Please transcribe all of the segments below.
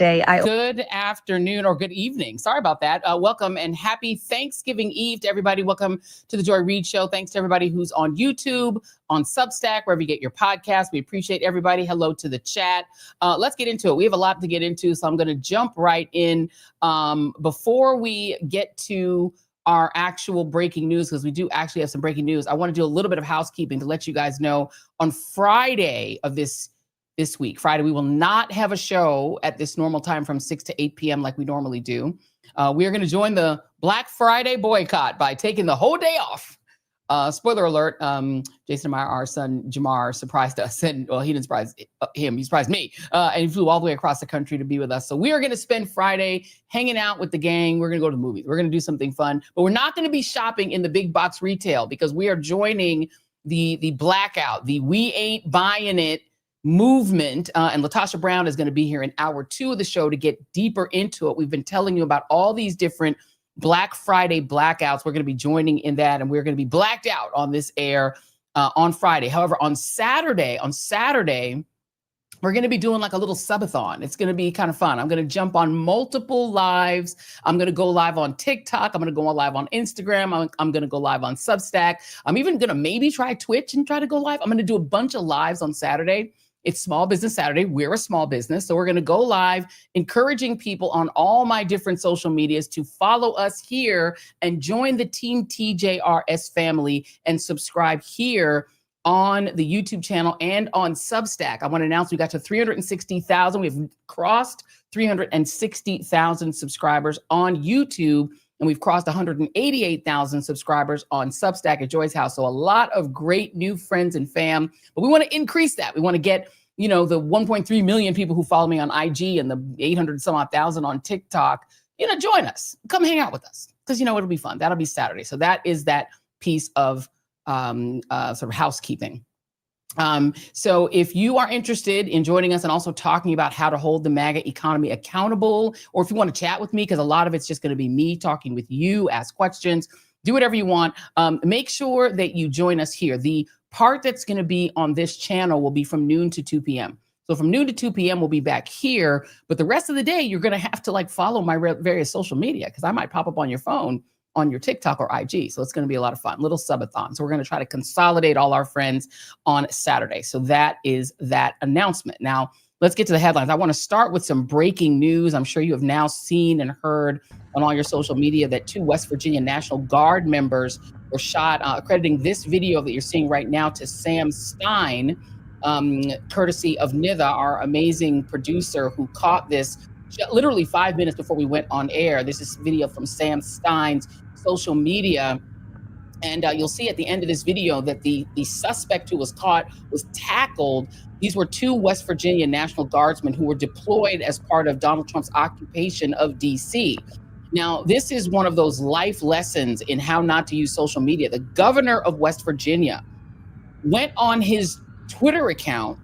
today. Good afternoon or good evening. Sorry about that. Welcome and happy Thanksgiving Eve to everybody. Welcome to the Joy Reid Show. Thanks to everybody who's on YouTube, on Substack, wherever you get your podcast. We appreciate everybody. Hello to the chat. Let's get into it. We have a lot to get into, so I'm going to jump right in. Before we get to our actual breaking news, because we do actually have some breaking news, I want to do a little bit of housekeeping to let you guys know on Friday of this week. Friday, we will not have a show at this normal time from 6 to 8 p.m. like we normally do. We are going to join the Black Friday boycott by taking the whole day off. Spoiler alert, Jason and our son Jamar surprised us. And well, he didn't surprise him, he surprised me. And he flew all the way across the country to be with us. So we are going to spend Friday hanging out with the gang. We're going to go to the movies. We're going to do something fun. But we're not going to be shopping in the big box retail because we are joining the blackout, the We Ain't Buyin It movement. And LaTosha Brown is going to be here in hour 2 of the show to get deeper into it. We've been telling you about all these different Black Friday blackouts. We're going to be joining in that, and we're going to be blacked out on this air on Friday. However, on Saturday, we're going to be doing like a little subathon. It's going to be kind of fun. I'm going to jump on multiple lives. I'm going to go live on TikTok. I'm going to go live on Instagram. I'm going to go live on Substack. I'm even going to maybe try Twitch and try to go live. I'm going to do a bunch of lives on Saturday. It's Small Business Saturday. We're a small business. So we're going to go live, encouraging people on all my different social medias to follow us here and join the Team TJRS family and subscribe here on the YouTube channel and on Substack. I want to announce we got to 360,000. We've crossed 360,000 subscribers on YouTube, and we've crossed 188,000 subscribers on Substack at Joy's House. So a lot of great new friends and fam, but we want to increase that. We want to get, the 1.3 million people who follow me on IG and the 800 some odd thousand on TikTok, join us, come hang out with us. Cause it'll be fun. That'll be Saturday. So that is that piece of sort of housekeeping. So if you are interested in joining us and also talking about how to hold the MAGA economy accountable, or if you want to chat with me, because a lot of it's just going to be me talking with you, ask questions, do whatever you want. Make sure that you join us here. The part that's going to be on this channel will be from noon to 2 p.m. So from noon to 2 p.m. we'll be back here, but the rest of the day, you're going to have to follow my various social media, because I might pop up on your phone on your TikTok or IG. So it's going to be a lot of fun, little subathon. So we're going to try to consolidate all our friends on Saturday. So that is that announcement. Now let's get to the headlines. I want to start with some breaking news. I'm sure you have now seen and heard on all your social media that 2 West Virginia National Guard members were shot, accrediting this video that you're seeing right now to Sam Stein, courtesy of Nitha, our amazing producer who caught this literally 5 minutes before we went on air. This is video from Sam Stein's social media. And you'll see at the end of this video that the suspect who was caught was tackled. These were 2 West Virginia National Guardsmen who were deployed as part of Donald Trump's occupation of DC. Now, this is one of those life lessons in how not to use social media. The governor of West Virginia went on his Twitter account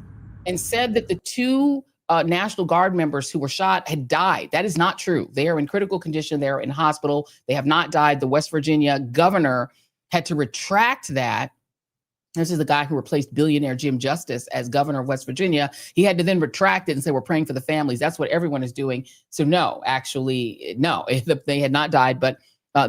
and said that the 2 National Guard members who were shot had died. That is not true. They are in critical condition. They're in hospital. They have not died. The West Virginia governor had to retract that. This is the guy who replaced billionaire Jim Justice as governor of West Virginia. He had to then retract it and say, we're praying for the families. That's what everyone is doing. So no, actually, no, they had not died. But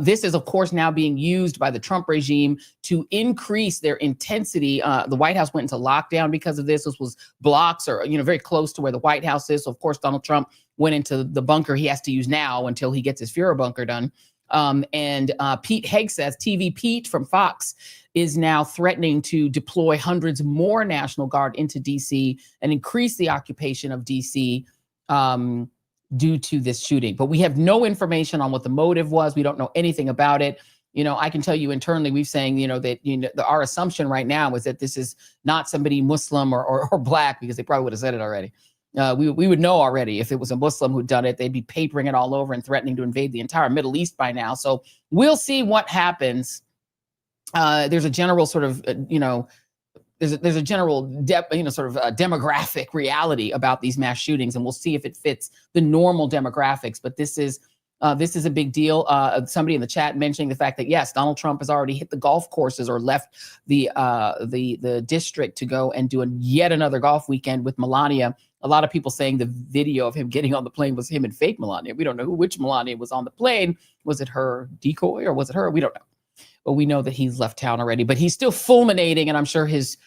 this is, of course, now being used by the Trump regime to increase their intensity. The White House went into lockdown because of this. This was blocks or, very close to where the White House is. So, of course, Donald Trump went into the bunker he has to use now until he gets his Fuhrer bunker done. And Pete Hegseth, TV Pete from Fox, is now threatening to deploy hundreds more National Guard into D.C. and increase the occupation of D.C. Due to this shooting. But we have no information on what the motive was. We don't know anything about it. I can tell you internally, we've saying, that, our assumption right now is that this is not somebody Muslim or Black, because they probably would have said it already. We would know already if it was a Muslim who'd done it. They'd be papering it all over and threatening to invade the entire Middle East by now. So we'll see what happens. There's a general sort of, there's a general, demographic reality about these mass shootings, and we'll see if it fits the normal demographics. But this is a big deal. Somebody in the chat mentioning the fact that, yes, Donald Trump has already hit the golf courses or left the district to go and do yet another golf weekend with Melania A lot of people saying the video of him getting on the plane was him and fake Melania. We don't know which Melania was on the plane. Was it her decoy or was it her? We don't know. But we know that he's left town already. But he's still fulminating, and I'm sure his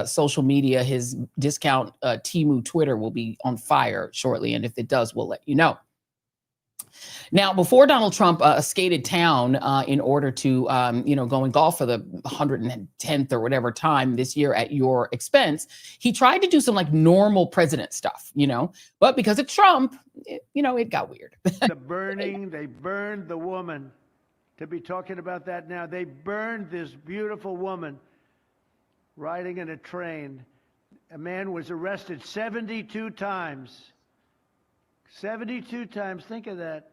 social media, his discount Temu Twitter will be on fire shortly. And if it does, we'll let you know. Now, before Donald Trump skated town in order to, go and golf for the 110th or whatever time this year at your expense, he tried to do some like normal president stuff, but because of Trump, it got weird. The burning, they burned the woman. To be talking about that now, they burned this beautiful woman riding in a train. A man was arrested 72 times. 72 times, think of that.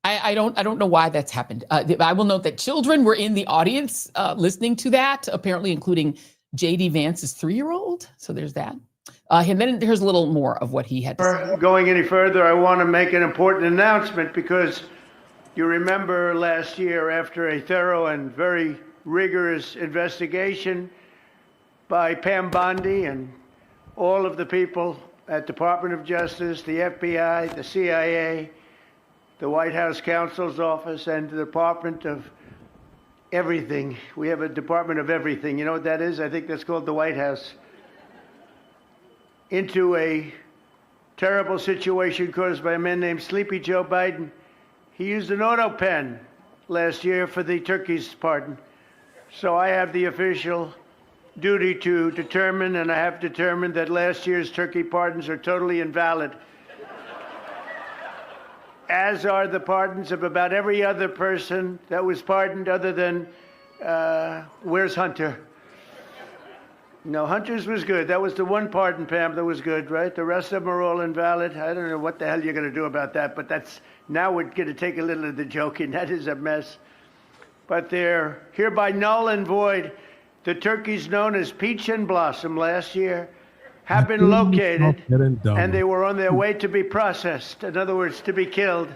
I don't know why that's happened. I will note that children were in the audience listening to that, apparently including J.D. Vance's 3-year-old. So there's that. And then here's a little more of what he had to say. Going any further, I want to make an important announcement because you remember last year after a thorough and very rigorous investigation by Pam Bondi and all of the people at Department of Justice, the FBI, the CIA, the White House Counsel's Office, and the Department of Everything. We have a Department of Everything. You know what that is? I think that's called the White House. Into a terrible situation caused by a man named Sleepy Joe Biden. He used an auto pen last year for the turkey's pardon. So I have the official duty to determine, and I have determined that last year's turkey pardons are totally invalid, as are the pardons of about every other person that was pardoned other than, where's Hunter? No, Hunter's was good. That was the one pardon, Pam, that was good, right? The rest of them are all invalid. I don't know what the hell you're going to do about that, but now we're going to take a little of the joking. That is a mess. But they're hereby null and void. The turkeys known as Peach and Blossom last year have been located, and they were on their way to be processed, in other words, to be killed.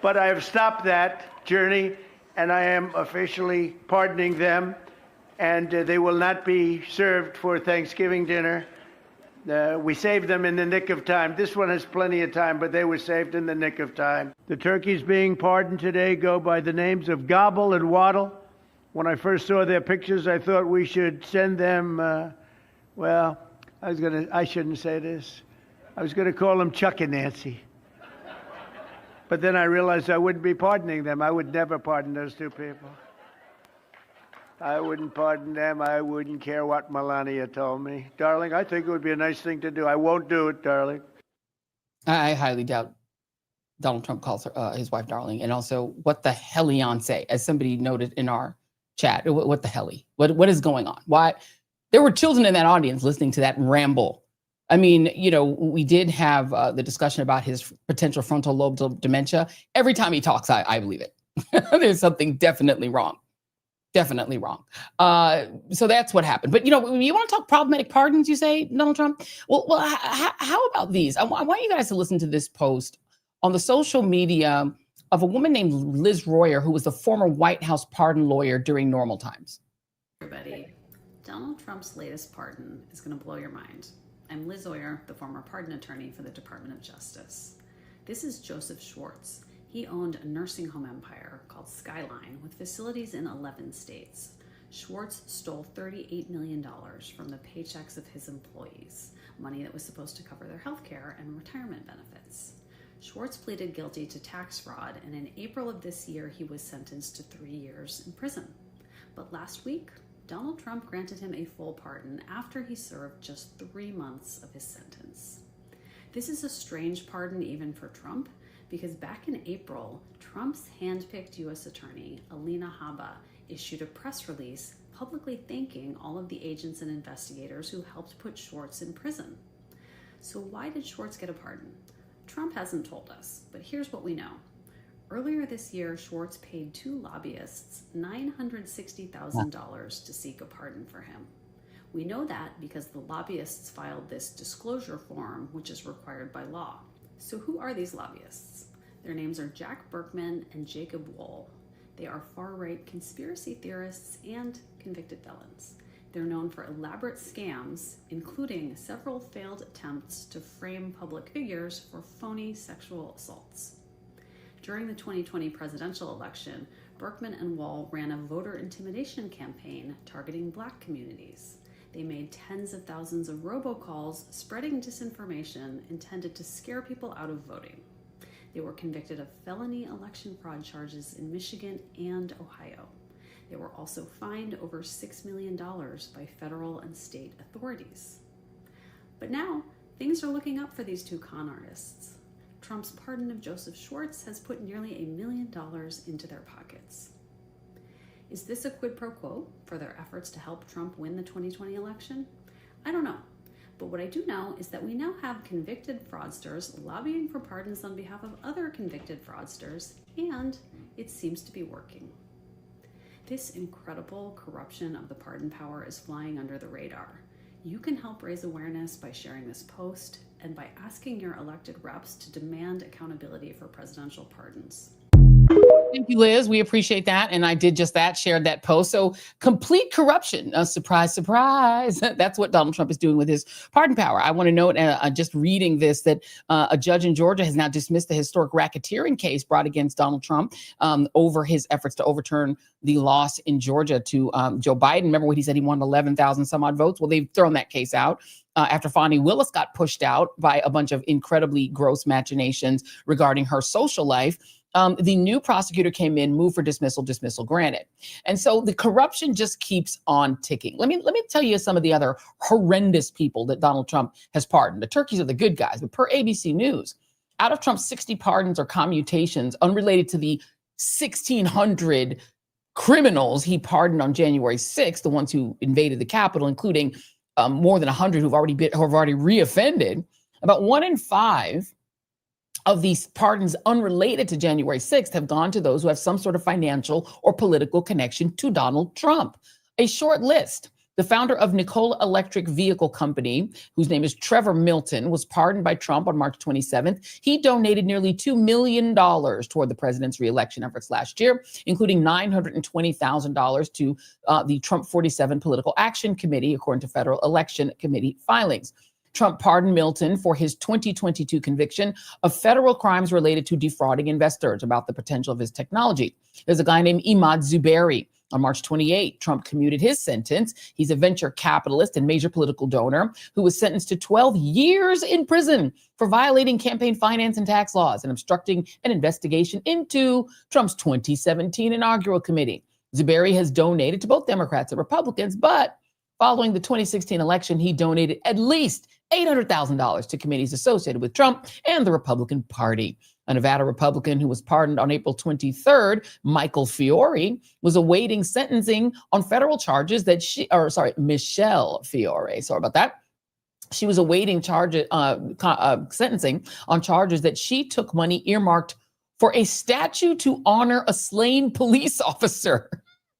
But I have stopped that journey, and I am officially pardoning them, and they will not be served for Thanksgiving dinner. We saved them in the nick of time. This one has plenty of time, but they were saved in the nick of time. The turkeys being pardoned today go by the names of Gobble and Waddle. When I first saw their pictures, I thought we should send them, I shouldn't say this. I was going to call them Chuck and Nancy. But then I realized I wouldn't be pardoning them. I would never pardon those two people. I wouldn't pardon them. I wouldn't care what Melania told me. Darling, I think it would be a nice thing to do. I won't do it, darling. I highly doubt Donald Trump calls her, his wife darling. And also, what the helliance, as somebody noted in our chat. What the helly? What is going on? Why? There were children in that audience listening to that ramble. I mean, we did have the discussion about his potential frontal lobe dementia. Every time he talks, I believe it. There's something definitely wrong. Definitely wrong. So that's what happened. But, you want to talk problematic pardons, you say, Donald Trump? Well, how about these? I want you guys to listen to this post on the social media of a woman named Liz Royer, who was the former White House pardon lawyer during normal times. Everybody, Donald Trump's latest pardon is going to blow your mind. I'm Liz Royer, the former pardon attorney for the Department of Justice. This is Joseph Schwartz. He owned a nursing home empire called Skyline with facilities in 11 states. Schwartz stole $38 million from the paychecks of his employees, money that was supposed to cover their health care and retirement benefits. Schwartz pleaded guilty to tax fraud, and in April of this year, he was sentenced to 3 years in prison. But last week, Donald Trump granted him a full pardon after he served just 3 months of his sentence. This is a strange pardon even for Trump, because back in April, Trump's hand-picked U.S. attorney, Alina Habba, issued a press release publicly thanking all of the agents and investigators who helped put Schwartz in prison. So why did Schwartz get a pardon? Trump hasn't told us, but here's what we know. Earlier this year, Schwartz paid 2 lobbyists $960,000 to seek a pardon for him. We know that because the lobbyists filed this disclosure form, which is required by law. So who are these lobbyists? Their names are Jack Berkman and Jacob Wohl. They are far-right conspiracy theorists and convicted felons. They're known for elaborate scams, including several failed attempts to frame public figures for phony sexual assaults. During the 2020 presidential election, Berkman and Wall ran a voter intimidation campaign targeting Black communities. They made tens of thousands of robocalls spreading disinformation intended to scare people out of voting. They were convicted of felony election fraud charges in Michigan and Ohio. They were also fined over $6 million by federal and state authorities. But now, things are looking up for these two con artists. Trump's pardon of Joseph Schwartz has put nearly $1 million into their pockets. Is this a quid pro quo for their efforts to help Trump win the 2020 election? I don't know. But what I do know is that we now have convicted fraudsters lobbying for pardons on behalf of other convicted fraudsters, and it seems to be working. This incredible corruption of the pardon power is flying under the radar. You can help raise awareness by sharing this post and by asking your elected reps to demand accountability for presidential pardons. Thank you, Liz. We appreciate that. And I did just that, shared that post. So complete corruption. Surprise, surprise. That's what Donald Trump is doing with his pardon power. I want to note, just reading this, that a judge in Georgia has now dismissed the historic racketeering case brought against Donald Trump over his efforts to overturn the loss in Georgia to Joe Biden. Remember what he said? He won 11,000 some odd votes. Well, they've thrown that case out. After Fonnie Willis got pushed out by a bunch of incredibly gross machinations regarding her social life. The new prosecutor came in, moved for dismissal granted. And so the corruption just keeps on ticking. Let me tell you some of the other horrendous people that Donald Trump has pardoned. The turkeys are the good guys, but per ABC News, out of Trump's 60 pardons or commutations unrelated to the 1,600 criminals he pardoned on January 6th, the ones who invaded the Capitol, including more than 100 who have already reoffended, about 1 in 5 of these pardons unrelated to January 6th have gone to those who have some sort of financial or political connection to Donald Trump. A short list. The founder of Nikola Electric Vehicle Company, whose name is Trevor Milton, was pardoned by Trump on March 27th. He donated nearly $2 million toward the president's reelection efforts last year, including $920,000 to the Trump 47 Political Action Committee, according to Federal Election Committee filings. Trump pardoned Milton for his 2022 conviction of federal crimes related to defrauding investors about the potential of his technology. There's a guy named Imad Zuberi. On March 28, Trump commuted his sentence. He's a venture capitalist and major political donor who was sentenced to 12 years in prison for violating campaign finance and tax laws and obstructing an investigation into Trump's 2017 inaugural committee. Zuberi has donated to both Democrats and Republicans, but following the 2016 election, he donated at least $800,000 to committees associated with Trump and the Republican Party. A Nevada Republican who was pardoned on April 23rd, Michael Fiore, was awaiting sentencing on federal charges that Michelle Fiore, sorry about that. She was awaiting sentencing on charges that she took money earmarked for a statue to honor a slain police officer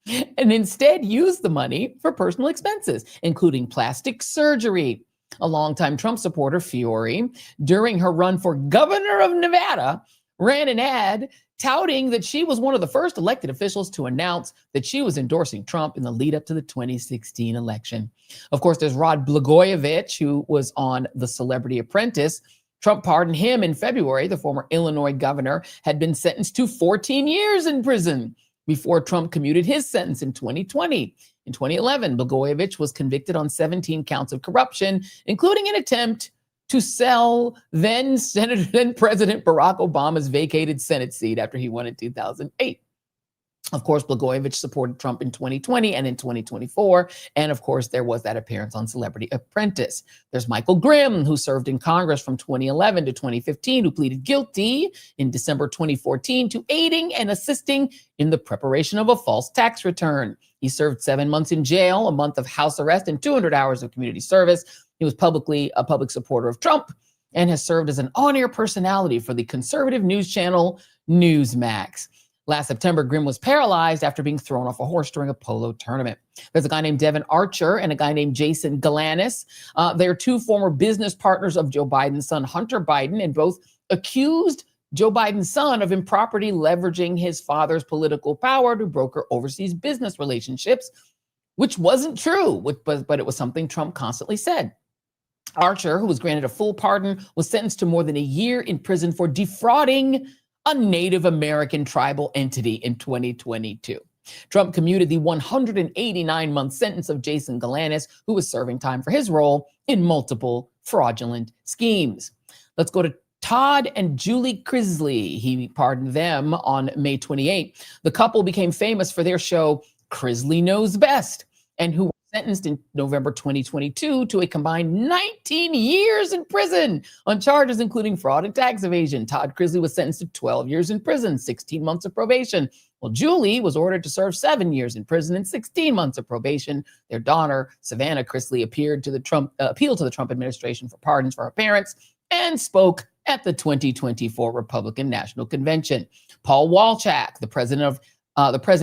and instead used the money for personal expenses, including plastic surgery. A longtime Trump supporter, Fiore, during her run for governor of Nevada, ran an ad touting that she was one of the first elected officials to announce that she was endorsing Trump in the lead up to the 2016 election. Of course, there's Rod Blagojevich, who was on The Celebrity Apprentice. Trump pardoned him in February. The former Illinois governor had been sentenced to 14 years in prison before Trump commuted his sentence in 2020. In 2011, Blagojevich was convicted on 17 counts of corruption, including an attempt to sell then President Barack Obama's vacated Senate seat after he won in 2008. Of course, Blagojevich supported Trump in 2020 and in 2024. And of course, there was that appearance on Celebrity Apprentice. There's Michael Grimm, who served in Congress from 2011 to 2015, who pleaded guilty in December 2014 to aiding and assisting in the preparation of a false tax return. He served 7 months in jail, a month of house arrest, and 200 hours of community service. He was publicly a public supporter of Trump and has served as an on-air personality for the conservative news channel Newsmax. Last September, Grimm was paralyzed after being thrown off a horse during a polo tournament. There's a guy named Devin Archer and a guy named Jason Galanis. They're two former business partners of Joe Biden's son, Hunter Biden, and both accused Joe Biden's son of improperly leveraging his father's political power to broker overseas business relationships which wasn't true, but it was something Trump constantly said. Archer, who was granted a full pardon, was sentenced to more than a year in prison for defrauding a Native American tribal entity in 2022. Trump commuted the 189-month sentence of Jason Galanis, who was serving time for his role in multiple fraudulent schemes. Let's go to Todd and Julie Crisley. He pardoned them on May 28. The couple became famous for their show Crisley Knows Best, and who were sentenced in November 2022 to a combined 19 years in prison on charges including fraud and tax evasion. Todd Crisley was sentenced to 12 years in prison, 16 months of probation. Well, Julie was ordered to serve 7 years in prison and 16 months of probation. Their daughter, Savannah Crisley, appealed to the Trump administration for pardons for her parents and spoke at the 2024 Republican National Convention. Paul Walchak, the president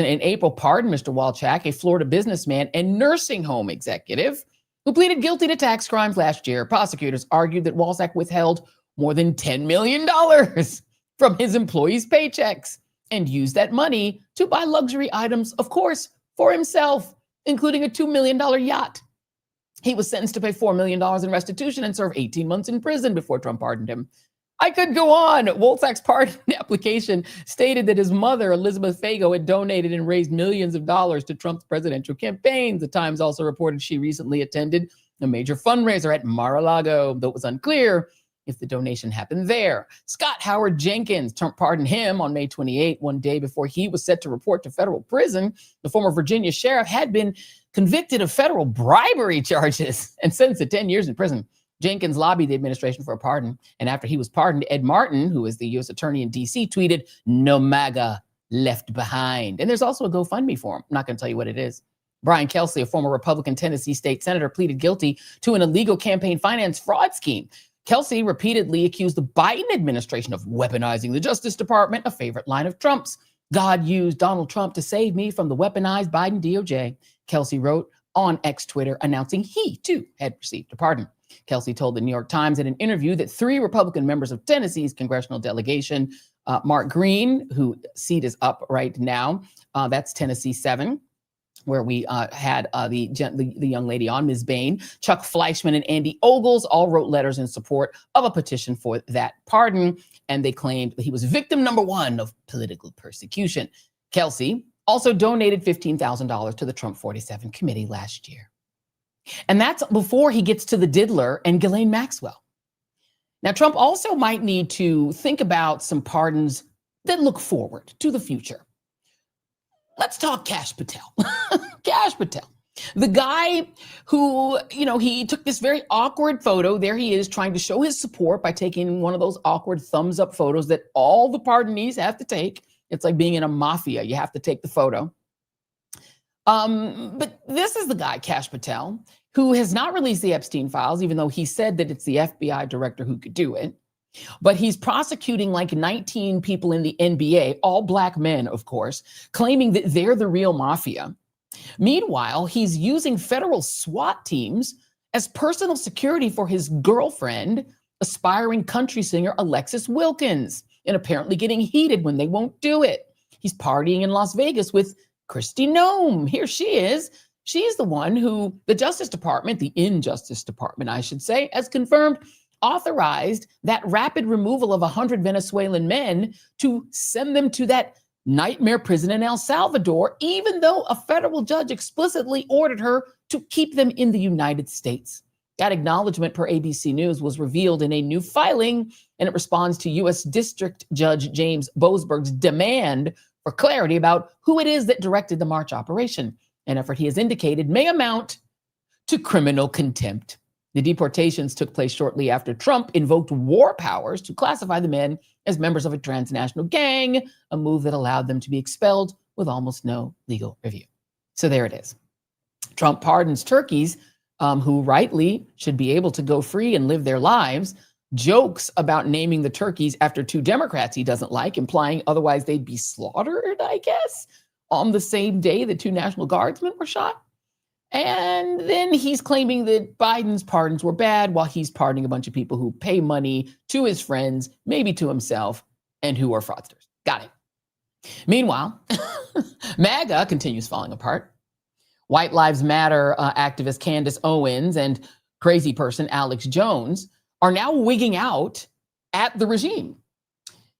in April pardoned Mr. Walchak, a Florida businessman and nursing home executive who pleaded guilty to tax crimes last year. Prosecutors argued that Walchak withheld more than $10 million from his employees' paychecks and used that money to buy luxury items, of course, for himself, including a $2 million yacht. He was sentenced to pay $4 million in restitution and serve 18 months in prison before Trump pardoned him. I could go on. Walchak's pardon application stated that his mother, Elizabeth Fago, had donated and raised millions of dollars to Trump's presidential campaign. The Times also reported she recently attended a major fundraiser at Mar-a-Lago, though it was unclear if the donation happened there. Scott Howard Jenkins, Trump pardoned him on May 28, one day before he was set to report to federal prison. The former Virginia sheriff had been convicted of federal bribery charges and sentenced to 10 years in prison. Jenkins lobbied the administration for a pardon, and after he was pardoned, Ed Martin, who is the U.S. attorney in D.C., tweeted, "No MAGA left behind." And there's also a GoFundMe for him. I'm not going to tell you what it is. Brian Kelsey, a former Republican Tennessee state senator, pleaded guilty to an illegal campaign finance fraud scheme. Kelsey repeatedly accused the Biden administration of weaponizing the Justice Department, a favorite line of Trump's. "God used Donald Trump to save me from the weaponized Biden DOJ," Kelsey wrote on X Twitter, announcing he, too, had received a pardon. Kelsey told the New York Times in an interview that 3 Republican members of Tennessee's congressional delegation, Mark Green, whose seat is up right now, that's Tennessee 7, where we had the young lady on, Ms. Bain, Chuck Fleischman, and Andy Ogles all wrote letters in support of a petition for that pardon, and they claimed that he was victim number 1 of political persecution. Kelsey also donated $15,000 to the Trump 47 committee last year. And that's before he gets to the diddler and Ghislaine Maxwell. Now, Trump also might need to think about some pardons that look forward to the future. Let's talk Kash Patel. Kash Patel, the guy who, he took this very awkward photo. There he is trying to show his support by taking one of those awkward thumbs up photos that all the pardonees have to take. It's like being in a mafia. You have to take the photo. But this is the guy, Kash Patel, who has not released the Epstein files, even though he said that it's the FBI director who could do it. But he's prosecuting like 19 people in the NBA, all black men, of course, claiming that they're the real mafia. Meanwhile, he's using federal SWAT teams as personal security for his girlfriend, aspiring country singer Alexis Wilkins, and apparently getting heated when they won't do it. He's partying in Las Vegas with Kristi Noem. Here she is. She's the one who the Justice Department, the Injustice Department, I should say, has confirmed authorized that rapid removal of 100 Venezuelan men to send them to that nightmare prison in El Salvador, even though a federal judge explicitly ordered her to keep them in the United States. That acknowledgement, per ABC News, was revealed in a new filing, and it responds to U.S. District Judge James Boasberg's demand for clarity about who it is that directed the March operation, an effort he has indicated may amount to criminal contempt. The deportations took place shortly after Trump invoked war powers to classify the men as members of a transnational gang, a move that allowed them to be expelled with almost no legal review. So there it is. Trump pardons turkeys who rightly should be able to go free and live their lives, jokes about naming the turkeys after 2 Democrats he doesn't like, implying otherwise they'd be slaughtered, I guess, on the same day the 2 National Guardsmen were shot. And then he's claiming that Biden's pardons were bad while he's pardoning a bunch of people who pay money to his friends, maybe to himself, and who are fraudsters. Got it. Meanwhile, MAGA continues falling apart. White Lives Matter activist Candace Owens and crazy person Alex Jones are now wigging out at the regime.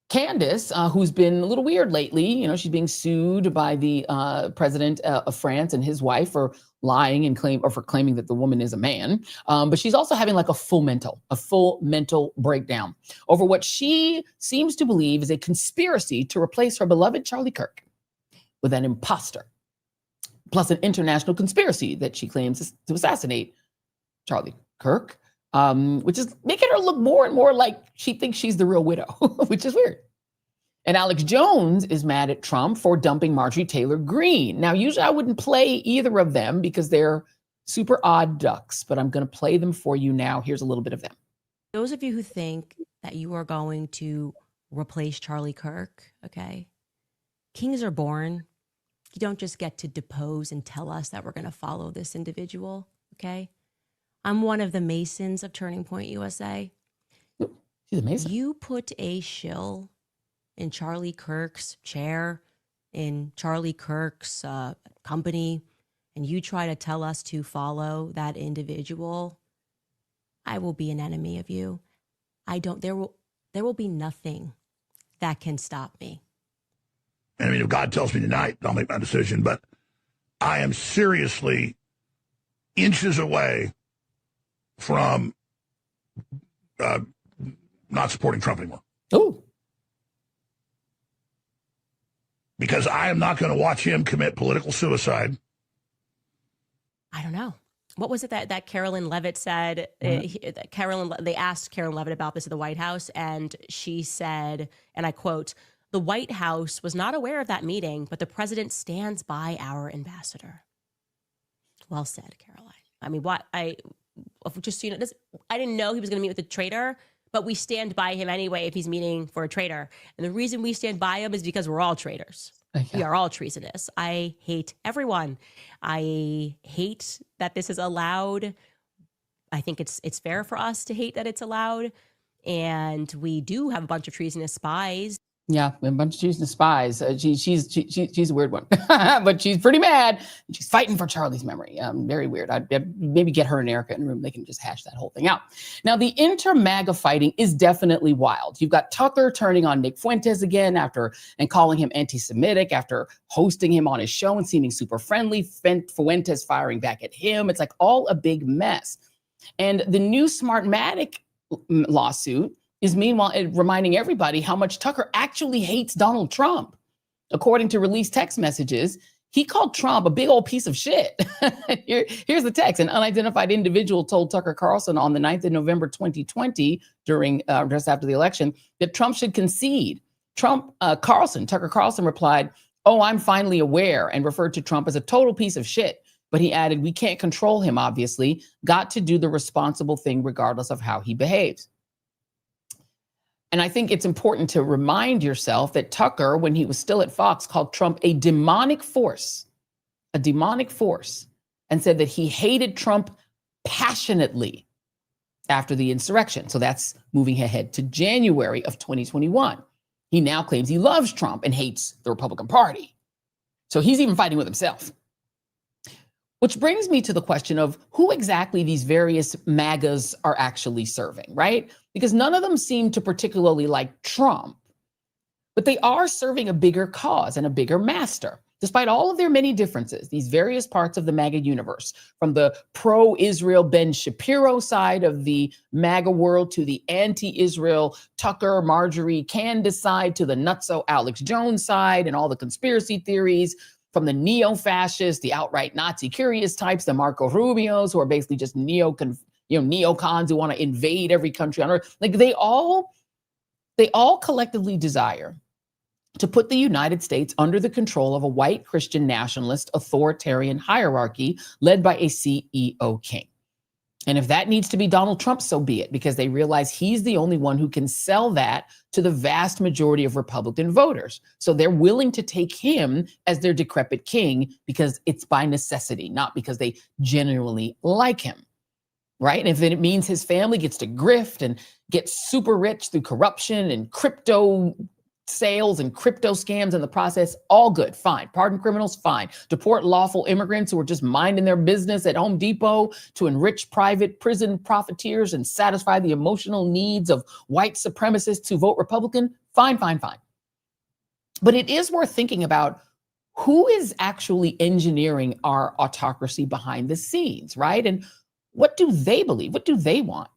Candace, who's been a little weird lately, she's being sued by the president of France and his wife for lying and for claiming that the woman is a man. But she's also having like a full mental breakdown over what she seems to believe is a conspiracy to replace her beloved Charlie Kirk with an imposter, plus an international conspiracy that she claims to assassinate Charlie Kirk. Which is making her look more and more like she thinks she's the real widow, which is weird. And Alex Jones is mad at Trump for dumping Marjorie Taylor Greene. Now, usually I wouldn't play either of them because they're super odd ducks, but I'm going to play them for you now. Here's a little bit of them. Those of you who think that you are going to replace Charlie Kirk, okay? Kings are born. You don't just get to depose and tell us that we're going to follow this individual, okay? I'm one of the Masons of Turning Point USA. She's amazing. You put a shill in Charlie Kirk's chair, in Charlie Kirk's company, and you try to tell us to follow that individual, I will be an enemy of you. There will be nothing that can stop me. I mean, if God tells me tonight, I'll make my decision, but I am seriously inches away from not supporting Trump anymore. Oh. Because I am not going to watch him commit political suicide. I don't know. What was it that Carolyn Levitt said? They asked Carolyn Levitt about this at the White House, and she said, and I quote, "The White House was not aware of that meeting, but the president stands by our ambassador." Well said, Caroline. I mean, just so you know, I didn't know he was going to meet with a traitor, but we stand by him anyway if he's meeting for a traitor. And the reason we stand by him is because we're all traitors. We are all treasonous. I hate everyone. I hate that this is allowed. I think it's fair for us to hate that it's allowed. And we do have a bunch of treasonous spies. Yeah, a bunch of treasonous spies. She's a weird one, but she's pretty mad. She's fighting for Charlie's memory. Very weird. I'd maybe get her and Erica in a room. They can just hash that whole thing out. Now, the inter-MAGA fighting is definitely wild. You've got Tucker turning on Nick Fuentes again and calling him anti-Semitic after hosting him on his show and seeming super friendly. Fuentes firing back at him. It's like all a big mess. And the new Smartmatic lawsuit is meanwhile reminding everybody how much Tucker actually hates Donald Trump. According to released text messages, he called Trump a big old piece of shit. Here's the text. An unidentified individual told Tucker Carlson on the 9th of November 2020, during just after the election, that Trump should concede. Tucker Carlson replied, "Oh, I'm finally aware," and referred to Trump as a total piece of shit. But he added, "We can't control him, obviously. Got to do the responsible thing regardless of how he behaves." And I think it's important to remind yourself that Tucker, when he was still at Fox, called Trump a demonic force, and said that he hated Trump passionately after the insurrection. So that's moving ahead to January of 2021. He now claims he loves Trump and hates the Republican Party. So he's even fighting with himself. Which brings me to the question of who exactly these various MAGAs are actually serving, right? Because none of them seem to particularly like Trump, but they are serving a bigger cause and a bigger master. Despite all of their many differences, these various parts of the MAGA universe, from the pro-Israel Ben Shapiro side of the MAGA world to the anti-Israel Tucker, Marjorie, Candace side to the nutso Alex Jones side and all the conspiracy theories, from the neo-fascists, the outright Nazi curious types, the Marco Rubios, who are basically just neocons who want to invade every country on earth. Like they all collectively desire to put the United States under the control of a white Christian nationalist authoritarian hierarchy led by a CEO king. And if that needs to be Donald Trump, so be it, because they realize he's the only one who can sell that to the vast majority of Republican voters. So they're willing to take him as their decrepit king because it's by necessity, not because they genuinely like him, right? And if it means his family gets to grift and get super rich through corruption and crypto sales and crypto scams in the process, all good, fine. Pardon criminals, fine. Deport lawful immigrants who are just minding their business at Home Depot to enrich private prison profiteers and satisfy the emotional needs of white supremacists who vote Republican, fine, fine, fine. But it is worth thinking about who is actually engineering our autocracy behind the scenes, right? And what do they believe? What do they want?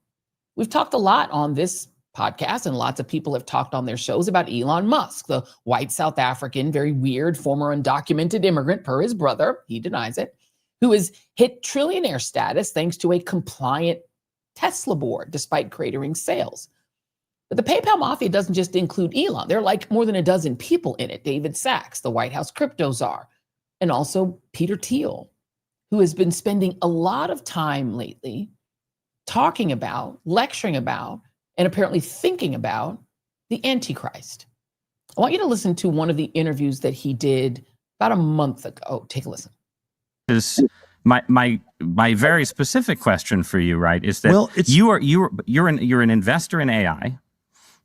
We've talked a lot on this podcast, and lots of people have talked on their shows about Elon Musk, the white South African, very weird, former undocumented immigrant per his brother, he denies it, who has hit trillionaire status thanks to a compliant Tesla board, despite cratering sales. But the PayPal mafia doesn't just include Elon. There are like more than a dozen people in it. David Sachs, the White House crypto czar, and also Peter Thiel, who has been spending a lot of time lately talking about, lecturing about, and apparently thinking about the Antichrist. I want you to listen to one of the interviews that he did about a month ago. Oh, take a listen. My very specific question for you, right, is that you're an investor in AI.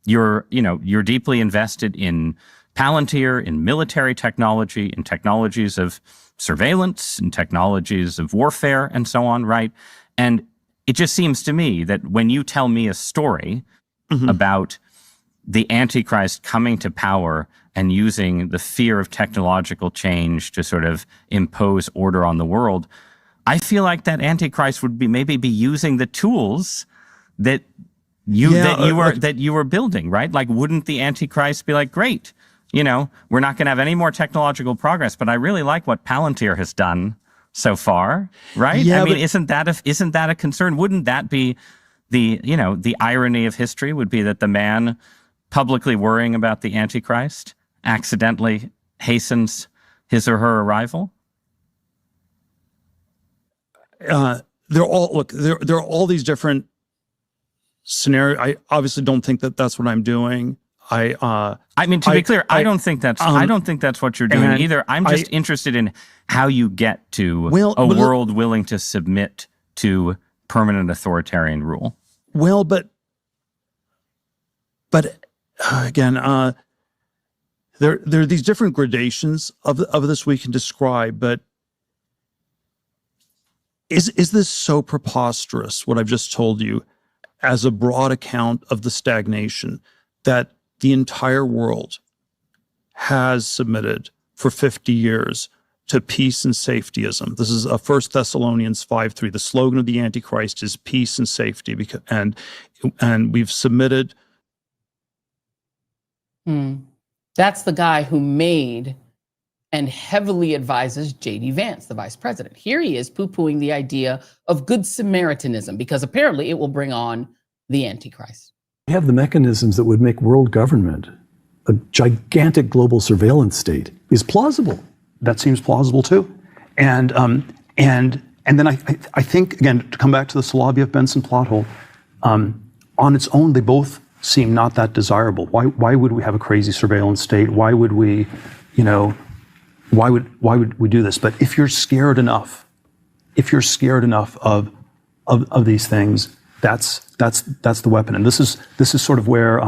You're deeply invested in Palantir, in military technology, in technologies of surveillance, in technologies of warfare, and so on, right? And it just seems to me that when you tell me a story about the Antichrist coming to power and using the fear of technological change to sort of impose order on the world, I feel like that Antichrist would maybe be using the tools that you were building, right? Like, wouldn't the Antichrist be like, great, we're not going to have any more technological progress, but I really like what Palantir has done so far, right? Yeah, I mean, isn't that a concern? Wouldn't that be the irony of history would be that the man publicly worrying about the Antichrist accidentally hastens his or her arrival? There are all these different scenarios. I obviously don't think that that's what I'm doing. I mean, to be clear, I don't think that's what you're doing either. I'm just interested in how you get to a world willing to submit to permanent authoritarian rule. Well, but again, there are these different gradations of this we can describe. But is this so preposterous, what I've just told you, as a broad account of the stagnation that the entire world has submitted for 50 years to peace and safetyism? This is 1 Thessalonians 5:3. The slogan of the Antichrist is peace and safety, and we've submitted. That's the guy who made and heavily advises J.D. Vance, the vice president. Here he is poo-pooing the idea of good Samaritanism because apparently it will bring on the Antichrist. We have the mechanisms that would make world government a gigantic global surveillance state is plausible. That seems plausible too. And then I think, again, to come back to the Soloviev-Benson plot hole, on its own, they both seem not that desirable. Why would we have a crazy surveillance state? Why would we, why would we do this? But if you're scared enough of these things, that's the weapon. And this is sort of where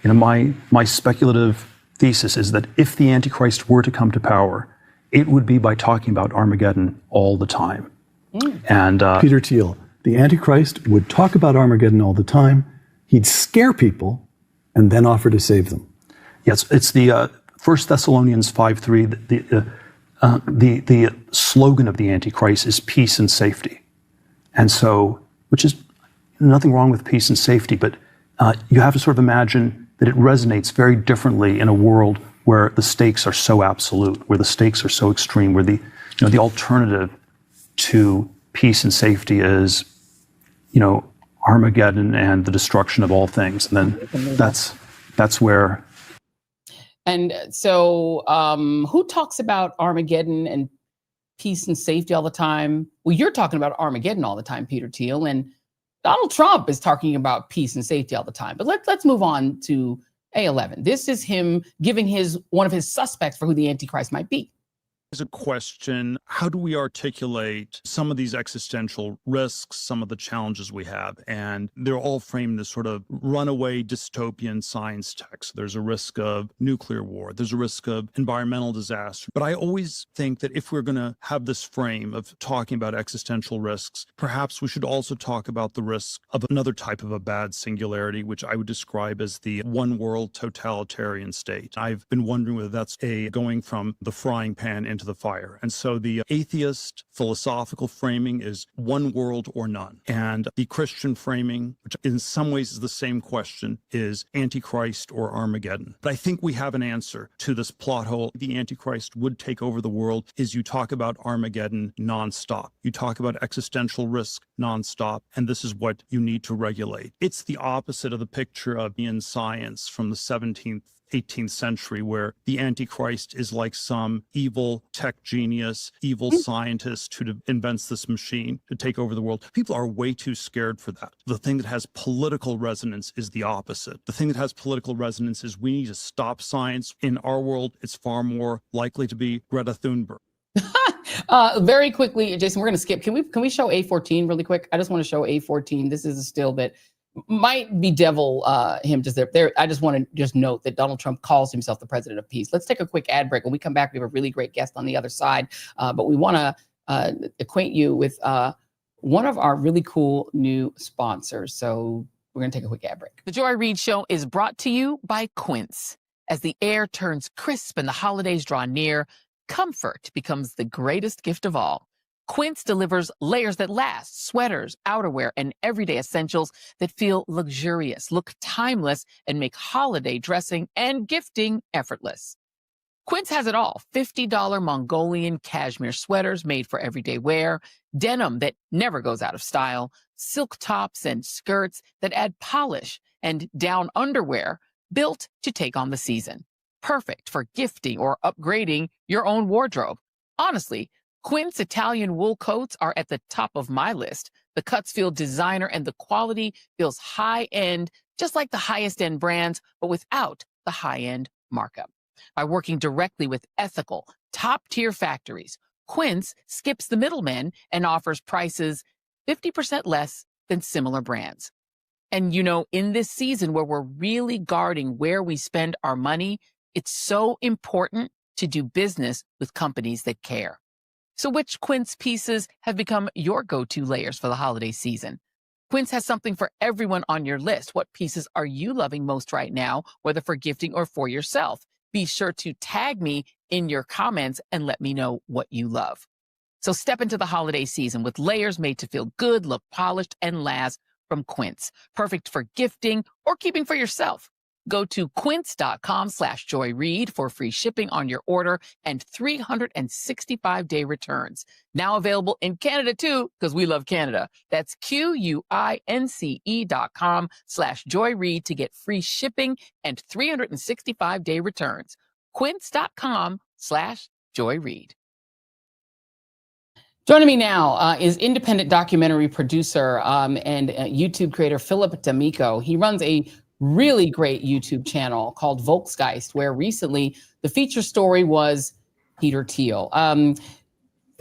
my speculative thesis is that if the Antichrist were to come to power, it would be by talking about Armageddon all the time. And Peter Thiel, the Antichrist would talk about Armageddon all the time. He'd scare people and then offer to save them. Yes, it's the 1 Thessalonians 5:3. The slogan of the Antichrist is peace and safety, and so, which is nothing wrong with peace and safety, but you have to sort of imagine that it resonates very differently in a world where the stakes are so absolute, where the stakes are so extreme, where the alternative to peace and safety is, Armageddon and the destruction of all things. And then that's where. And so who talks about Armageddon and peace and safety all the time? Well, you're talking about Armageddon all the time, Peter Thiel, and Donald Trump is talking about peace and safety all the time. But let's move on to A11. This is him giving one of his suspects for who the Antichrist might be. Is a question, how do we articulate some of these existential risks, some of the challenges we have? And they're all framed as sort of runaway dystopian science text. There's a risk of nuclear war. There's a risk of environmental disaster. But I always think that if we're going to have this frame of talking about existential risks, perhaps we should also talk about the risk of another type of a bad singularity, which I would describe as the one world totalitarian state. I've been wondering whether that's going from the frying pan into the fire. And so the atheist philosophical framing is one world or none. And the Christian framing, which in some ways is the same question, is Antichrist or Armageddon. But I think we have an answer to this plot hole. The Antichrist would take over the world is you talk about Armageddon nonstop. You talk about existential risk nonstop. And this is what you need to regulate. It's the opposite of the picture of in science from the 17th 18th century, where the Antichrist is like some evil tech genius, evil scientist who invents this machine to take over the world. People are way too scared for that. The thing that has political resonance is the opposite. The thing that has political resonance is we need to stop science. In our world, it's far more likely to be Greta Thunberg. Very quickly, Jason, we're going to skip. Can we show A14 really quick? I just want to show A14. This is a still that might bedevil him just there. I just want to note that Donald Trump calls himself the president of peace. Let's take a quick ad break. When we come back, we have a really great guest on the other side. But we want to acquaint you with one of our really cool new sponsors. So we're going to take a quick ad break. The Joy Reid Show is brought to you by Quince. As the air turns crisp and the holidays draw near, comfort becomes the greatest gift of all. Quince delivers layers that last, sweaters, outerwear, and everyday essentials that feel luxurious, look timeless, and make holiday dressing and gifting effortless. Quince has it all. $50 Mongolian cashmere sweaters made for everyday wear, denim that never goes out of style, silk tops and skirts that add polish, and down underwear built to take on the season. Perfect for gifting or upgrading your own wardrobe. Honestly, Quince Italian wool coats are at the top of my list. The cuts feel designer and the quality feels high-end, just like the highest-end brands, but without the high-end markup. By working directly with ethical, top-tier factories, Quince skips the middlemen and offers prices 50% less than similar brands. And in this season where we're really guarding where we spend our money, it's so important to do business with companies that care. So which Quince pieces have become your go-to layers for the holiday season? Quince has something for everyone on your list. What pieces are you loving most right now, whether for gifting or for yourself? Be sure to tag me in your comments and let me know what you love. So step into the holiday season with layers made to feel good, look polished, and last from Quince. Perfect for gifting or keeping for yourself. Go to quince.com/joyreid for free shipping on your order and 365-day returns. Now available in Canada too, because we love Canada. That's QUINCE.com/joyreid to get free shipping and 365-day returns. Quince.com/joyreid. Joining me now is independent documentary producer and YouTube creator Philip D'Amico. He runs a really great YouTube channel called Volksgeist, where recently the feature story was Peter Thiel.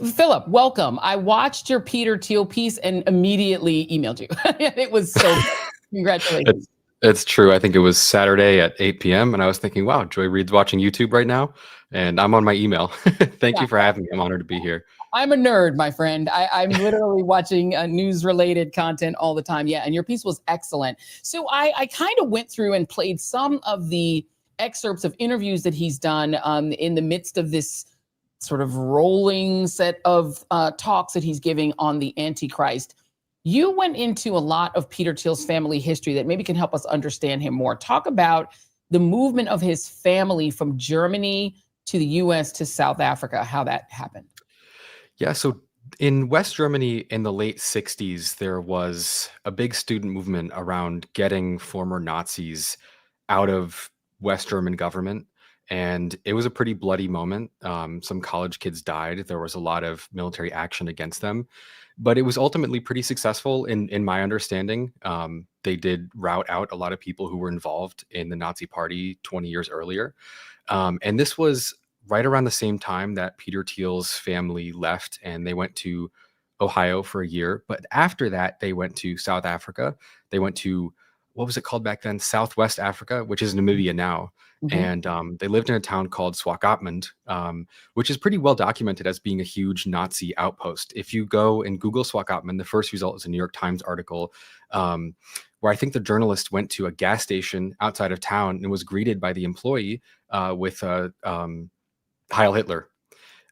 Philip, welcome. I watched your Peter Thiel piece and immediately emailed you. It was so good. Congratulations. It's true. I think it was Saturday at 8 p.m. and I was thinking, wow, Joy Reid's watching YouTube right now. And I'm on my email. Thank you for having me. I'm honored to be here. I'm a nerd, my friend. I'm literally watching news-related content all the time. Yeah, and your piece was excellent. So I kind of went through and played some of the excerpts of interviews that he's done in the midst of this sort of rolling set of talks that he's giving on the Antichrist. You went into a lot of Peter Thiel's family history that maybe can help us understand him more. Talk about the movement of his family from Germany to the U.S. to South Africa, how that happened. Yeah, so in West Germany in the late 60s, there was a big student movement around getting former Nazis out of West German government. And it was a pretty bloody moment. Some college kids died. There was a lot of military action against them. But it was ultimately pretty successful in my understanding. They did rout out a lot of people who were involved in the Nazi Party 20 years earlier. And this was right around the same time that Peter Thiel's family left, and they went to Ohio for a year. But after that, they went to South Africa. They went to, what was it called back then? Southwest Africa, which is Namibia now. And they lived in a town called Swakopmund, which is pretty well documented as being a huge Nazi outpost. If you go and Google Swakopmund, the first result is a New York Times article where I think the journalist went to a gas station outside of town and was greeted by the employee with Heil Hitler.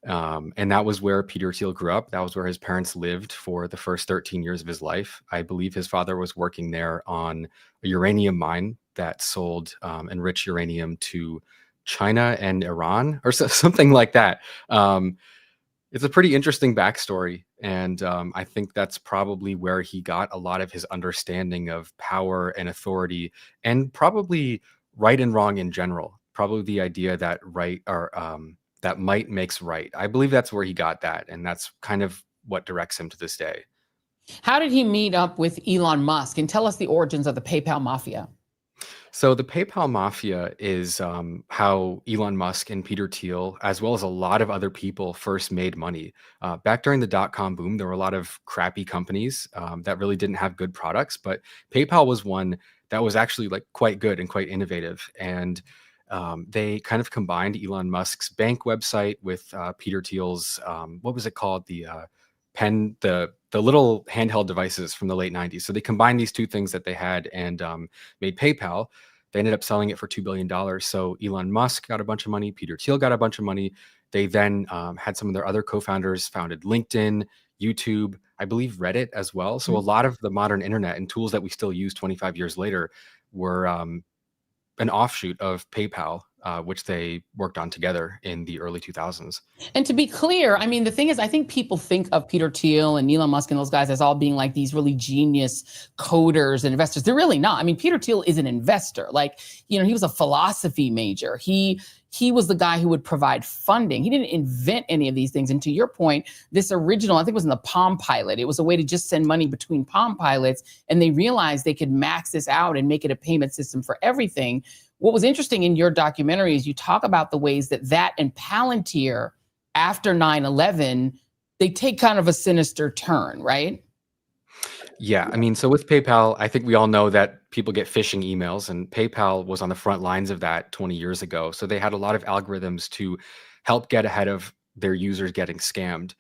And that was where Peter Thiel grew up. That was where his parents lived for the first 13 years of his life. I believe his father was working there on a uranium mine that sold enriched uranium to China and Iran or something like that. It's a pretty interesting backstory. And I think that's probably where he got a lot of his understanding of power and authority, and probably right and wrong in general. Probably the idea that that might makes right. I believe that's where he got that. And that's kind of what directs him to this day. How did he meet up with Elon Musk? And tell us the origins of the PayPal mafia. So the PayPal mafia is how Elon Musk and Peter Thiel, as well as a lot of other people, first made money. Back during the dot-com boom, there were a lot of crappy companies that really didn't have good products, but PayPal was one that was actually like quite good and quite innovative. And they kind of combined Elon Musk's bank website with Peter Thiel's, what was it called? The little handheld devices from the late 90s. So they combined these two things that they had and made PayPal. They ended up selling it for $2 billion. So Elon Musk got a bunch of money. Peter Thiel got a bunch of money. They then had some of their other co-founders founded LinkedIn, YouTube, I believe Reddit as well. So a lot of the modern internet and tools that we still use 25 years later were an offshoot of PayPal, which they worked on together in the early 2000s. And to be clear, I mean, the thing is, I think people think of Peter Thiel and Elon Musk and those guys as all being like these really genius coders and investors. They're really not. I mean, Peter Thiel is an investor. Like, he was a philosophy major. He was the guy who would provide funding. He didn't invent any of these things. And to your point, this original, I think it was in the Palm Pilot. It was a way to just send money between Palm Pilots. And they realized they could max this out and make it a payment system for everything. What was interesting in your documentary is you talk about the ways that and Palantir, after 9/11, they take kind of a sinister turn, right? Yeah, I mean, so with PayPal, I think we all know that people get phishing emails, and PayPal was on the front lines of that 20 years ago. So they had a lot of algorithms to help get ahead of their users getting scammed.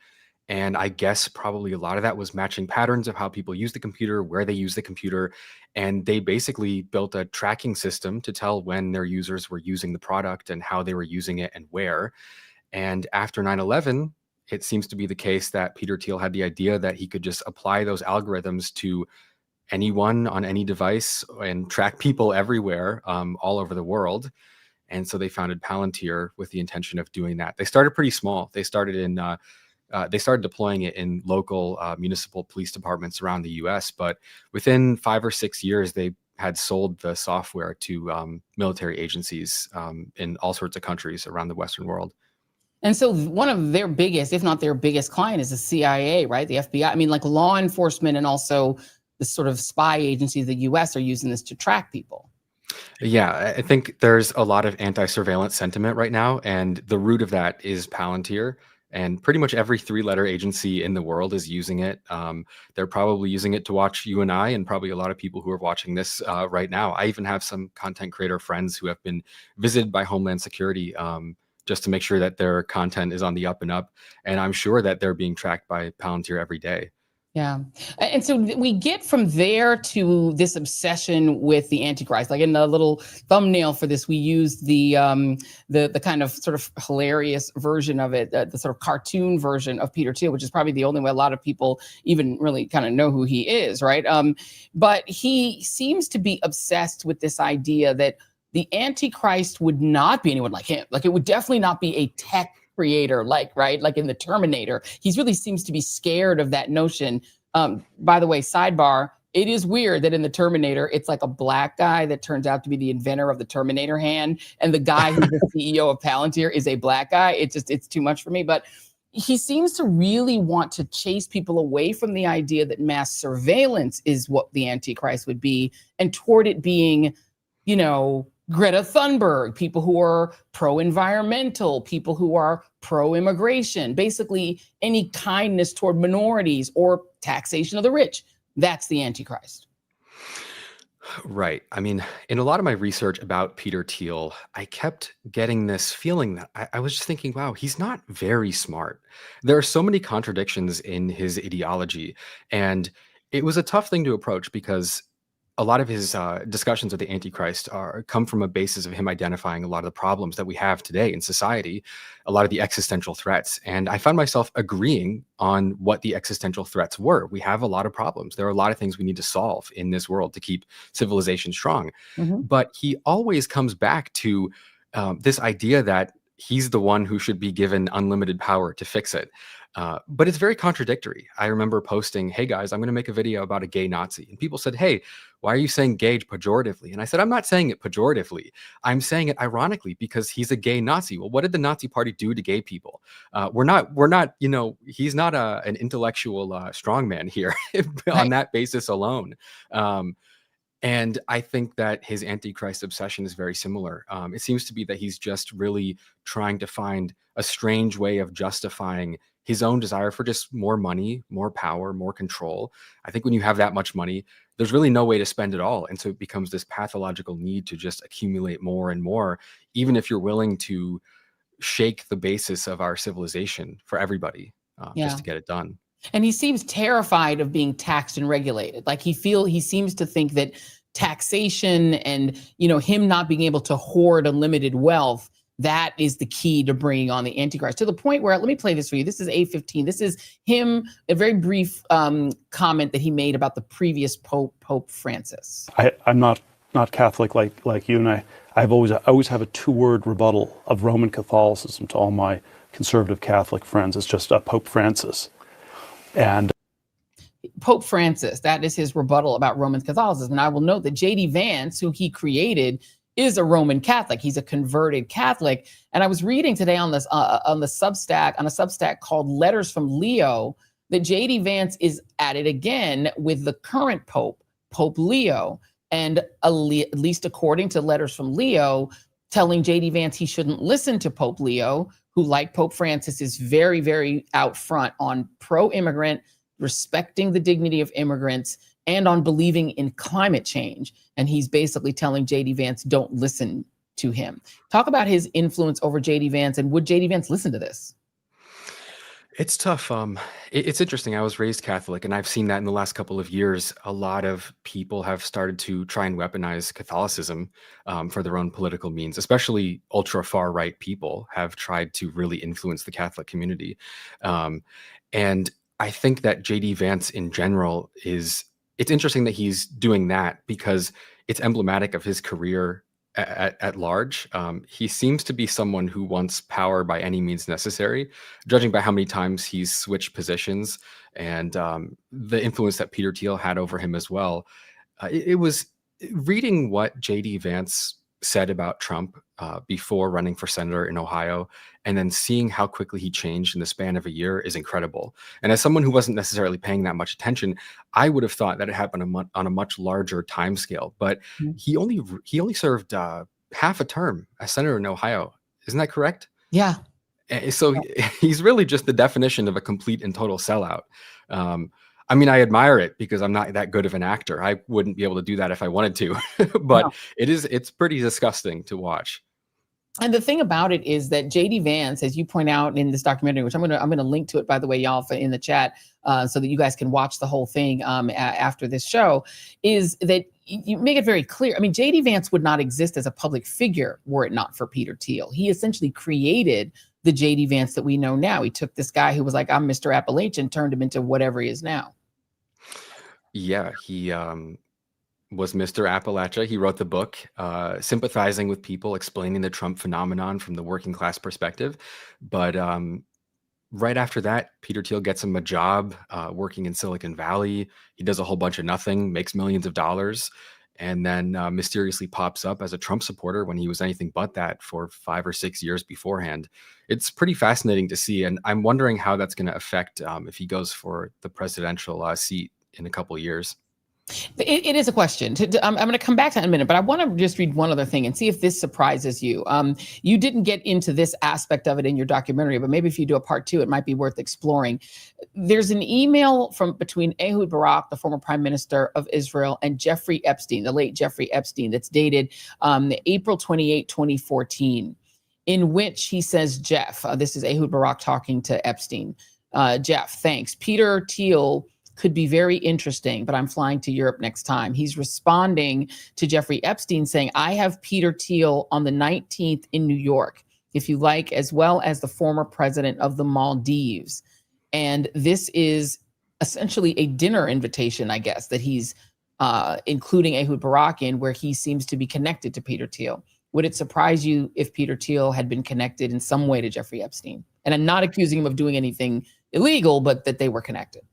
And I guess probably a lot of that was matching patterns of how people use the computer, where they use the computer. And they basically built a tracking system to tell when their users were using the product and how they were using it and where. And after 9/11, it seems to be the case that Peter Thiel had the idea that he could just apply those algorithms to anyone on any device and track people everywhere, all over the world. And so they founded Palantir with the intention of doing that. They started pretty small. They started deploying it in local municipal police departments around the US. But within 5 or 6 years, they had sold the software to military agencies in all sorts of countries around the Western world. And so one of their biggest, if not their biggest client, is the CIA, right? The FBI. I mean, like law enforcement and also the sort of spy agencies of the US are using this to track people. Yeah, I think there's a lot of anti-surveillance sentiment right now. And the root of that is Palantir. And pretty much every 3-letter agency in the world is using it. They're probably using it to watch you and I, and probably a lot of people who are watching this right now. I even have some content creator friends who have been visited by Homeland Security just to make sure that their content is on the up and up. And I'm sure that they're being tracked by Palantir every day. Yeah. And so we get from there to this obsession with the Antichrist. Like in the little thumbnail for this, we used the kind of sort of hilarious version of it, the sort of cartoon version of Peter Thiel, which is probably the only way a lot of people even really kind of know who he is, right? But he seems to be obsessed with this idea that the Antichrist would not be anyone like him. Like it would definitely not be a tech creator, right? Like in the Terminator. He really seems to be scared of that notion. By the way, sidebar, it is weird that in the Terminator, it's like a black guy that turns out to be the inventor of the Terminator hand. And the guy who's the CEO of Palantir is a black guy. It's too much for me. But he seems to really want to chase people away from the idea that mass surveillance is what the Antichrist would be, and toward it being, Greta Thunberg, people who are pro-environmental, people who are pro-immigration, basically any kindness toward minorities or taxation of the rich. That's the Antichrist. Right. I mean, in a lot of my research about Peter Thiel, I kept getting this feeling that I was just thinking, wow, he's not very smart. There are so many contradictions in his ideology. And it was a tough thing to approach because a lot of his discussions of the Antichrist come from a basis of him identifying a lot of the problems that we have today in society, a lot of the existential threats. And I found myself agreeing on what the existential threats were. We have a lot of problems. There are a lot of things we need to solve in this world to keep civilization strong. But he always comes back to this idea that he's the one who should be given unlimited power to fix it. But it's very contradictory. I remember posting, hey guys, I'm going to make a video about a gay Nazi. And people said, hey, why are you saying gay pejoratively? And I said, I'm not saying it pejoratively. I'm saying it ironically because he's a gay Nazi. Well, what did the Nazi party do to gay people? We're not, he's not an intellectual strongman here on that basis alone. And I think that his Antichrist obsession is very similar. It seems to be that he's just really trying to find a strange way of justifying his own desire for just more money, more power, more control. I think when you have that much money, there's really no way to spend it all. And so it becomes this pathological need to just accumulate more and more, even if you're willing to shake the basis of our civilization for everybody just to get it done. And he seems terrified of being taxed and regulated. Like he seems to think that taxation and, him not being able to hoard unlimited wealth, that is the key to bringing on the Antichrist, to the point where, let me play this for you. This is A15. This is him, a very brief comment that he made about the previous Pope Francis. I'm not Catholic like you, and I always have a 2-word rebuttal of Roman Catholicism to all my conservative Catholic friends. It's just Pope Francis. And Pope Francis, that is his rebuttal about Roman Catholicism. And I will note that J.D. Vance, who he created, is a Roman Catholic. He's a converted Catholic. And I was reading today on this on a Substack called Letters from Leo, that J.D. Vance is at it again with the current Pope, Pope Leo. And at least according to Letters from Leo, telling J.D. Vance he shouldn't listen to Pope Leo, who, like Pope Francis, is very, very out front on pro-immigrant, respecting the dignity of immigrants, and on believing in climate change. And he's basically telling J.D. Vance, don't listen to him. Talk about his influence over J.D. Vance, and would J.D. Vance listen to this? It's tough. It's interesting. I was raised Catholic, and I've seen that in the last couple of years. A lot of people have started to try and weaponize Catholicism for their own political means, especially ultra far right people have tried to really influence the Catholic community. And I think that J.D. Vance in general it's interesting that he's doing that because it's emblematic of his career at large. He seems to be someone who wants power by any means necessary, judging by how many times he's switched positions and the influence that Peter Thiel had over him as well. It was reading what J.D. Vance said about Trump before running for senator in Ohio, and then seeing how quickly he changed in the span of a year is incredible. And as someone who wasn't necessarily paying that much attention, I would have thought that it happened on a much larger time scale. But he only served half a term as senator in Ohio. Isn't that correct? Yeah. So he's really just the definition of a complete and total sellout. I mean, I admire it because I'm not that good of an actor. I wouldn't be able to do that if I wanted to, but no. It's pretty disgusting to watch. And the thing about it is that J.D. Vance, as you point out in this documentary, which I'm gonna link to it, by the way, y'all, in the chat, so that you guys can watch the whole thing after this show, is that you make it very clear. I mean, J.D. Vance would not exist as a public figure were it not for Peter Thiel. He essentially created the J.D. Vance that we know now. He took this guy who was like, I'm Mr. Appalachian, turned him into whatever he is now. Yeah, he was Mr. Appalachia. He wrote the book, sympathizing with people, explaining the Trump phenomenon from the working class perspective. But right after that, Peter Thiel gets him a job working in Silicon Valley. He does a whole bunch of nothing, makes millions of dollars, and then mysteriously pops up as a Trump supporter when he was anything but that for 5 or 6 years beforehand. It's pretty fascinating to see, and I'm wondering how that's going to affect if he goes for the presidential seat in a couple of years. It is a question. I'm going to come back to that in a minute, but I want to just read one other thing and see if this surprises you. You didn't get into this aspect of it in your documentary, but maybe if you do a part 2, it might be worth exploring. There's an email between Ehud Barak, the former prime minister of Israel, and Jeffrey Epstein, the late Jeffrey Epstein, that's dated April 28, 2014, in which he says, Jeff, this is Ehud Barak talking to Epstein. Jeff, thanks. Peter Thiel could be very interesting, but I'm flying to Europe next time. He's responding to Jeffrey Epstein saying, I have Peter Thiel on the 19th in New York, if you like, as well as the former president of the Maldives. And this is essentially a dinner invitation, I guess, that he's including Ehud Barak in, where he seems to be connected to Peter Thiel. Would it surprise you if Peter Thiel had been connected in some way to Jeffrey Epstein? And I'm not accusing him of doing anything illegal, but that they were connected.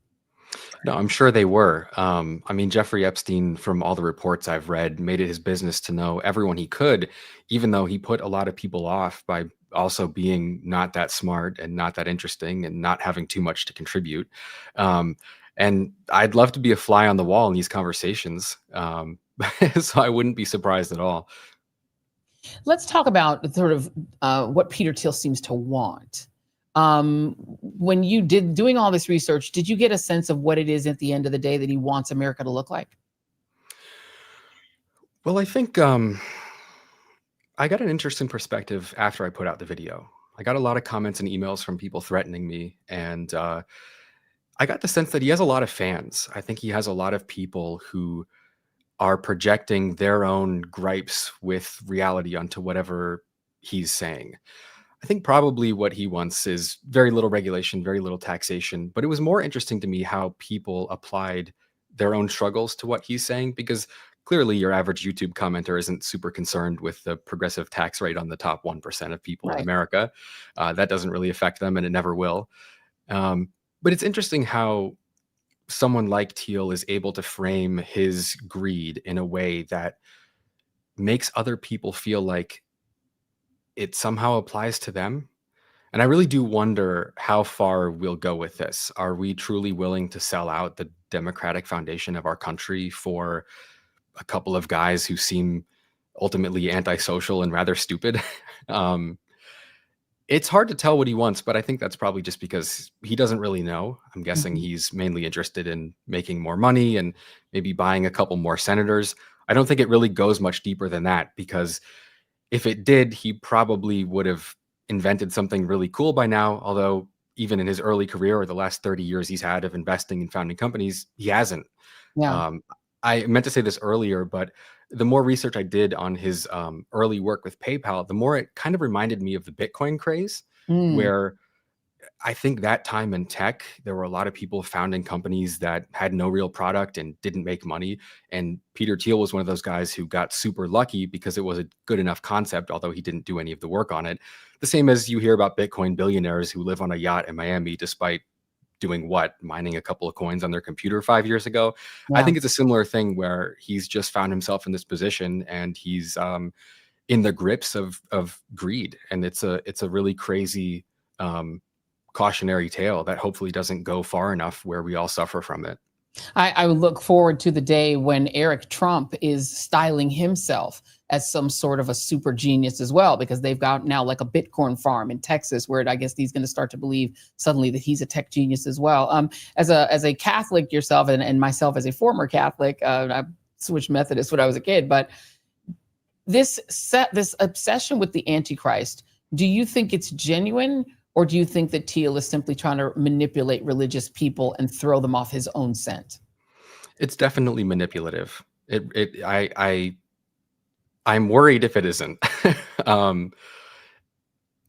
No, I'm sure they were. I mean, Jeffrey Epstein, from all the reports I've read, made it his business to know everyone he could, even though he put a lot of people off by also being not that smart and not that interesting and not having too much to contribute. And I'd love to be a fly on the wall in these conversations. So I wouldn't be surprised at all. Let's talk about sort of what Peter Thiel seems to want. When you doing all this research, did you get a sense of what it is at the end of the day that he wants America to look like? Well, I think I got an interesting perspective after I put out the video. I got a lot of comments and emails from people threatening me, and I got the sense that he has a lot of fans. I think he has a lot of people who are projecting their own gripes with reality onto whatever he's saying. I think probably what he wants is very little regulation, very little taxation. But it was more interesting to me how people applied their own struggles to what he's saying, because clearly your average YouTube commenter isn't super concerned with the progressive tax rate on the top 1% of people in America. That doesn't really affect them, and it never will. But it's interesting how someone like Thiel is able to frame his greed in a way that makes other people feel like it somehow applies to them. And I really do wonder how far we'll go with this. Are we truly willing to sell out the democratic foundation of our country for a couple of guys who seem ultimately antisocial and rather stupid? It's hard to tell what he wants, but I think that's probably just because he doesn't really know. I'm guessing he's mainly interested in making more money and maybe buying a couple more senators. I don't think it really goes much deeper than that, because if it did, he probably would have invented something really cool by now. Although even in his early career or the last 30 years he's had of investing and founding companies, he hasn't. Yeah. I meant to say this earlier, but the more research I did on his early work with PayPal, the more it kind of reminded me of the Bitcoin craze, where I think that time in tech, there were a lot of people founding companies that had no real product and didn't make money. And Peter Thiel was one of those guys who got super lucky because it was a good enough concept, although he didn't do any of the work on it. The same as you hear about Bitcoin billionaires who live on a yacht in Miami, despite doing what? Mining a couple of coins on their computer 5 years ago. Yeah. I think it's a similar thing where he's just found himself in this position and he's in the grips of greed. And it's a really crazy cautionary tale that hopefully doesn't go far enough where we all suffer from it. I look forward to the day when Eric Trump is styling himself as some sort of a super genius as well, because they've got now like a Bitcoin farm in Texas where I guess he's going to start to believe suddenly that he's a tech genius as well. As a Catholic yourself and myself as a former Catholic, I switched Methodist when I was a kid, but this obsession with the Antichrist, do you think it's genuine? Or do you think that Thiel is simply trying to manipulate religious people and throw them off his own scent? It's definitely manipulative. I'm worried if it isn't.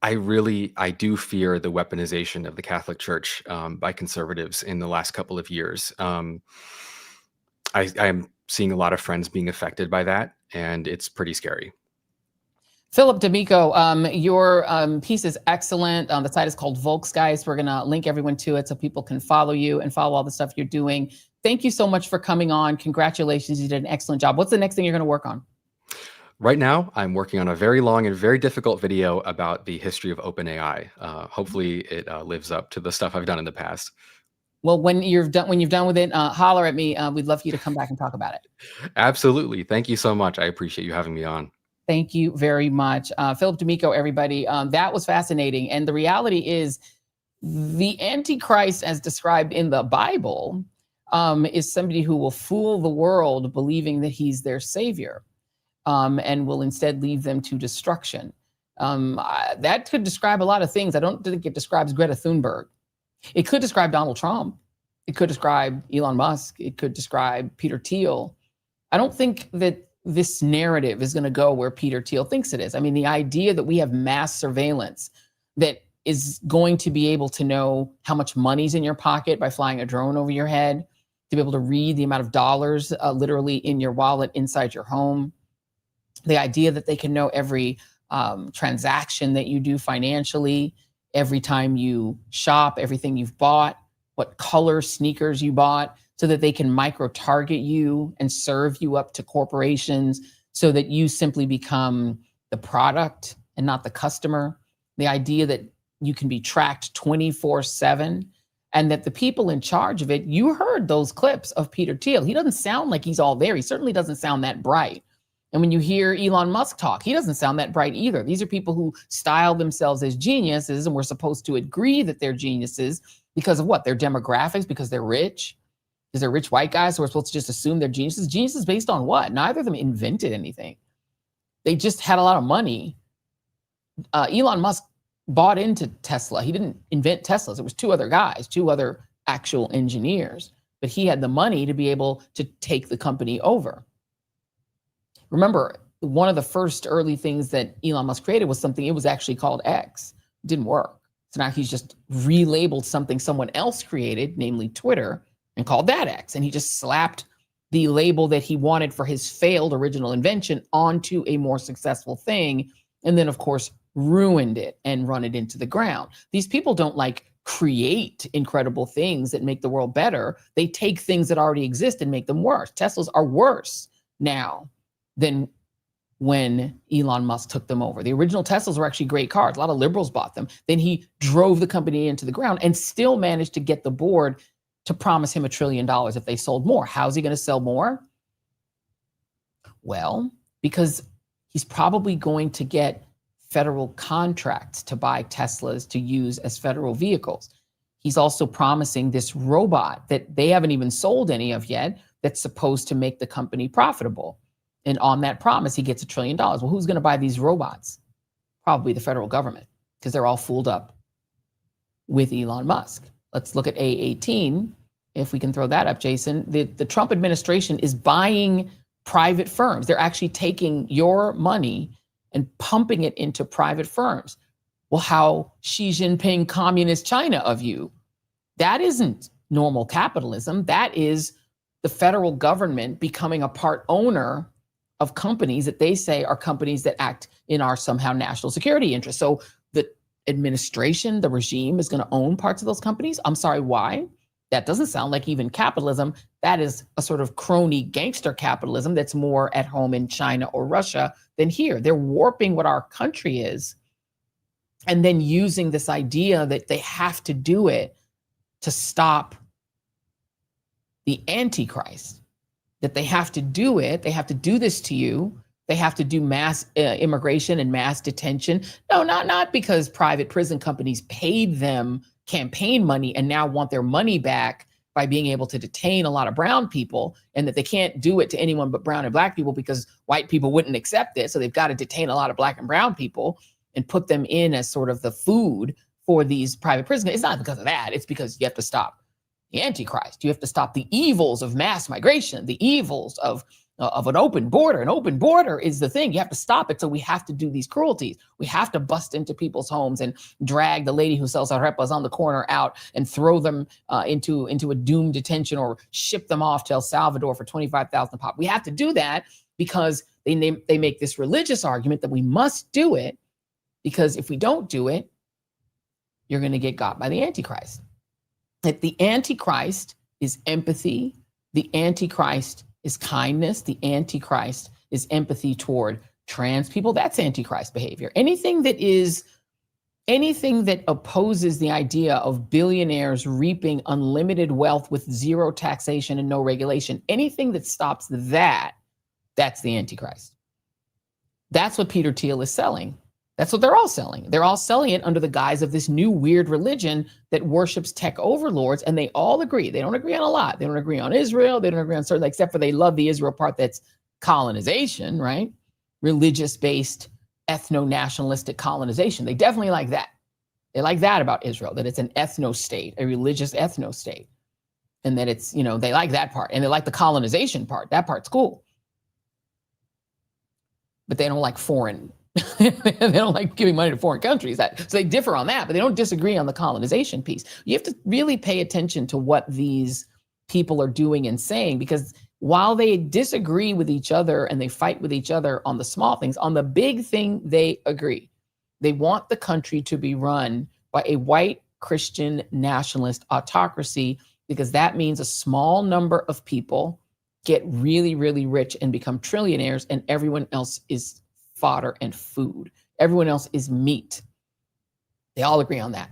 I do fear the weaponization of the Catholic Church by conservatives in the last couple of years. I'm seeing a lot of friends being affected by that, and it's pretty scary. Philip D'Amico, your piece is excellent. The site is called Volksgeist. We're going to link everyone to it so people can follow you and follow all the stuff you're doing. Thank you so much for coming on. Congratulations. You did an excellent job. What's the next thing you're going to work on? Right now, I'm working on a very long and very difficult video about the history of OpenAI. Hopefully, it lives up to the stuff I've done in the past. Well, when you've done with it, holler at me. We'd love for you to come back and talk about it. Absolutely. Thank you so much. I appreciate you having me on. Thank you very much. Philip D'Amico, everybody. That was fascinating. And the reality is the Antichrist, as described in the Bible, is somebody who will fool the world believing that he's their savior, and will instead lead them to destruction. That could describe a lot of things. I don't think it describes Greta Thunberg. It could describe Donald Trump. It could describe Elon Musk. It could describe Peter Thiel. I don't think that this narrative is going to go where Peter Thiel thinks it is. I mean, the idea that we have mass surveillance that is going to be able to know how much money's in your pocket by flying a drone over your head, to be able to read the amount of dollars literally in your wallet inside your home, the idea that they can know every transaction that you do financially, every time you shop, everything you've bought, what color sneakers you bought, so that they can micro-target you and serve you up to corporations so that you simply become the product and not the customer. The idea that you can be tracked 24/7 and that the people in charge of it, you heard those clips of Peter Thiel. He doesn't sound like he's all there. He certainly doesn't sound that bright. And when you hear Elon Musk talk, he doesn't sound that bright either. These are people who style themselves as geniuses, and we're supposed to agree that they're geniuses because of what? Their demographics, because they're rich? Because they're rich white guys, so we're supposed to just assume they're geniuses? Geniuses based on what? Neither of them invented anything. They just had a lot of money. Elon Musk bought into Tesla. He didn't invent Teslas. It was two other guys, two other actual engineers. But he had the money to be able to take the company over. Remember, one of the first early things that Elon Musk created was something, it was actually called X. It didn't work. So now he's just relabeled something someone else created, namely Twitter, and called that X. And he just slapped the label that he wanted for his failed original invention onto a more successful thing. And then, of course, ruined it and run it into the ground. These people don't like create incredible things that make the world better. They take things that already exist and make them worse. Teslas are worse now than when Elon Musk took them over. The original Teslas were actually great cars. A lot of liberals bought them. Then he drove the company into the ground and still managed to get the board to promise him $1 trillion if they sold more. How's he going to sell more? Well, because he's probably going to get federal contracts to buy Teslas to use as federal vehicles. He's also promising this robot that they haven't even sold any of yet that's supposed to make the company profitable. And on that promise, he gets $1 trillion. Well, who's going to buy these robots? Probably the federal government, because they're all fooled up with Elon Musk. Let's look at A18. If we can throw that up, Jason. The Trump administration is buying private firms. They're actually taking your money and pumping it into private firms. Well, how Xi Jinping communist China of you? That isn't normal capitalism. That is the federal government becoming a part owner of companies that they say are companies that act in our somehow national security interest. So the administration, the regime is going to own parts of those companies. I'm sorry, why? That doesn't sound like even capitalism. That is a sort of crony gangster capitalism that's more at home in China or Russia than here. They're warping what our country is and then using this idea that they have to do it to stop the Antichrist, that they have to do it. They have to do this to you. They have to do mass immigration and mass detention. No, not because private prison companies paid them campaign money and now want their money back by being able to detain a lot of brown people, and that they can't do it to anyone but brown and black people because white people wouldn't accept it. So they've got to detain a lot of black and brown people and put them in as sort of the food for these private prisons. It's not because of that. It's because you have to stop the Antichrist. You have to stop the evils of mass migration, the evils of an open border. An open border is the thing. You have to stop it. So we have to do these cruelties. We have to bust into people's homes and drag the lady who sells arepas on the corner out and throw them into a doomed detention or ship them off to El Salvador for $25,000 a pop. We have to do that because they make this religious argument that we must do it, because if we don't do it, you're going to get got by the Antichrist. That the Antichrist is empathy. The Antichrist is kindness. The Antichrist is empathy toward trans people. That's Antichrist behavior. Anything that is Anything that opposes the idea of billionaires reaping unlimited wealth with zero taxation and no regulation, anything that stops that, that's the Antichrist. That's what Peter Thiel is selling. That's what they're all selling. They're all selling it under the guise of this new weird religion that worships tech overlords, and they all agree. They don't agree on a lot. They don't agree on Israel. They don't agree on certain, except for they love the Israel part that's colonization, right? Religious-based, ethno-nationalistic colonization. They definitely like that. They like that about Israel, that it's an ethno-state, a religious ethno-state, and that it's, you know, they like that part. And they like the colonization part. That part's cool. But they don't like foreign. They don't like giving money to foreign countries. So they differ on that, but they don't disagree on the colonization piece. You have to really pay attention to what these people are doing and saying, because while they disagree with each other and they fight with each other on the small things, on the big thing, they agree. They want the country to be run by a white Christian nationalist autocracy, because that means a small number of people get really, really rich and become trillionaires, and everyone else is fodder and food. Everyone else is meat. They all agree on that.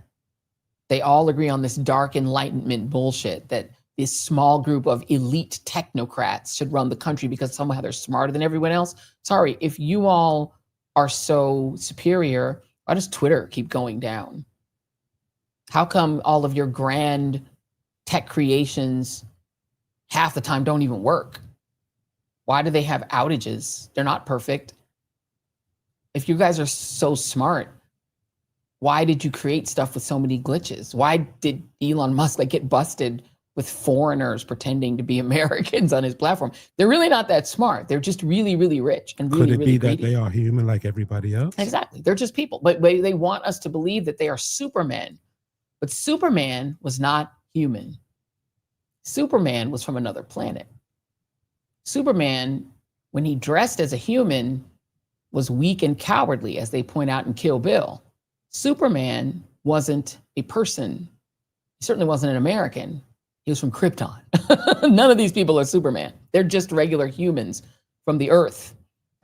They all agree on this dark enlightenment bullshit that this small group of elite technocrats should run the country because somehow they're smarter than everyone else. Sorry, if you all are so superior, why does Twitter keep going down? How come all of your grand tech creations half the time don't even work? Why do they have outages? They're not perfect. If you guys are so smart, why did you create stuff with so many glitches? Why did Elon Musk get busted with foreigners pretending to be Americans on his platform? They're really not that smart. They're just really, really rich and really, Could it really be greedy. that they are human like everybody else? Exactly. They're just people. But they want us to believe that they are Superman. But Superman was not human. Superman was from another planet. Superman, when he dressed as a human, was weak and cowardly, as they point out in Kill Bill. Superman wasn't a person. He certainly wasn't an American. He was from Krypton. None of these people are Superman. They're just regular humans from the Earth.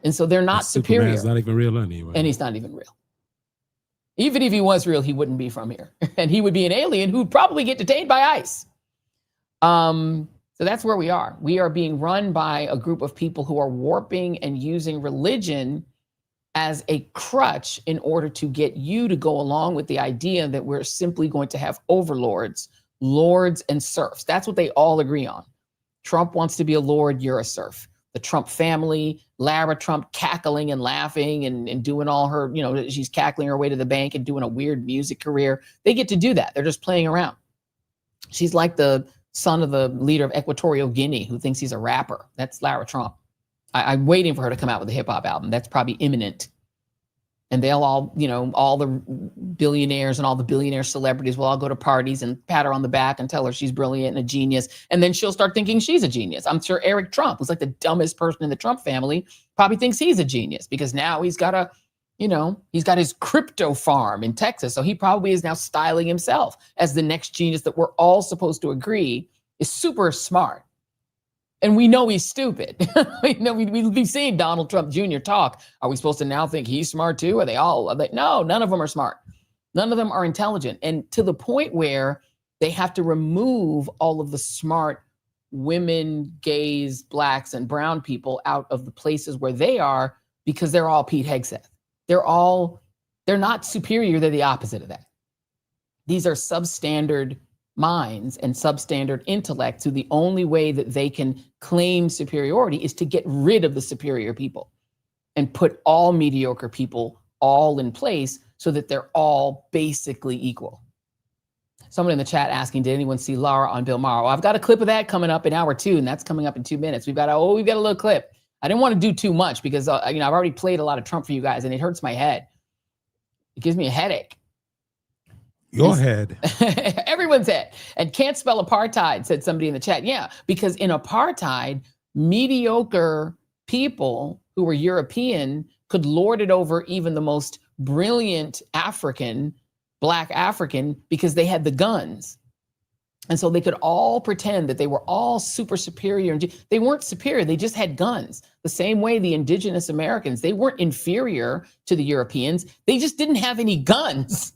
And so they're not superior. Superman's not even real anyway. And he's not even real. Even if he was real, he wouldn't be from here. And he would be an alien who'd probably get detained by ICE. So that's where we are. We are being run by a group of people who are warping and using religion as a crutch in order to get you to go along with the idea that we're simply going to have overlords, lords and serfs. That's what they all agree on. Trump wants to be a lord, you're a serf. The Trump family, Lara Trump cackling and laughing and doing all her, you know, she's cackling her way to the bank and doing a weird music career. They get to do that. They're just playing around. She's like the son of the leader of Equatorial Guinea who thinks he's a rapper. That's Lara Trump. I'm waiting for her to come out with a hip hop album. That's probably imminent. And they'll all, you know, all the billionaires and all the billionaire celebrities will all go to parties and pat her on the back and tell her she's brilliant and a genius. And then she'll start thinking she's a genius. I'm sure Eric Trump, who's like the dumbest person in the Trump family, probably thinks he's a genius because now he's got a, you know, he's got his crypto farm in Texas. So he probably is now styling himself as the next genius that we're all supposed to agree is super smart. And we know he's stupid. We've been seeing Donald Trump Jr. talk. Are we supposed to now think he's smart too? No, none of them are smart. None of them are intelligent. And to the point where they have to remove all of the smart women, gays, blacks, and brown people out of the places where they are because they're all Pete Hegseth. They're not superior. They're the opposite of that. These are substandard minds and substandard intellects who the only way that they can claim superiority is to get rid of the superior people and put all mediocre people all in place so that they're all basically equal. Someone in the chat asking, did anyone see Laura on Bill Maher? Well, I've got a clip of that coming up in hour 2, and that's coming up in 2 minutes. We've got a little clip. I didn't want to do too much because I've already played a lot of Trump for you guys, and it hurts my head. It gives me a headache. Your head. Everyone's head. And can't spell apartheid, said somebody in the chat. Yeah, because in apartheid, mediocre people who were European could lord it over even the most brilliant African, Black African, because they had the guns. And so they could all pretend that they were all super superior. They weren't superior. They just had guns. The same way the indigenous Americans, they weren't inferior to the Europeans. They just didn't have any guns.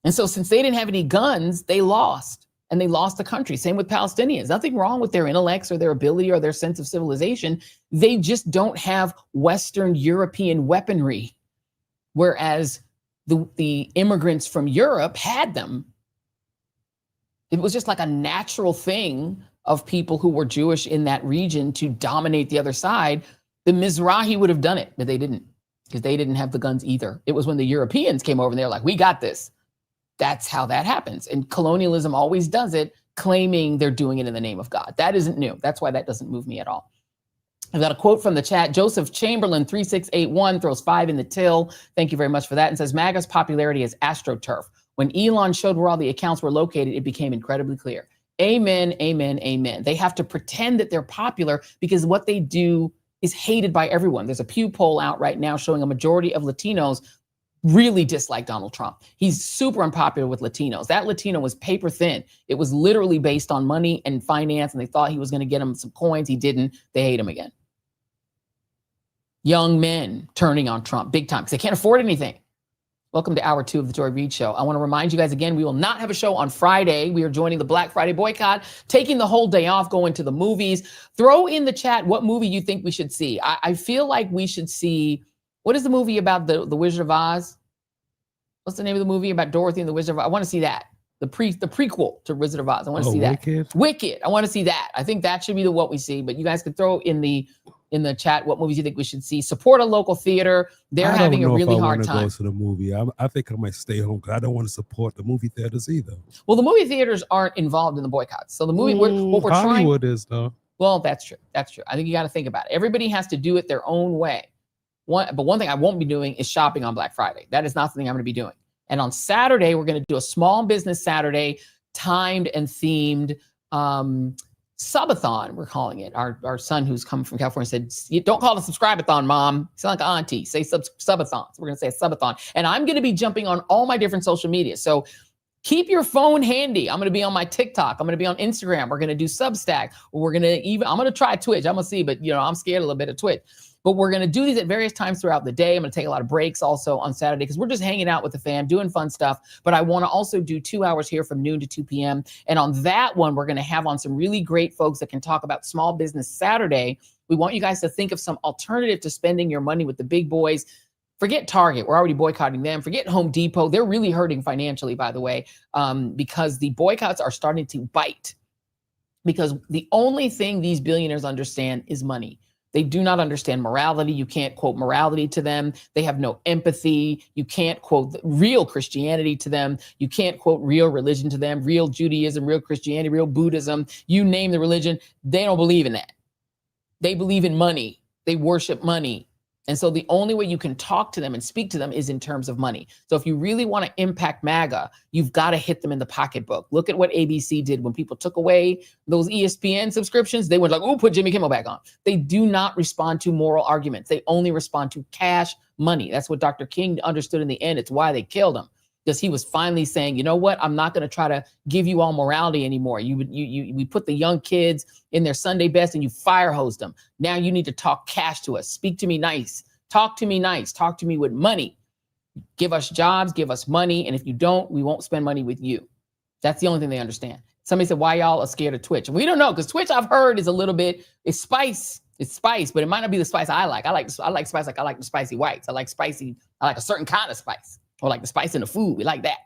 And so since they didn't have any guns, they lost. And they lost the country. Same with Palestinians. Nothing wrong with their intellects or their ability or their sense of civilization. They just don't have Western European weaponry, whereas the immigrants from Europe had them. It was just like a natural thing of people who were Jewish in that region to dominate the other side. The Mizrahi would have done it, but they didn't, because they didn't have the guns either. It was when the Europeans came over and they're like, we got this. That's how that happens. And colonialism always does it, claiming they're doing it in the name of God. That isn't new. That's why that doesn't move me at all. I've got a quote from the chat. Joseph Chamberlain 3681 throws 5 in the till. Thank you very much for that. And says, MAGA's popularity is astroturf. When Elon showed where all the accounts were located, it became incredibly clear. Amen, amen, amen. They have to pretend that they're popular because what they do is hated by everyone. There's a Pew poll out right now showing a majority of Latinos really dislike Donald Trump. He's super unpopular with Latinos. That Latino was paper thin. It was literally based on money and finance, and they thought he was going to get him some coins. He didn't. They hate him again. Young men turning on Trump big time because they can't afford anything. Welcome to hour 2 of the Joy Reid Show. I want to remind you guys again, we will not have a show on Friday. We are joining the Black Friday boycott, taking the whole day off, going to the movies. Throw in the chat what movie you think we should see. I feel like we should see, what is the movie about the Wizard of Oz? What's the name of the movie about Dorothy and the Wizard of Oz? I want to see that. The prequel to Wizard of Oz. I want to see that. Wicked. I want to see that. I think that should be what we see. But you guys can throw in the chat what movies you think we should see. Support a local theater. They're having a really hard time. I don't know if I want to go to the movie. I think I might stay home because I don't want to support the movie theaters either. Well, the movie theaters aren't involved in the boycotts. So the movie, what we're Hollywood is though. Well, that's true. That's true. I think you got to think about it. Everybody has to do it their own way. But one thing I won't be doing is shopping on Black Friday. That is not something I'm going to be doing. And on Saturday, we're going to do a small business Saturday, timed and themed subathon, we're calling it. Our son who's come from California said, don't call it a subscribe-a-thon, Mom. You sound like an auntie. Say subathon. So we're going to say a subathon. And I'm going to be jumping on all my different social media. So keep your phone handy. I'm going to be on my TikTok. I'm going to be on Instagram. We're going to do Substack. I'm going to try Twitch. I'm going to see, but I'm scared a little bit of Twitch. But we're going to do these at various times throughout the day. I'm going to take a lot of breaks also on Saturday because we're just hanging out with the fam, doing fun stuff. But I want to also do 2 hours here from noon to 2 p.m. And on that one, we're going to have on some really great folks that can talk about Small Business Saturday. We want you guys to think of some alternative to spending your money with the big boys. Forget Target. We're already boycotting them. Forget Home Depot. They're really hurting financially, by the way, because the boycotts are starting to bite. Because the only thing these billionaires understand is money. They do not understand morality. You can't quote morality to them. They have no empathy. You can't quote real Christianity to them. You can't quote real religion to them, real Judaism, real Christianity, real Buddhism. You name the religion, they don't believe in that. They believe in money. They worship money. And so the only way you can talk to them and speak to them is in terms of money. So if you really want to impact MAGA, you've got to hit them in the pocketbook. Look at what ABC did when people took away those ESPN subscriptions. They were like, oh, put Jimmy Kimmel back on. They do not respond to moral arguments. They only respond to cash money. That's what Dr. King understood in the end. It's why they killed him. Because he was finally saying, you know what? I'm not going to try to give you all morality anymore. We put the young kids in their Sunday best and you fire hose them. Now you need to talk cash to us. Speak to me nice. Talk to me nice. Talk to me with money. Give us jobs, give us money. And if you don't, we won't spend money with you. That's the only thing they understand. Somebody said, why y'all are scared of Twitch? We don't know, because Twitch I've heard is a little bit, it's spice, but it might not be the spice I like. I like spice like I like the spicy whites. I like a certain kind of spice. Or like the spice in the food. We like that.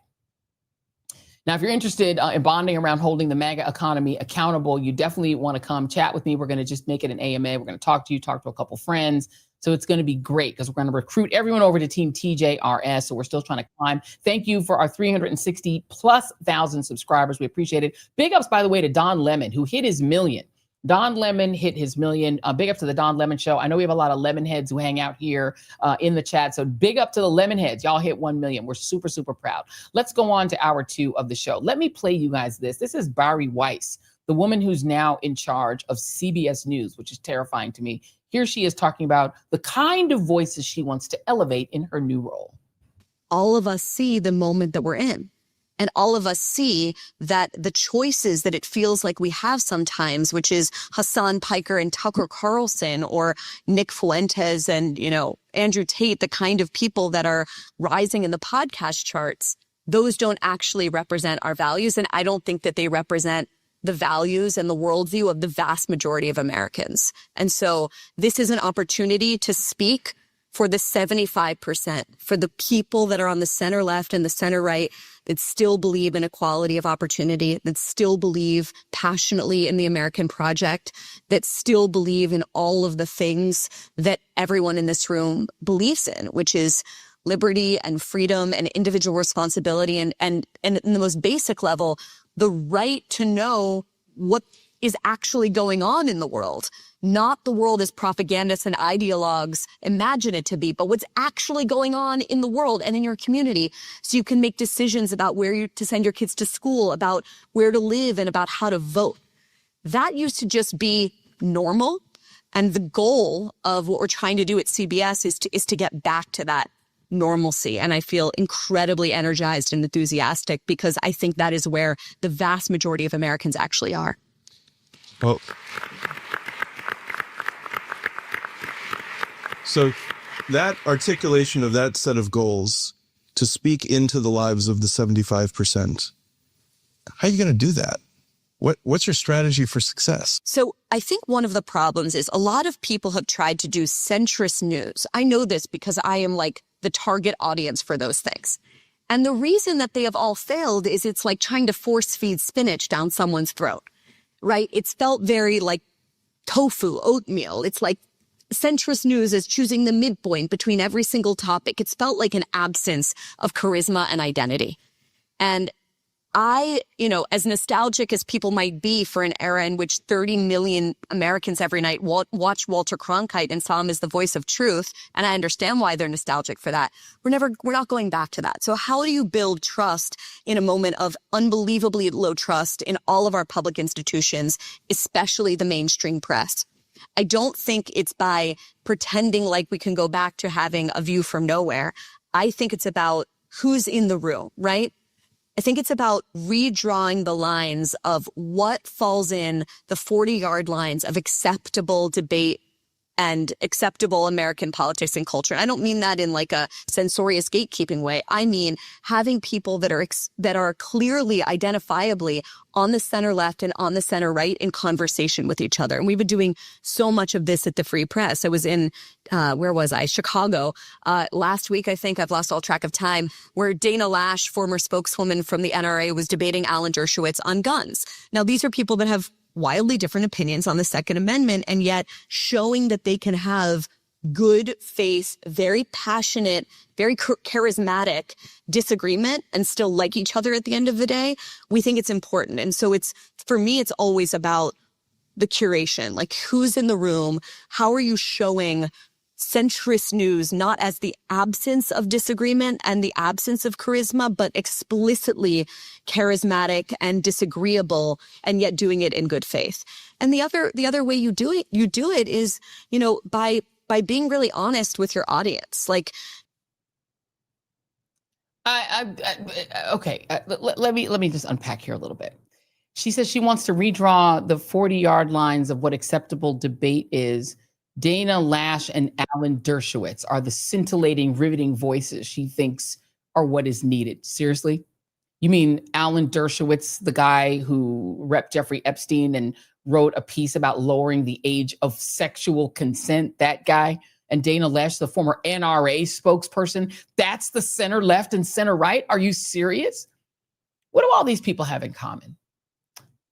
Now, if you're interested in bonding around holding the MAGA economy accountable, you definitely want to come chat with me. We're going to just make it an AMA. We're going to talk to a couple friends. So it's going to be great because we're going to recruit everyone over to Team TJRS. So we're still trying to climb. Thank you for our 360,000+ subscribers. We appreciate it. Big ups, by the way, to Don Lemon, who hit his million. Don Lemon hit his million. Big up to the Don Lemon Show. I know we have a lot of lemon heads who hang out here in the chat. So big up to the lemon heads. Y'all hit 1 million. We're super, super proud. Let's go on to hour 2 of the show. Let me play you guys this. This is Bari Weiss, the woman who's now in charge of CBS News, which is terrifying to me. Here she is talking about the kind of voices she wants to elevate in her new role. All of us see the moment that we're in. And all of us see that the choices that it feels like we have sometimes, which is Hassan Piker and Tucker Carlson or Nick Fuentes and, Andrew Tate, the kind of people that are rising in the podcast charts, those don't actually represent our values. And I don't think that they represent the values and the worldview of the vast majority of Americans. And so this is an opportunity to speak for the 75%, for the people that are on the center left and the center right that still believe in equality of opportunity, that still believe passionately in the American project, that still believe in all of the things that everyone in this room believes in, which is liberty and freedom and individual responsibility and in the most basic level, the right to know what is actually going on in the world. Not the world as propagandists and ideologues imagine it to be, but what's actually going on in the world and in your community, so you can make decisions about where to send your kids to school, about where to live, and about how to vote. That used to just be normal. And the goal of what we're trying to do at CBS is to get back to that normalcy. And I feel incredibly energized and enthusiastic because I think that is where the vast majority of Americans actually are. Well, so that articulation of that set of goals to speak into the lives of the 75%, how are you going to do that? What's your strategy for success? So I think one of the problems is a lot of people have tried to do centrist news. I know this because I am like the target audience for those things. And the reason that they have all failed is it's like trying to force feed spinach down someone's throat, right? It's felt very like tofu, oatmeal. It's like centrist news is choosing the midpoint between every single topic. It's felt like an absence of charisma and identity. And I, as nostalgic as people might be for an era in which 30 million Americans every night watched Walter Cronkite and saw him as the voice of truth, and I understand why they're nostalgic for that, we're not going back to that. So how do you build trust in a moment of unbelievably low trust in all of our public institutions, especially the mainstream press? I don't think it's by pretending like we can go back to having a view from nowhere. I think it's about who's in the room, right? I think it's about redrawing the lines of what falls in the 40-yard lines of acceptable debate and acceptable American politics and culture. And I don't mean that in like a censorious gatekeeping way. I mean having people that are clearly identifiably on the center left and on the center right in conversation with each other. And we've been doing so much of this at the Free Press. I was in, where was I? Chicago last week, I think. I've lost all track of time, where Dana Lash, former spokeswoman from the NRA, was debating Alan Dershowitz on guns. Now, these are people that have wildly different opinions on the Second Amendment, and yet showing that they can have good faith, very passionate, very charismatic disagreement and still like each other at the end of the day, we think it's important. And so for me, it's always about the curation, like who's in the room, how are you showing centrist news, not as the absence of disagreement and the absence of charisma, but explicitly charismatic and disagreeable, and yet doing it in good faith. And the other way you do it is, by being really honest with your audience. Like, okay, let me just unpack here a little bit. She says she wants to redraw the 40-yard lines of what acceptable debate is. Dana Lash and Alan Dershowitz are the scintillating, riveting voices she thinks are what is needed. Seriously? You mean Alan Dershowitz, the guy who repped Jeffrey Epstein and wrote a piece about lowering the age of sexual consent, that guy? And Dana Lash, the former NRA spokesperson, that's the center left and center right? Are you serious? What do all these people have in common?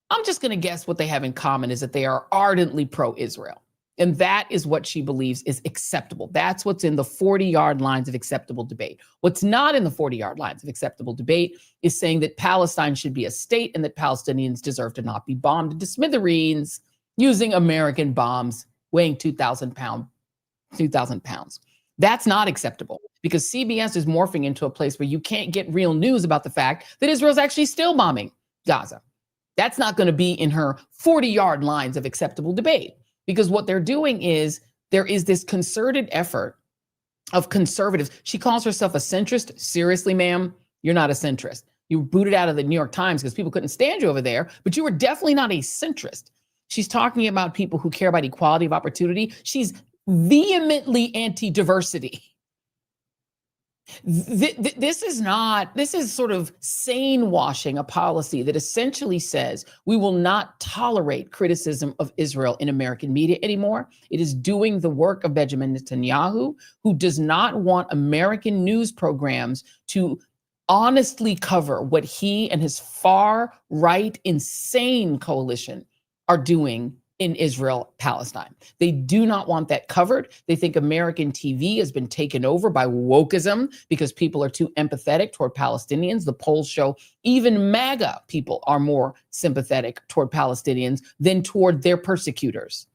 I'm just going to guess what they have in common is that they are ardently pro-Israel. And that is what she believes is acceptable. That's what's in the 40-yard lines of acceptable debate. What's not in the 40-yard lines of acceptable debate is saying that Palestine should be a state and that Palestinians deserve to not be bombed into smithereens using American bombs weighing 2,000 pounds. That's not acceptable because CBS is morphing into a place where you can't get real news about the fact that Israel's actually still bombing Gaza. That's not going to be in her 40-yard lines of acceptable debate. Because what they're doing is there is this concerted effort of conservatives. She calls herself a centrist. Seriously, ma'am, you're not a centrist. You were booted out of the New York Times because people couldn't stand you over there, but you were definitely not a centrist. She's talking about people who care about equality of opportunity. She's vehemently anti-diversity. This is sort of sane washing a policy that essentially says we will not tolerate criticism of Israel in American media anymore. It is doing the work of Benjamin Netanyahu, who does not want American news programs to honestly cover what he and his far right insane coalition are doing in Israel, Palestine. They do not want that covered. They think American TV has been taken over by wokeism because people are too empathetic toward Palestinians. The polls show even MAGA people are more sympathetic toward Palestinians than toward their persecutors.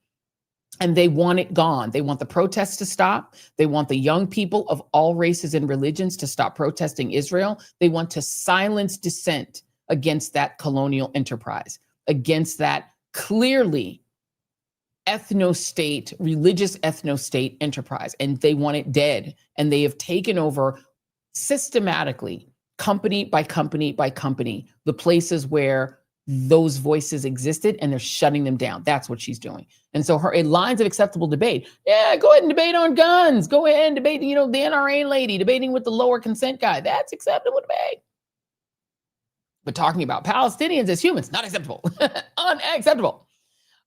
And they want it gone. They want the protests to stop. They want the young people of all races and religions to stop protesting Israel. They want to silence dissent against that colonial enterprise, against that clearly ethno-state, religious ethno-state enterprise, and they want it dead. And they have taken over systematically, company by company by company, the places where those voices existed, and they're shutting them down. That's what she's doing. And so her lines of acceptable debate, yeah, go ahead and debate on guns. Go ahead and debate, the NRA lady debating with the lower consent guy. That's acceptable debate. But talking about Palestinians as humans, not acceptable, unacceptable.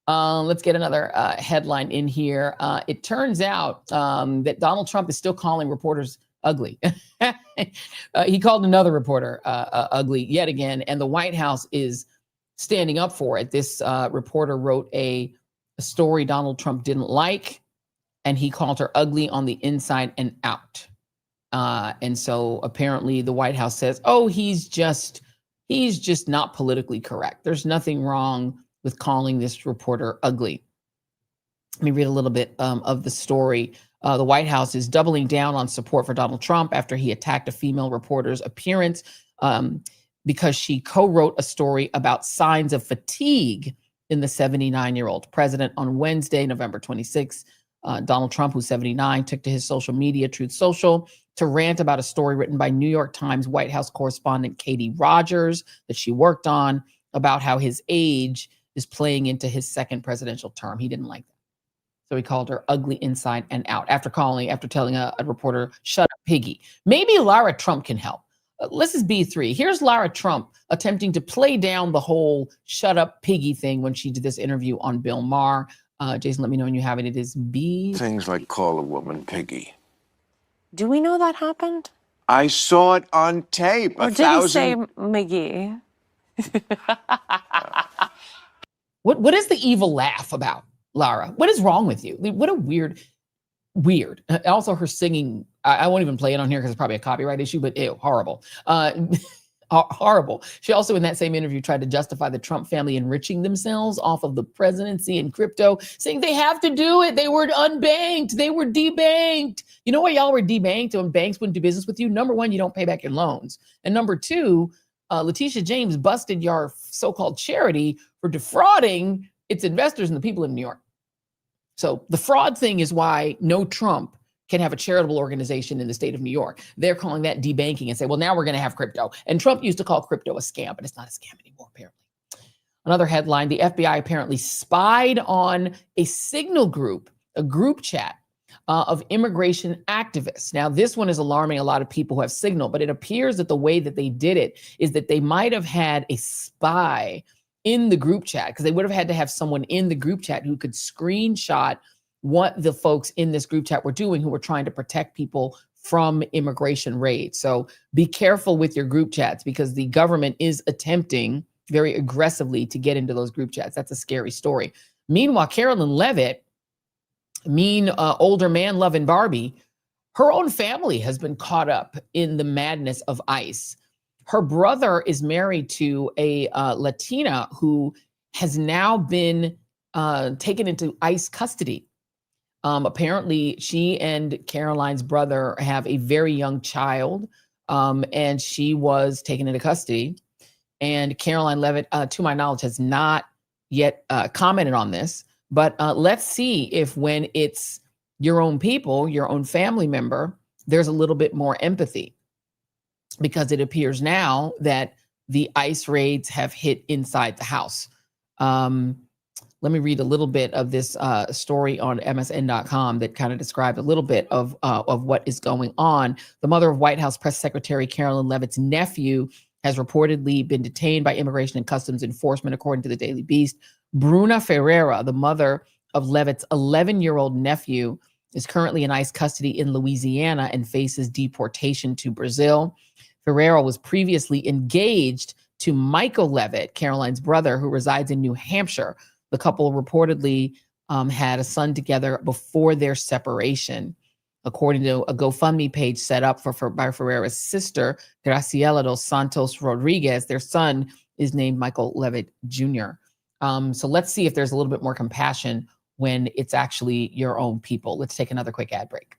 Let's get another headline in here. It turns out that Donald Trump is still calling reporters ugly. He called another reporter ugly yet again, and the White House is standing up for it. This reporter wrote a story Donald Trump didn't like, and he called her ugly on the inside and out. And so apparently the White House says, oh, he's just not politically correct. There's nothing wrong with calling this reporter ugly. Let me read a little bit of the story. The White House is doubling down on support for Donald Trump after he attacked a female reporter's appearance because she co-wrote a story about signs of fatigue in the 79-year-old president. On Wednesday, November 26, Donald Trump, who's 79, took to his social media, Truth Social, to rant about a story written by New York Times White House correspondent Katie Rogers that she worked on about how his age is playing into his second presidential term. He didn't like that. So he called her ugly inside and out after telling a reporter, shut up, piggy. Maybe Lara Trump can help. This is B3. Here's Lara Trump attempting to play down the whole shut up, piggy thing when she did this interview on Bill Maher. Jason, let me know when you have it. It is B. Things like call a woman piggy. Do we know that happened? I saw it on tape. Or did he say McGee? What is the evil laugh about, Lara? What is wrong with you? What a weird. Also, her singing, I won't even play it on here because it's probably a copyright issue, but ew, horrible. Horrible. She also, in that same interview, tried to justify the Trump family enriching themselves off of the presidency and crypto, saying they have to do it. They were unbanked. They were debanked. You know why y'all were debanked when banks wouldn't do business with you? Number one, you don't pay back your loans. And number two, Letitia James busted your so-called charity for defrauding its investors and the people in New York. So the fraud thing is why no Trump can have a charitable organization in the state of New York. They're calling that debanking and say, well, now we're going to have crypto. And Trump used to call crypto a scam, but it's not a scam anymore, apparently. Another headline, the FBI apparently spied on a signal group, a group chat of immigration activists. Now, this one is alarming a lot of people who have Signal, but it appears that the way that they did it is that they might have had a spy in the group chat, because they would have had to have someone in the group chat who could screenshot what the folks in this group chat were doing, who were trying to protect people from immigration raids. So be careful with your group chats, because the government is attempting very aggressively to get into those group chats. That's a scary story. Meanwhile, Carolyn Levitt, older man loving Barbie, her own family has been caught up in the madness of ICE. Her brother is married to a Latina who has now been taken into ICE custody. Apparently, she and Caroline's brother have a very young child, and she was taken into custody. And Caroline Levitt, to my knowledge, has not yet commented on this. But let's see if when it's your own people, your own family member, there's a little bit more empathy. Because it appears now that the ICE raids have hit inside the house. Let me read a little bit of this story on MSN.com that kind of described a little bit of what is going on. The mother of White House Press Secretary Carolyn Leavitt's nephew has reportedly been detained by Immigration and Customs Enforcement, according to the Daily Beast. Bruna Ferreira, the mother of Leavitt's 11-year-old nephew, is currently in ICE custody in Louisiana and faces deportation to Brazil. Ferreira was previously engaged to Michael Leavitt, Caroline's brother, who resides in New Hampshire. The couple reportedly had a son together before their separation. According to a GoFundMe page set up by Ferreira's sister, Graciela dos Santos Rodriguez, their son is named Michael Leavitt Jr. So let's see if there's a little bit more compassion when it's actually your own people. Let's take another quick ad break.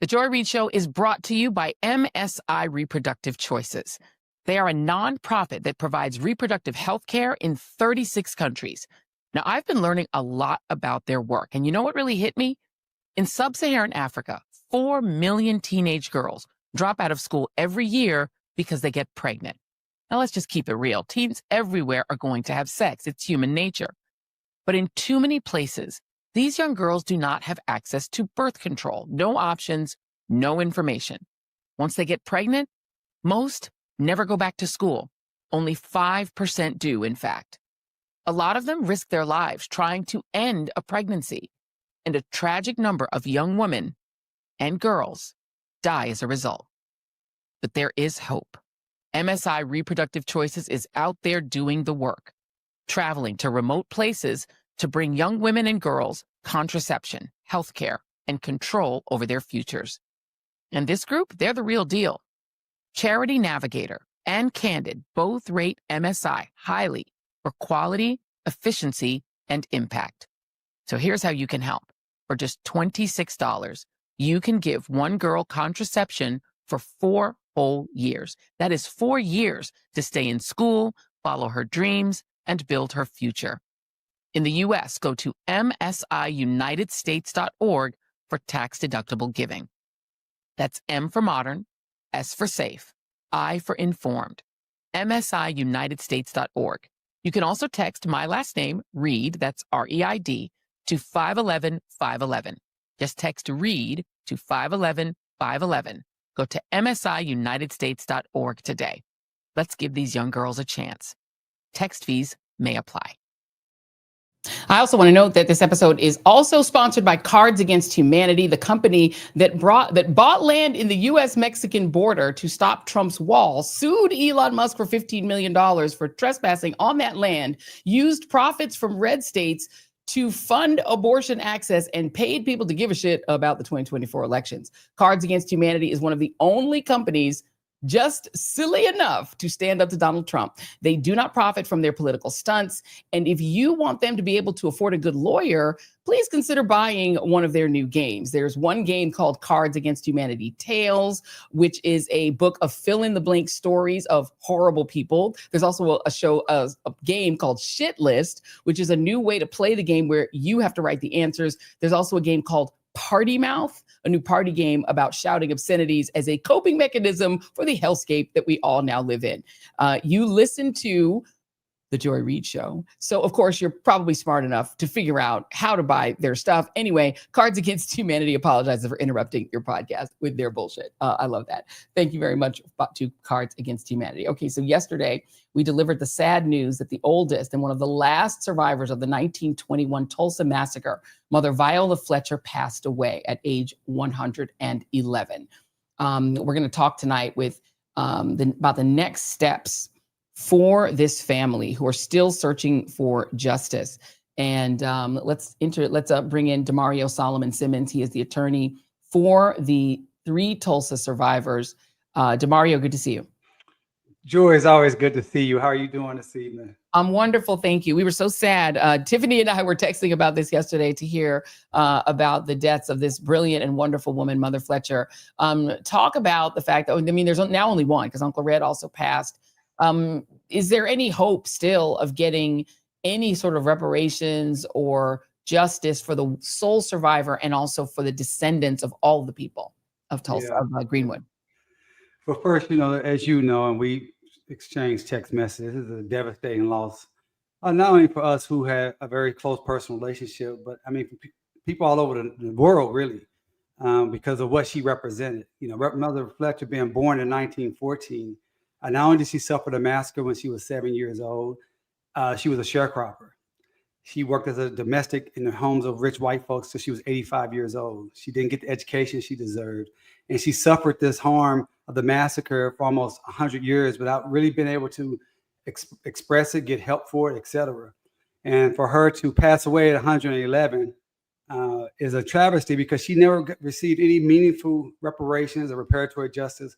The Joy Reid Show is brought to you by MSI Reproductive Choices. They are a nonprofit that provides reproductive health care in 36 countries. Now, I've been learning a lot about their work, and you know what really hit me? In sub-Saharan Africa, 4 million teenage girls drop out of school every year because they get pregnant. Now, let's just keep it real. Teens everywhere are going to have sex. It's human nature. But in too many places, these young girls do not have access to birth control, no options, no information. Once they get pregnant, most never go back to school. Only 5% do, in fact. A lot of them risk their lives trying to end a pregnancy, and a tragic number of young women and girls die as a result. But there is hope. MSI Reproductive Choices is out there doing the work, traveling to remote places to bring young women and girls contraception, healthcare, and control over their futures. And this group, they're the real deal. Charity Navigator and Candid both rate MSI highly for quality, efficiency, and impact. So here's how you can help. For just $26, you can give one girl contraception for 4 whole years. That is 4 years to stay in school, follow her dreams, and build her future. In the U.S., go to msiunitedstates.org for tax-deductible giving. That's M for modern, S for safe, I for informed. msiunitedstates.org. You can also text my last name, Reid, that's R-E-I-D, to 511-511. Just text REID to 511-511. Go to msiunitedstates.org today. Let's give these young girls a chance. Text fees may apply. I also want to note that this episode is also sponsored by Cards Against Humanity, the company that bought land in the U.S.-Mexican border to stop Trump's wall, sued Elon Musk for $15 million for trespassing on that land, used profits from red states to fund abortion access, and paid people to give a shit about the 2024 elections. Cards Against Humanity is one of the only companies just silly enough to stand up to Donald Trump. They do not profit from their political stunts. And if you want them to be able to afford a good lawyer, please consider buying one of their new games. There's one game called Cards Against Humanity Tales, which is a book of fill-in-the-blank stories of horrible people. There's also a game called Shit List, which is a new way to play the game where you have to write the answers. There's also a game called Party Mouth, a new party game about shouting obscenities as a coping mechanism for the hellscape that we all now live in. You listen to The Joy Reid Show, so of course you're probably smart enough to figure out how to buy their stuff. Anyway, Cards Against Humanity apologizes for interrupting your podcast with their bullshit. I love that. Thank you very much to Cards Against Humanity. Okay, so yesterday we delivered the sad news that the oldest and one of the last survivors of the 1921 Tulsa massacre, Mother Viola Fletcher, passed away at age 111. We're going to talk tonight with about the next steps for this family who are still searching for justice. And let's bring in Damario Solomon-Simmons. He is the attorney for the 3 Tulsa survivors. Damario, good to see you. Joy, it's always good to see you. How are you doing this evening? I'm wonderful, thank you. We were so sad. Tiffany and I were texting about this yesterday to hear about the deaths of this brilliant and wonderful woman, Mother Fletcher. Talk about the fact that, there's now only one because Uncle Red also passed. Is there any hope still of getting any sort of reparations or justice for the sole survivor and also for the descendants of all the people of Tulsa, of Greenwood? Well, first, as you know, and we exchanged text messages, this is a devastating loss Not only for us who had a very close personal relationship, but I mean, for people all over the world, really, because of what she represented. You know, Mother Fletcher being born in 1914, not only did she suffer the massacre when she was 7 years old, she was a sharecropper. She worked as a domestic in the homes of rich white folks till she was 85 years old. She didn't get the education she deserved. And she suffered this harm of the massacre for almost 100 years without really being able to express it, get help for it, etc. And for her to pass away at 111 is a travesty because she never received any meaningful reparations or reparatory justice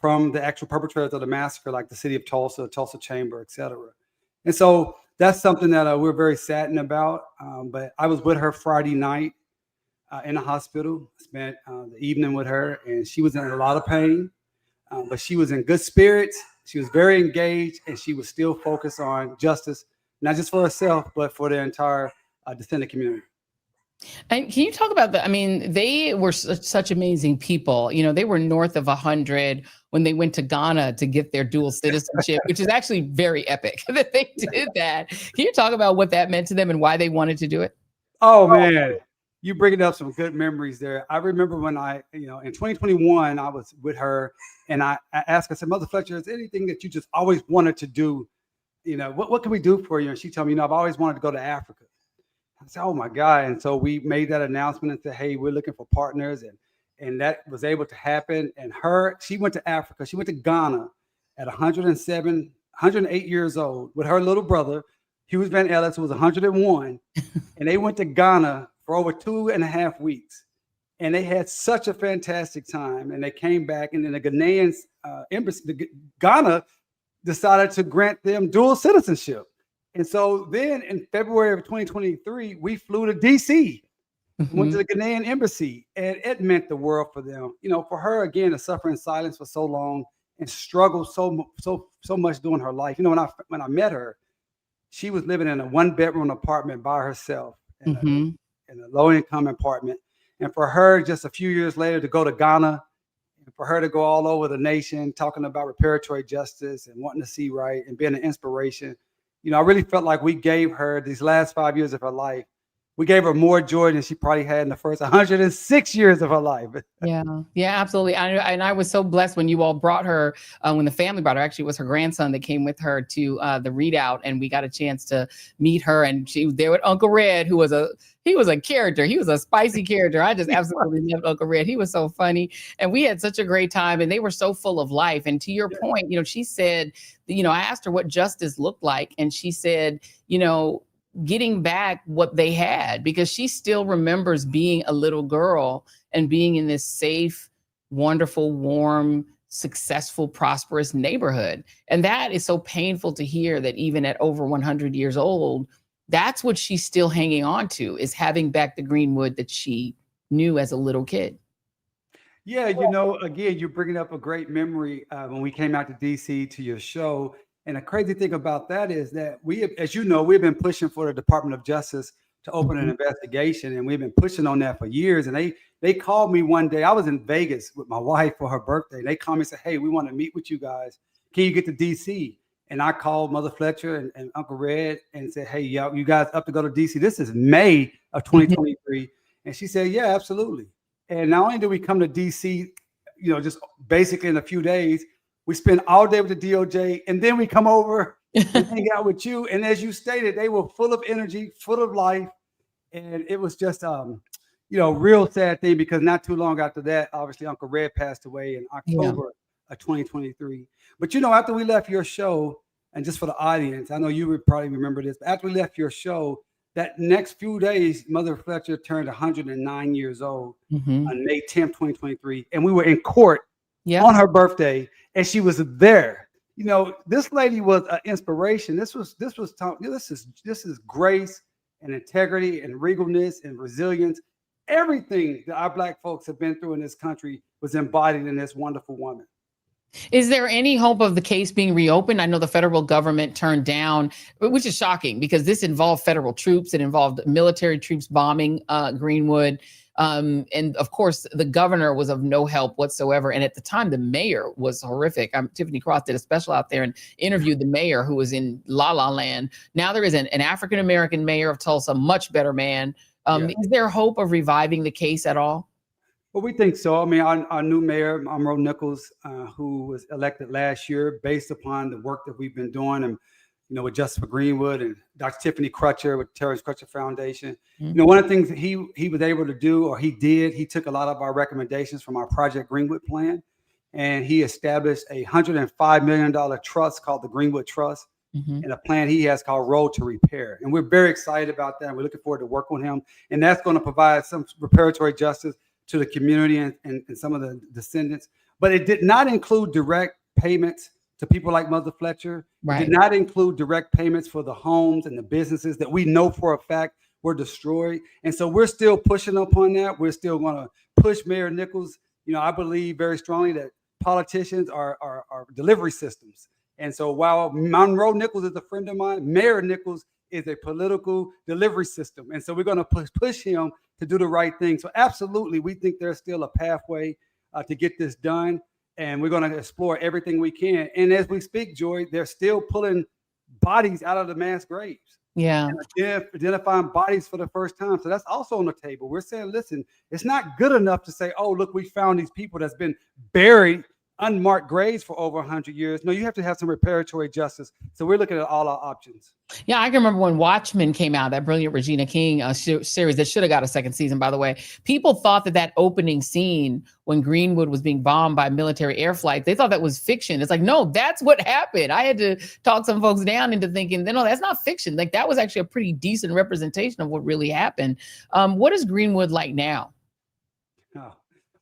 from the actual perpetrators of the massacre, like the city of Tulsa, Tulsa Chamber, etc. And so that's something that we're very saddened about. But I was with her Friday night in the hospital, spent the evening with her, and she was in a lot of pain, but she was in good spirits. She was very engaged, and she was still focused on justice, not just for herself, but for the entire descendant community. And can you talk about that? I mean, they were such amazing people. You know, they were north of 100 when they went to Ghana to get their dual citizenship, which is actually very epic that they did that. Can you talk about what that meant to them and why they wanted to do it? Oh, man, you bringing up some good memories there. I remember when in 2021, I was with her and I asked her, I said, Mother Fletcher, is there anything that you just always wanted to do? You know, what can we do for you? And she told me, I've always wanted to go to Africa. I said, oh my God. And so we made that announcement and said, hey, we're looking for partners. And that was able to happen. And she went to Africa. She went to Ghana at 108 years old with her little brother, Hughes Van Ellis, who was 101. And they went to Ghana for over 2.5 weeks. And they had such a fantastic time. And they came back, and then the Ghanaian embassy, Ghana decided to grant them dual citizenship. And so then in February of 2023, we flew to DC, went to the Ghanaian embassy, and it meant the world for them. You know, for her, again, to suffer in silence for so long and struggle so much during her life. You know, when I met her, she was living in a 1-bedroom apartment by herself in a low-income apartment. And for her, just a few years later, to go to Ghana, and for her to go all over the nation talking about reparatory justice and wanting to see right and being an inspiration. You know, I really felt like we gave her these last 5 years of her life. We gave her more joy than she probably had in the first 106 years of her life. Yeah, absolutely. And I was so blessed when you all brought her, when the family brought her. Actually, it was her grandson that came with her to the ReidOut, and we got a chance to meet her. And she was there with Uncle Red, who was a character. He was a spicy character. I just absolutely loved Uncle Red. He was so funny, and we had such a great time. And they were so full of life. And to your point, you know, she said, you know, I asked her what justice looked like, and she said, you know, getting back what they had, because she still remembers being a little girl and being in this safe, wonderful, warm, successful, prosperous neighborhood. And that is so painful to hear, that even at over 100 years old, that's what she's still hanging on to, is having back the Greenwood that she knew as a little kid. Yeah, you know, again, you're bringing up a great memory when we came out to DC to your show. And the crazy thing about that is that as you know, we've been pushing for the Department of Justice to open an investigation, and we've been pushing on that for years. And they called me one day. I was in Vegas with my wife for her birthday. They called me and said, hey, we want to meet with you guys. Can you get to DC? And I called Mother Fletcher and Uncle Red and said, hey, you guys up to go to DC? This is May of 2023. And she said, yeah, absolutely. And not only did we come to DC, you know, just basically in a few days, we spend all day with the DOJ, and then we come over and hang out with you. And as you stated, they were full of energy, full of life. And it was just, real sad thing, because not too long after that, obviously Uncle Red passed away in October of 2023. But, you know, after we left your show, and just for the audience, I know you would probably remember this, but after we left your show, that next few days, Mother Fletcher turned 109 years old on May 10th, 2023. And we were in court on her birthday, and she was there. You know, this lady was an inspiration. This is grace and integrity and regalness and resilience. Everything that our Black folks have been through in this country was embodied in this wonderful woman. Is there any hope of the case being reopened? I know the federal government turned down, which is shocking, because this involved federal troops. It involved military troops bombing Greenwood. And of course, the governor was of no help whatsoever. And at the time, the mayor was horrific. Tiffany Cross did a special out there and interviewed the mayor, who was in La La Land. Now there is an African-American mayor of Tulsa, much better man. Is there hope of reviving the case at all? Well, we think so. I mean, our new mayor, Monroe Nichols, who was elected last year based upon the work that we've been doing, and with Justice for Greenwood and Dr. Tiffany Crutcher with Terrence Crutcher Foundation. One of the things that he was able to do, or he took a lot of our recommendations from our Project Greenwood plan, and he established a $105 million trust called the Greenwood Trust, and a plan he has called Road to Repair. And we're very excited about that. We're looking forward to working with him, and that's going to provide some reparatory justice to the community and some of the descendants. But it did not include direct payments to people like Mother Fletcher. Right. It did not include direct payments for the homes and the businesses that we know for a fact were destroyed. And so we're still pushing up on that. We're still going to push Mayor Nichols. I believe very strongly that politicians are delivery systems. And so while Monroe Nichols is a friend of mine, Mayor Nichols is a political delivery system. And so we're going to push him to do the right thing. So absolutely, we think there's still a pathway to get this done. And we're going to explore everything we can. And as we speak, Joy, they're still pulling bodies out of the mass graves. Yeah. And identifying bodies for the first time. So that's also on the table. We're saying, listen, it's not good enough to say, oh, look, we found these people that's been buried, unmarked graves for over 100 years. No, you have to have some reparatory justice. So we're looking at all our options. Yeah, I can remember when Watchmen came out, that brilliant Regina King series that should have got a second season, by the way. People thought that opening scene when Greenwood was being bombed by military air flight, they thought that was fiction. It's like, no, that's what happened. I had to talk some folks down into thinking, no, that's not fiction. Like, that was actually a pretty decent representation of what really happened. What is Greenwood like now? Oh,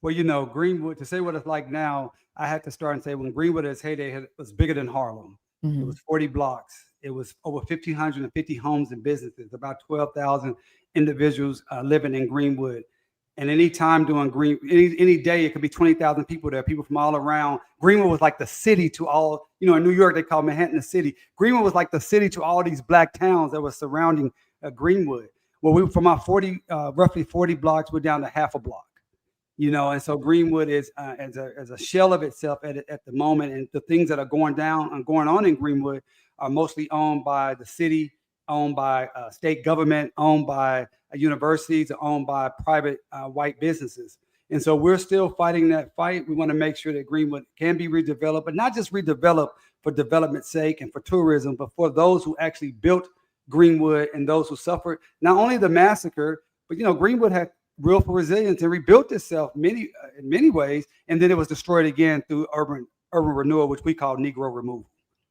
well, Greenwood, to say what it's like now, I had to start and say when Greenwood at its heyday it was bigger than Harlem. It was 40 blocks. It was over 1,550 homes and businesses, about 12,000 individuals living in Greenwood. And any time during any day, it could be 20,000 people there, people from all around. Greenwood was like the city to all, in New York, they call Manhattan the city. Greenwood was like the city to all these black towns that were surrounding Greenwood. Well, from our roughly 40 blocks, we're down to half a block. And so Greenwood is as a shell of itself at the moment. And the things that are going on in Greenwood are mostly owned by the city, owned by state government, owned by universities, owned by private white businesses. And so we're still fighting that fight. We want to make sure that Greenwood can be redeveloped, but not just redeveloped for development's sake and for tourism, but for those who actually built Greenwood and those who suffered not only the massacre, but Greenwood had real for resilience and rebuilt itself in many ways, and then it was destroyed again through urban renewal, which we call Negro removal.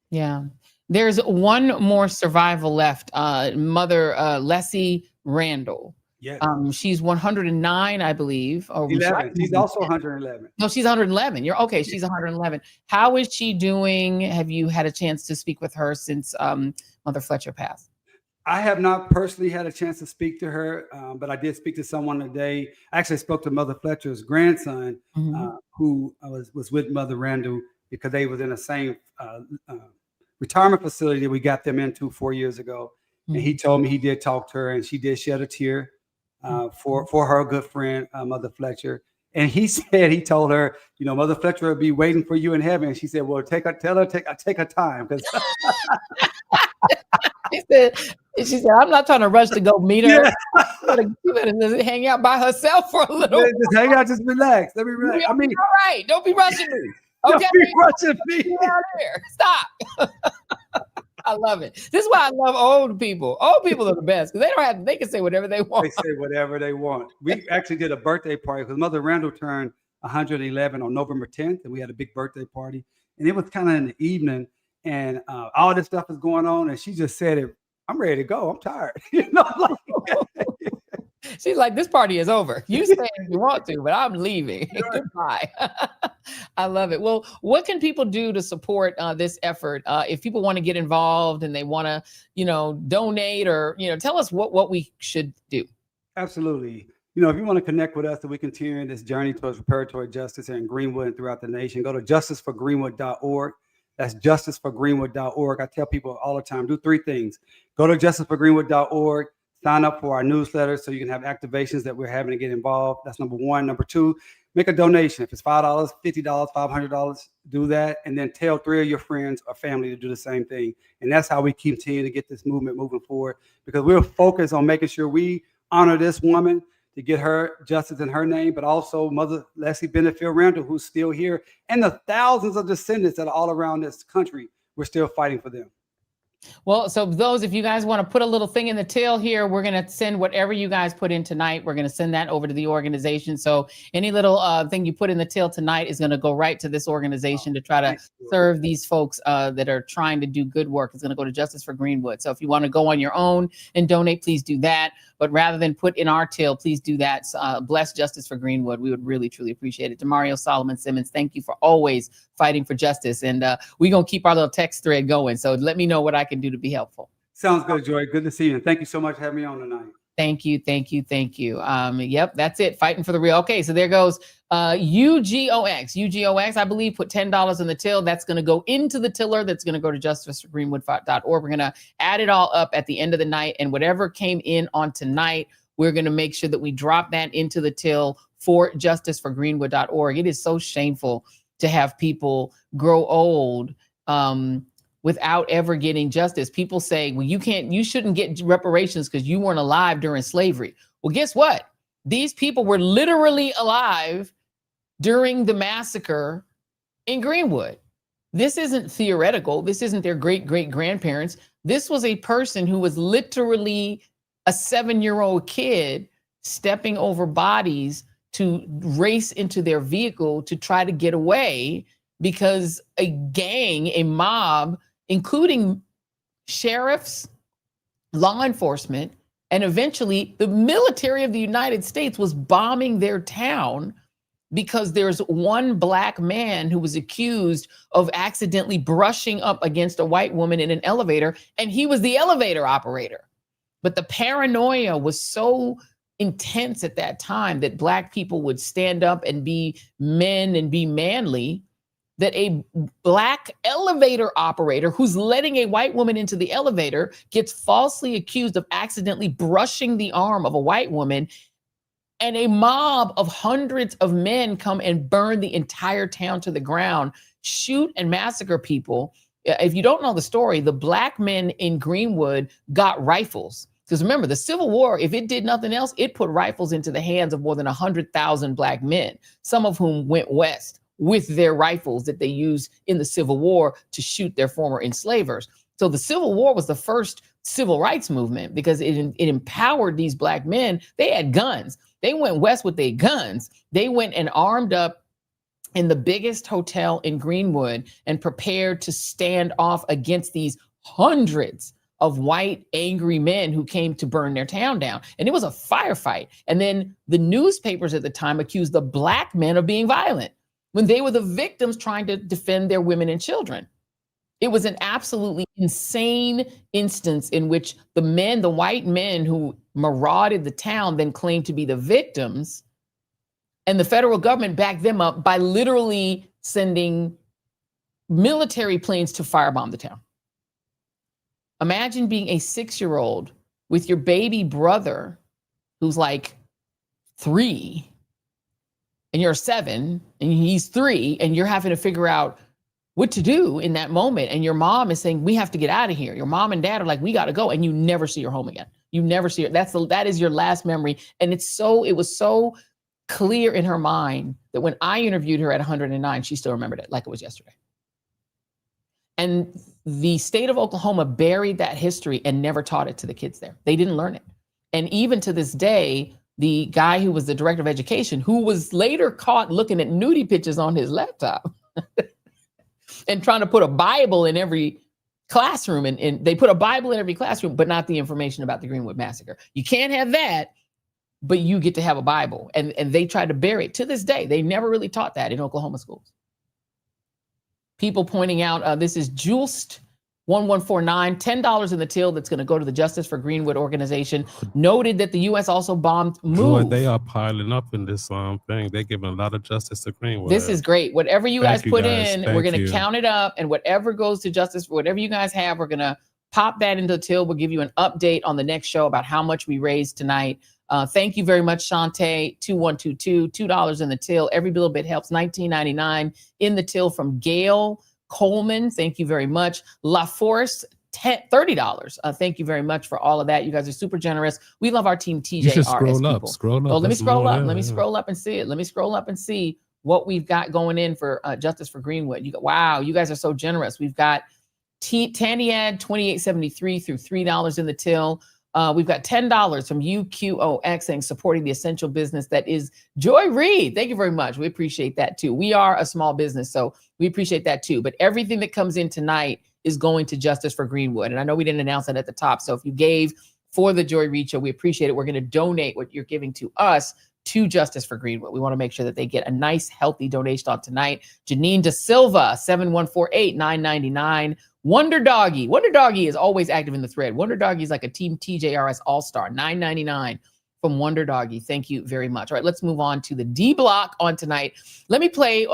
Yeah, there's one more survival left. Mother Leslie Randall. Yeah. She's 109, I believe. Or she's also 111. No, she's 111. You're okay. She's 111. How is she doing? Have you had a chance to speak with her since Mother Fletcher passed? I have not personally had a chance to speak to her, but I did speak to someone today. I actually spoke to Mother Fletcher's grandson, who was with Mother Randall because they was in the same retirement facility that we got them into 4 years ago. And he told me he did talk to her, and she did shed a tear for her good friend, Mother Fletcher. And he told her, Mother Fletcher will be waiting for you in heaven. And she said, well, take her time. She said, I'm not trying to rush to go meet her. You better hang out by herself for a little. Just hang out, just relax. Let me relax. All right. Don't be rushing me. Okay. Don't be rushing me. Get out of here. Stop. I love it. This is why I love old people. Old people are the best because they can say whatever they want. They say whatever they want. We actually did a birthday party because Mother Randall turned 111 on November 10th, and we had a big birthday party. And it was kind of in the evening, and all this stuff is going on, and she just said, I'm ready to go. I'm tired. She's like, this party is over. You stay if you want to, but I'm leaving. Goodbye. I love it. Well, what can people do to support this effort? If people want to get involved and they want to, donate or, tell us what we should do. Absolutely. If you want to connect with us, so we continue this journey towards reparatory justice here in Greenwood and throughout the nation, go to justiceforgreenwood.org. That's justiceforgreenwood.org. I tell people all the time, do three things. Go to justiceforgreenwood.org. Sign up for our newsletter so you can have activations that we're having to get involved. That's number one. Number two, make a donation. If it's $5, $50, $500, do that. And then tell 3 of your friends or family to do the same thing. And that's how we continue to get this movement moving forward, because we're focused on making sure we honor this woman to get her justice in her name, but also Mother Leslie Benefield Randall, who's still here, and the thousands of descendants that are all around this country. We're still fighting for them. Well, so those, if you guys want to put a little thing in the till here, we're going to send whatever you guys put in tonight. We're going to send that over to the organization. So any little thing you put in the till tonight is going to go right to this organization to try to serve these folks that are trying to do good work. It's going to go to Justice for Greenwood. So if you want to go on your own and donate, please do that. But rather than put in our till, please do that. Bless Justice for Greenwood. We would really, truly appreciate it. Damario Solomon-Simmons, thank you for always fighting for justice. And we're going to keep our little text thread going. So let me know what I can do to be helpful. Sounds good, Joy. Good to see you. And thank you so much for having me on tonight. Thank you. Thank you. Thank you. Yep, that's it. Fighting for the real. Okay, so there goes UGOX. UGOX, I believe, put $10 in the till. That's going to go into the tiller. That's going to go to justiceforgreenwood.org. We're going to add it all up at the end of the night. And whatever came in on tonight, we're going to make sure that we drop that into the till for justiceforgreenwood.org. It is so shameful to have people grow old without ever getting justice. People say, well, you shouldn't get reparations because you weren't alive during slavery. Well, guess what? These people were literally alive during the massacre in Greenwood. This isn't theoretical. This isn't their great-great-grandparents. This was a person who was literally a 7-year-old kid stepping over bodies to race into their vehicle to try to get away because a gang, a mob, including sheriffs, law enforcement, and eventually the military of the United States was bombing their town because there's one black man who was accused of accidentally brushing up against a white woman in an elevator, and he was the elevator operator. But the paranoia was so intense at that time that black people would stand up and be men and be manly, that a black elevator operator who's letting a white woman into the elevator gets falsely accused of accidentally brushing the arm of a white woman, and a mob of hundreds of men come and burn the entire town to the ground, shoot and massacre people. If you don't know the story, the black men in Greenwood got rifles. Because remember, the Civil War, if it did nothing else, it put rifles into the hands of more than 100,000 black men, some of whom went west with their rifles that they used in the Civil War to shoot their former enslavers. So the Civil War was the first civil rights movement because it empowered these black men. They had guns. They went west with their guns. They went and armed up in the biggest hotel in Greenwood and prepared to stand off against these hundreds of white angry men who came to burn their town down. And it was a firefight. And then the newspapers at the time accused the black men of being violent when they were the victims trying to defend their women and children. It was an absolutely insane instance in which the white men who marauded the town then claimed to be the victims, and the federal government backed them up by literally sending military planes to firebomb the town. Imagine being a 6-year-old with your baby brother who's like 3, and you're 7 and he's 3, and you're having to figure out what to do in that moment. And your mom is saying, we have to get out of here. Your mom and dad are like, we got to go. And you never see her home again. You never see her. That is your last memory. And it was so clear in her mind that when I interviewed her at 109, she still remembered it like it was yesterday. And the state of Oklahoma buried that history and never taught it to the kids there. They didn't learn it. And even to this day, the guy who was the director of education, who was later caught looking at nudie pictures on his laptop and trying to put a Bible in every classroom. And they put a Bible in every classroom, but not the information about the Greenwood massacre. You can't have that, but you get to have a Bible. And they tried to bury it. To this day, they never really taught that in Oklahoma schools. People pointing out, this is Julst 1149, $10 in the till that's going to go to the Justice for Greenwood organization. Noted that the U.S. also bombed Move. Boy, they are piling up in this thing. They're giving a lot of justice to Greenwood. This is great. Whatever you guys put in, we're going to count it up, and whatever goes to justice, whatever you guys have, we're going to Pop that into the till. We'll give you an update on the next show about how much we raised tonight. Thank you very much, Shantae. 2122, $2 in the till. Every little bit helps. $19.99 in the till from Gail Coleman. Thank you very much. La Force, $30. Thank you very much for all of that. You guys are super generous. We love our team TJRS You should scroll up. people. Scroll up. Oh, let me That's scroll more, up. yeah, Let me yeah. scroll up and see it. Let me scroll up and see what we've got going in for Justice for Greenwood. Wow, you guys are so generous. We've got Taniad, $28.73 through $3 in the till. We've got $10 from UQOX saying supporting the essential business that is Joy Reid. Thank you very much. We appreciate that too. We are a small business, so we appreciate that too. But everything that comes in tonight is going to Justice for Greenwood. And I know we didn't announce that at the top. So if you gave for the Joy Reid Show, we appreciate it. We're going to donate what you're giving to us to Justice for Greenwood. We want to make sure that they get a nice, healthy donation on tonight. Janine Da Silva, 7148, $9.99. Wonder Doggy is always active in the thread. Wonder Doggy is like a Team TJRS All-Star, $9.99 from Wonder Doggy. Thank you very much. All right, let's move on to the D block on tonight. Let me play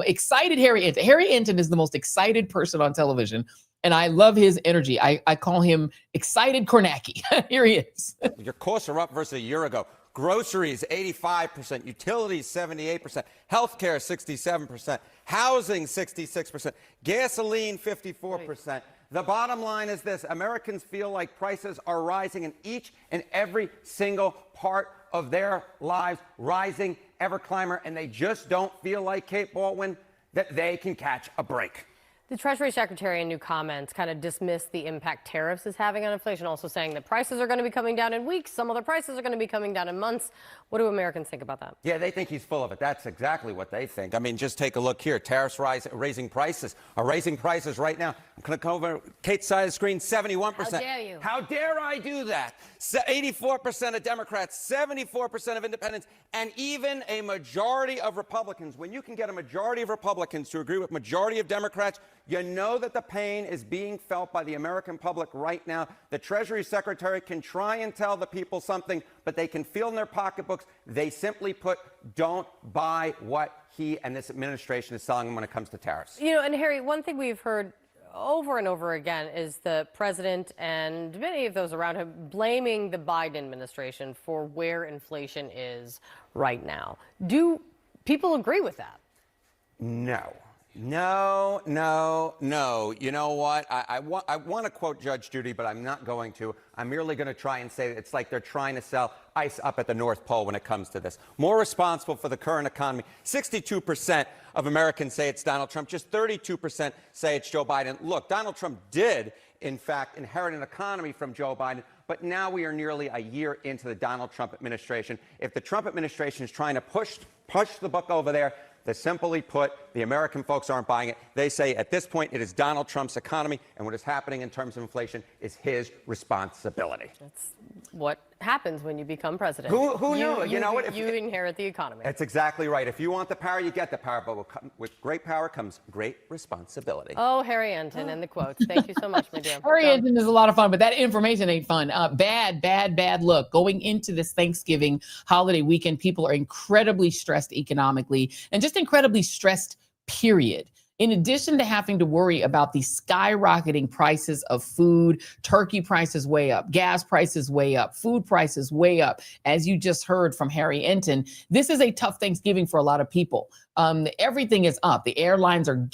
excited Harry Enton. Harry Enton is the most excited person on television, and I love his energy. I call him Excited Kornacki. Here he is. Your costs are up versus a year ago. Groceries, 85%. Utilities, 78%. Healthcare, 67%. Housing, 66%. Gasoline, 54%. The bottom line is this. Americans feel like prices are rising in each and every single part of their lives, rising ever climber, and they just don't feel like, Kate Baldwin, that they can catch a break. The Treasury Secretary in new comments kind of dismissed the impact tariffs is having on inflation, also saying that prices are going to be coming down in weeks. Some other prices are going to be coming down in months. What do Americans think about that? Yeah, they think he's full of it. That's exactly what they think. I mean, just take a look here. Tariffs raising prices are raising prices right now. I'm going to come over Kate's side of the screen, 71%. How dare you? How dare I do that? 84% of Democrats, 74% of independents, and even a majority of Republicans. When you can get a majority of Republicans to agree with majority of Democrats, you know that the pain is being felt by the American public right now. The Treasury Secretary can try and tell the people something, but they can feel in their pocketbooks. They simply put, don't buy what he and this administration is selling them when it comes to tariffs. You know, and Harry, one thing we've heard over and over again is the president and many of those around him blaming the Biden administration for where inflation is right now. Do people agree with that? No. No, no, no. You know what? I want to quote Judge Judy, but I'm not going to. I'm merely going to try and say that it's like they're trying to sell ice up at the North Pole when it comes to this. More responsible for the current economy. 62% of Americans say it's Donald Trump. Just 32% say it's Joe Biden. Look, Donald Trump did, in fact, inherit an economy from Joe Biden, but now we are nearly a year into the Donald Trump administration. If the Trump administration is trying to push the buck over there, they simply put, the American folks aren't buying it. They say at this point it is Donald Trump's economy, and what is happening in terms of inflation is his responsibility. That's what happens when you become president. Who knew? You know what? You inherit the economy. That's exactly right. If you want the power, you get the power. But with great power comes great responsibility. Oh, Harry Enton and the quotes. Thank you so much, my dear. Harry Enton is a lot of fun, but that information ain't fun. Bad look. Going into this Thanksgiving holiday weekend, people are incredibly stressed economically and just incredibly stressed, period. In addition to having to worry about the skyrocketing prices of food, turkey prices way up, gas prices way up, food prices way up, as you just heard from Harry Enton, this is a tough Thanksgiving for a lot of people. Everything is up. The airlines are,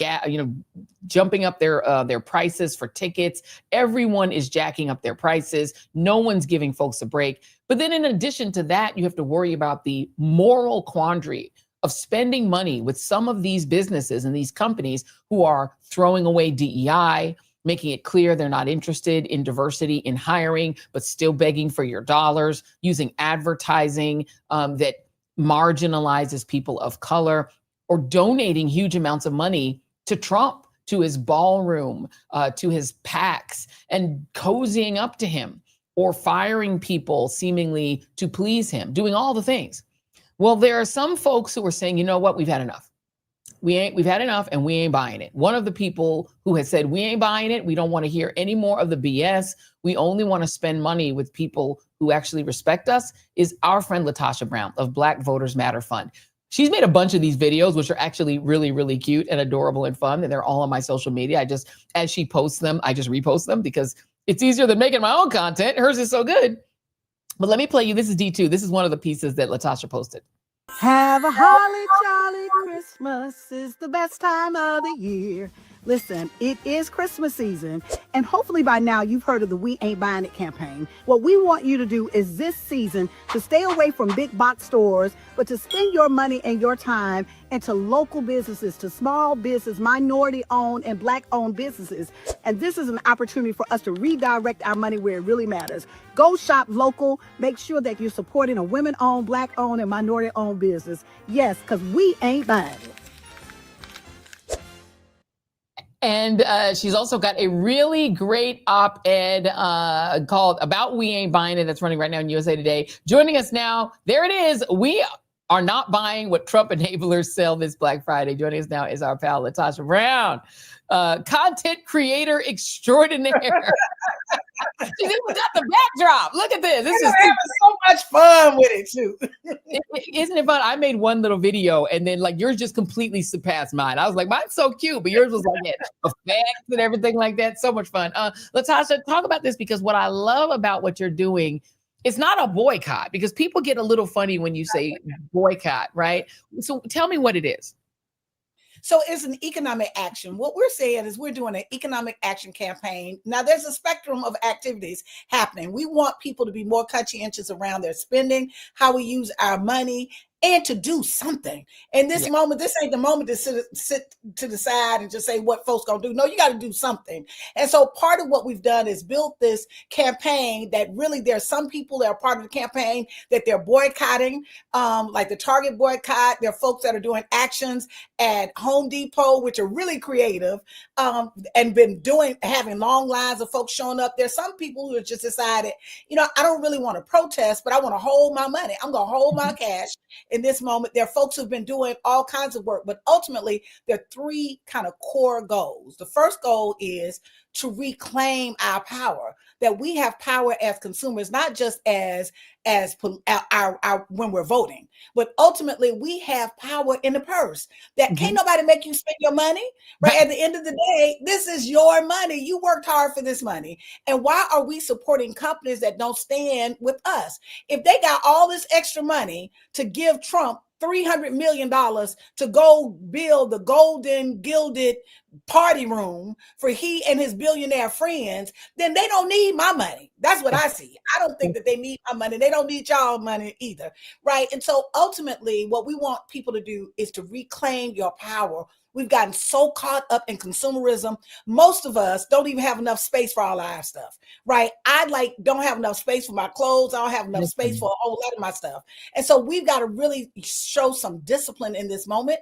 jumping up their prices for tickets. Everyone is jacking up their prices. No one's giving folks a break. But then in addition to that, you have to worry about the moral quandary of spending money with some of these businesses and these companies who are throwing away DEI, making it clear they're not interested in diversity in hiring, but still begging for your dollars, using advertising that marginalizes people of color, or donating huge amounts of money to Trump, to his ballroom, to his PACs, and cozying up to him, or firing people seemingly to please him, doing all the things. Well, there are some folks who are saying, you know what, we've had enough. We've had enough and we ain't buying it. One of the people who has said, we ain't buying it. We don't want to hear any more of the BS. We only want to spend money with people who actually respect us, is our friend LaTosha Brown of Black Voters Matter Fund. She's made a bunch of these videos, which are actually really, really cute and adorable and fun. And they're all on my social media. As she posts them, I just repost them because It's easier than making my own content. Hers is so good. But let me play you. This is D2. This is one of the pieces that LaTosha posted. Have a holly jolly Christmas is the best time of the year. Listen, it is Christmas season, and hopefully by now you've heard of the We Ain't Buyin It campaign. What we want you to do is this season to stay away from big box stores, but to spend your money and your time into local businesses, to small business, minority-owned and Black-owned businesses. And this is an opportunity for us to redirect our money where it really matters. Go shop local. Make sure that you're supporting a women-owned, Black-owned, and minority-owned business. Yes, because we ain't buying it. And she's also got a really great op-ed called About We Ain't Buyin It that's running right now in USA Today. Joining us now, there it is. We are not buying what Trump enablers sell this Black Friday. Joining us now is our pal, LaTosha Brown, content creator extraordinaire. She's even got the backdrop. Look at this. This is having so much fun with it too. Isn't it fun? I made one little video and then like yours just completely surpassed mine. I was like, mine's so cute, but yours was like effects and everything like that. So much fun. LaTosha, talk about this, because what I love about what you're doing, it's not a boycott, because people get a little funny when you say boycott, right? So tell me what it is. So it's an economic action. What we're saying is we're doing an economic action campaign. Now there's a spectrum of activities happening. We want people to be more conscientious around their spending, how we use our money, and to do something. In this moment, this ain't the moment to sit to the side and just say what folks gonna do. No, you got to do something. And so part of what we've done is built this campaign that really there's some people that are part of the campaign that they're boycotting, like the Target boycott. There are folks that are doing actions at Home Depot, which are really creative, and been having long lines of folks showing up. There's some people who have just decided, I don't really want to protest, but I want to hold my money. I'm gonna hold my cash. In this moment, there are folks who've been doing all kinds of work, but ultimately there are three kind of core goals. The first goal is to reclaim our power, that we have power as consumers, not just as our when we're voting, but ultimately we have power in the purse, that can't nobody make you spend your money, right? At the end of the day, this is your money. You worked hard for this money. And why are we supporting companies that don't stand with us? If they got all this extra money to give Trump $300 million to go build the golden gilded party room for he and his billionaire friends, then they don't need my money. That's what I see. I don't think that they need my money. They don't need y'all money either, right? And so ultimately what we want people to do is to reclaim your power. We've gotten so caught up in consumerism. Most of us don't even have enough space for all our stuff, right? I don't have enough space for my clothes. I don't have enough space for a whole lot of my stuff. And so we've got to really show some discipline in this moment,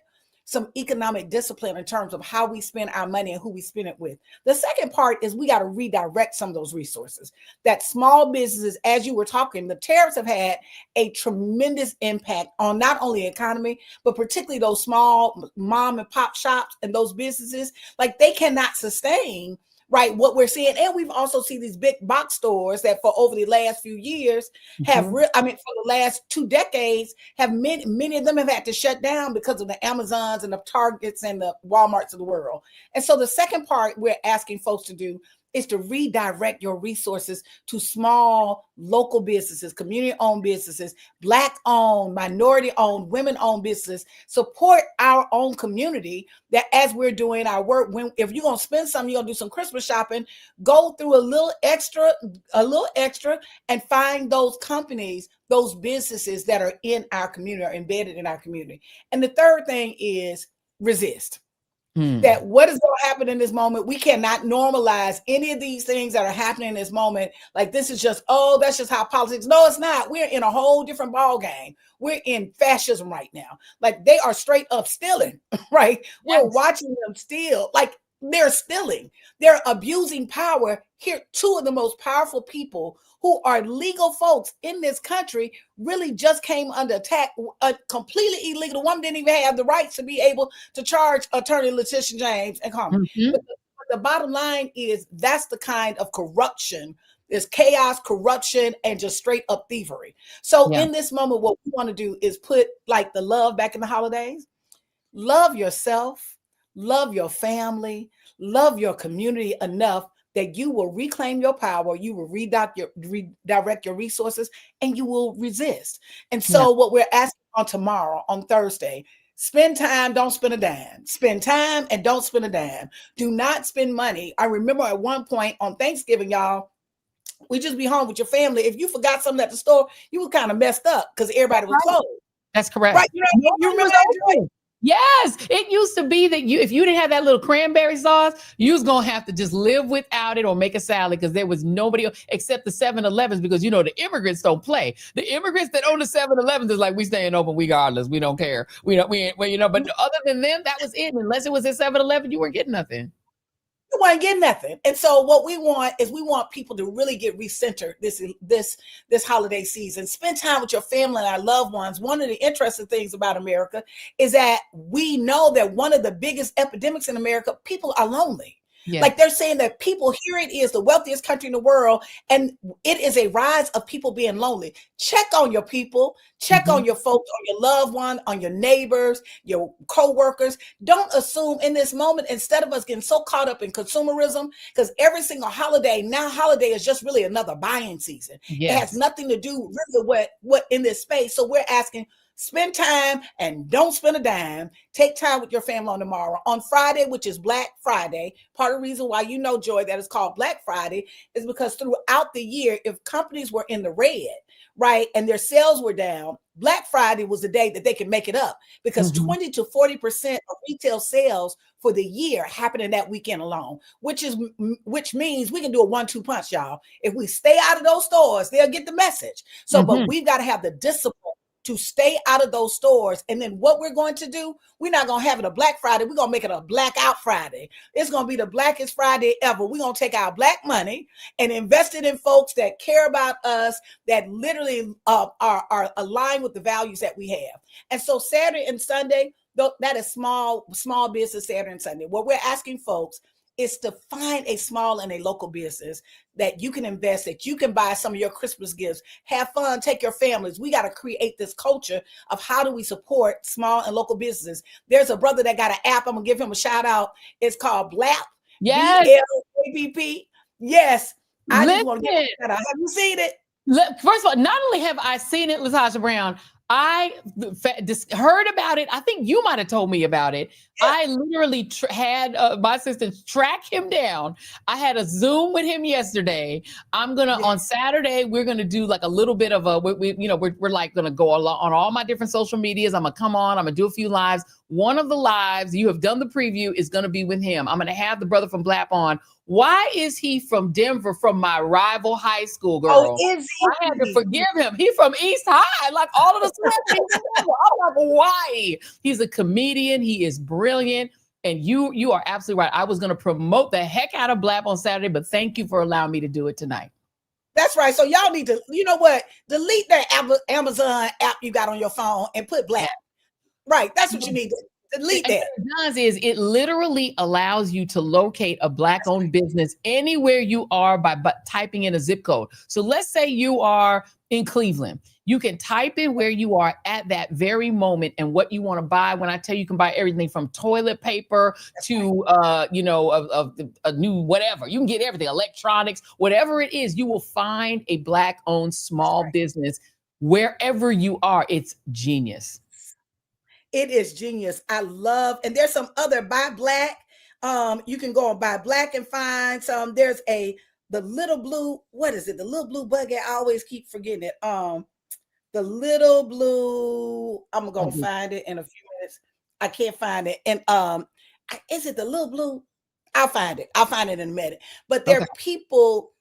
some economic discipline in terms of how we spend our money and who we spend it with. The second part is we got to redirect some of those resources. That small businesses, as you were talking, the tariffs have had a tremendous impact on not only the economy, but particularly those small mom and pop shops and those businesses. Like they cannot sustain, right, what we're seeing. And we've also seen these big box stores that for over the last few years have, for the last 2 decades, have many of them have had to shut down because of the Amazons and the Targets and the Walmarts of the world. And so the second part we're asking folks to do is to redirect your resources to small local businesses, community-owned businesses, Black-owned, minority-owned, women-owned businesses. Support our own community, that as we're doing our work, if you're going to spend something, you're going to do some Christmas shopping, go through a little extra and find those companies, those businesses that are in our community, are embedded in our community. And the third thing is resist. That what is going to happen in this moment, we cannot normalize any of these things that are happening in this moment. Like this is just, that's just how politics. No, it's not. We're in a whole different ball game. We're in fascism right now. Like they are straight up stealing, right? Yes. We're watching them steal. Like they're stealing. They're abusing power. Here, two of the most powerful people who are legal folks in this country really just came under attack, completely illegal. The woman didn't even have the rights to be able to charge attorney LaTosha James and come. But the bottom line is that's the kind of corruption. There's chaos, corruption, and just straight up thievery. So in this moment, what we want to do is put like the love back in the holidays. Love yourself, love your family, love your community enough that you will reclaim your power, you will redirect your resources, and you will resist. And so what we're asking on tomorrow, on Thursday, spend time, don't spend a dime. Spend time and don't spend a dime. Do not spend money. I remember at one point on Thanksgiving, y'all, we just be home with your family. If you forgot something at the store, you were kind of messed up because everybody was closed. That's correct. Right? You remember that, Joy? Yes, it used to be that if you didn't have that little cranberry sauce, you was gonna have to just live without it or make a salad because there was nobody else except the 7-Elevens, because the immigrants don't play. The immigrants that own the 7-Elevens is like, we staying open regardless. We don't care. But other than them, that was it. Unless it was at 7-Eleven, you weren't getting nothing. You won't get nothing. And so what we want is people to really get recentered this holiday season. Spend time with your family and our loved ones. One of the interesting things about America is that we know that one of the biggest epidemics in America, people are lonely. Yeah. Like they're saying that people, here it is, the wealthiest country in the world, and it is a rise of people being lonely. Check on your people, check on your folks, on your loved one, on your neighbors, your co-workers. Don't assume in this moment, instead of us getting so caught up in consumerism, because every single holiday is just really another buying season. Yes. It has nothing to do really with what in this space. So we're asking, spend time and don't spend a dime. Take time with your family on tomorrow. On Friday, which is Black Friday, part of the reason why Joy, that it's called Black Friday is because throughout the year, if companies were in the red, right, and their sales were down, Black Friday was the day that they could make it up because 20 to 40% of retail sales for the year happen in that weekend alone, which means we can do a 1-2 punch, y'all. If we stay out of those stores, they'll get the message. So, but we've got to have the discipline to stay out of those stores. And then what we're going to do, we're not going to have it a Black Friday. We're going to make it a Blackout Friday. It's going to be the blackest Friday ever. We're going to take our Black money and invest it in folks that care about us, that literally are aligned with the values that we have. And so Saturday and Sunday, that is small business Saturday and Sunday. What we're asking folks is to find a small and a local business that you can invest, that you can buy some of your Christmas gifts, have fun, take your families. We got to create this culture of how do we support small and local businesses. There's a brother that got an app. I'm gonna give him a shout out. It's called BLAP. Yes. BLAPP. Yes. I just want to give him a shout out. Have you seen it? First of all, not only have I seen it, LaTosha Brown, I heard about it. I think you might have told me about it. Yeah. I literally had my assistant track him down. I had a Zoom with him yesterday. I'm gonna on Saturday. We're gonna do like a little bit of a. We're like gonna go on all my different social medias. I'm gonna come on. I'm gonna do a few lives. One of the lives you have done the preview is gonna be with him. I'm gonna have the brother from BLAP on. Why is he from Denver, from my rival high school, girl? Oh, is he? I had to forgive him. He's from East High, like all of the celebrities. I'm like, why? He's a comedian. He is brilliant. And you are absolutely right. I was going to promote the heck out of BLAP on Saturday, but thank you for allowing me to do it tonight. That's right. So y'all need to, delete that Amazon app you got on your phone and put BLAP. Right. That's what you need to delete that. What it does is it literally allows you to locate a Black-owned business anywhere you are by typing in a zip code. So let's say you are in Cleveland. You can type in where you are at that very moment and what you want to buy. When I tell you, you can buy everything from toilet paper to, a new whatever. You can get everything, electronics, whatever it is. You will find a Black-owned small business wherever you are. It's genius. It is genius. I love, and there's some other Buy Black. You can go on Buy Black and find some. There's the little blue, what is it? The little blue buggy. I always keep forgetting it. The little blue, I'm gonna find it in a few minutes. I can't find it. And is it the little blue? I'll find it. I'll find it in a minute. But there are people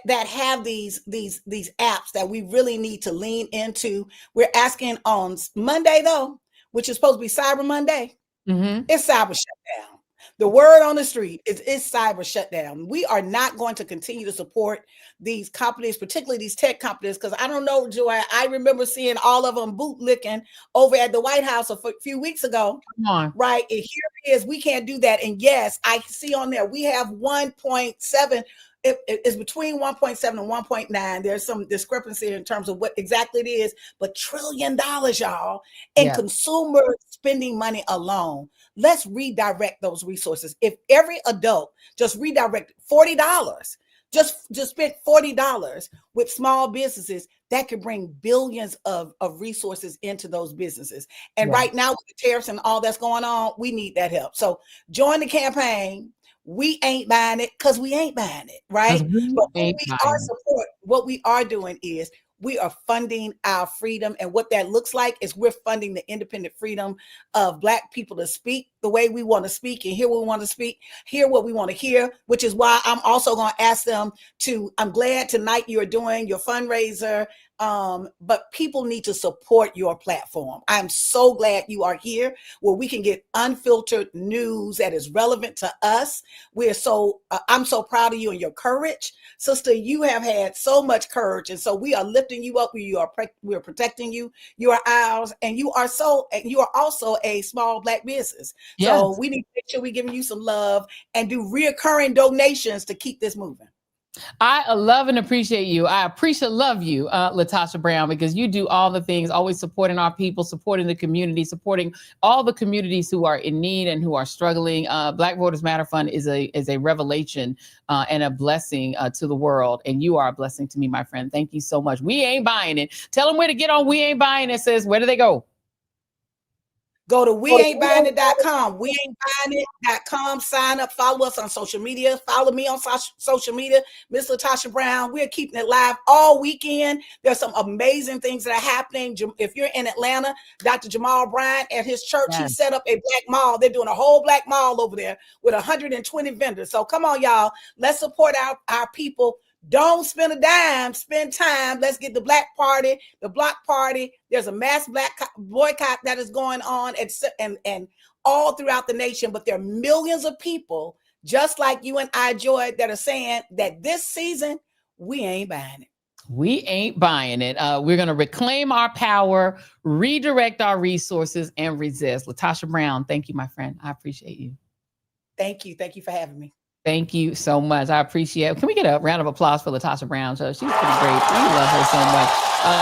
that have these apps that we really need to lean into. We're asking on Monday though, which is supposed to be Cyber Monday. It's cyber shutdown. The word on the street is cyber shutdown. We are not going to continue to support these companies, particularly these tech companies, because I don't know, Joy, I remember seeing all of them bootlicking over at the White House a few weeks ago. Come on. Right? And here it is. We can't do that. And yes, I see on there, we have 1.7 it's between 1.7 and 1.9. There's some discrepancy in terms of what exactly it is, but $1 trillion, y'all, in consumer spending money alone. Let's redirect those resources. If every adult just redirect $40, just spend $40 with small businesses, that could bring billions of resources into those businesses. And right now with the tariffs and all that's going on, we need that help. So join the campaign. We ain't buying it because we ain't buying it, right? But what we are doing is we are funding our freedom. And what that looks like is we're funding the independent freedom of Black people to speak the way we want to speak and hear what we want to speak, hear what we want to hear, which is why I'm also going to ask them I'm glad tonight you're doing your fundraiser, but people need to support your platform. I'm so glad you are here where we can get unfiltered news that is relevant to us. I'm so proud of you and your courage. Sister, you have had so much courage. And so we are lifting you up. We are protecting you. You are ours. And you are also a small Black business. Yes. So we need to make sure we're giving you some love and do reoccurring donations to keep this moving. I love and appreciate you. I love you, LaTosha Brown, because you do all the things, always supporting our people, supporting the community, supporting all the communities who are in need and who are struggling. Black Voters Matter Fund is a revelation and a blessing to the world. And you are a blessing to me, my friend. Thank you so much. We ain't buying it. Tell them where to get on We Ain't Buying It. Says, where do they go? Go to weaintbuyinit.com, weaintbuyinit.com, sign up, follow us on social media, follow me on social media, Miss LaTosha Brown. We're keeping it live all weekend. There's some amazing things that are happening. If you're in Atlanta, Dr. Jamal Bryant at his church, he set up a Black mall. They're doing a whole Black mall over there with 120 vendors. So come on, y'all, let's support our people. Don't spend a dime, spend time. Let's get the Black Party, the Block Party. There's a mass Black boycott that is going on and all throughout the nation. But there are millions of people just like you and I, Joy, that are saying that this season, we ain't buying it. We ain't buying it. We're going to reclaim our power, redirect our resources, and resist. LaTosha Brown, thank you, my friend. I appreciate you. Thank you. Thank you for having me. Thank you so much. I appreciate it. Can we get a round of applause for LaTosha Brown? So she's pretty great. We love her so much.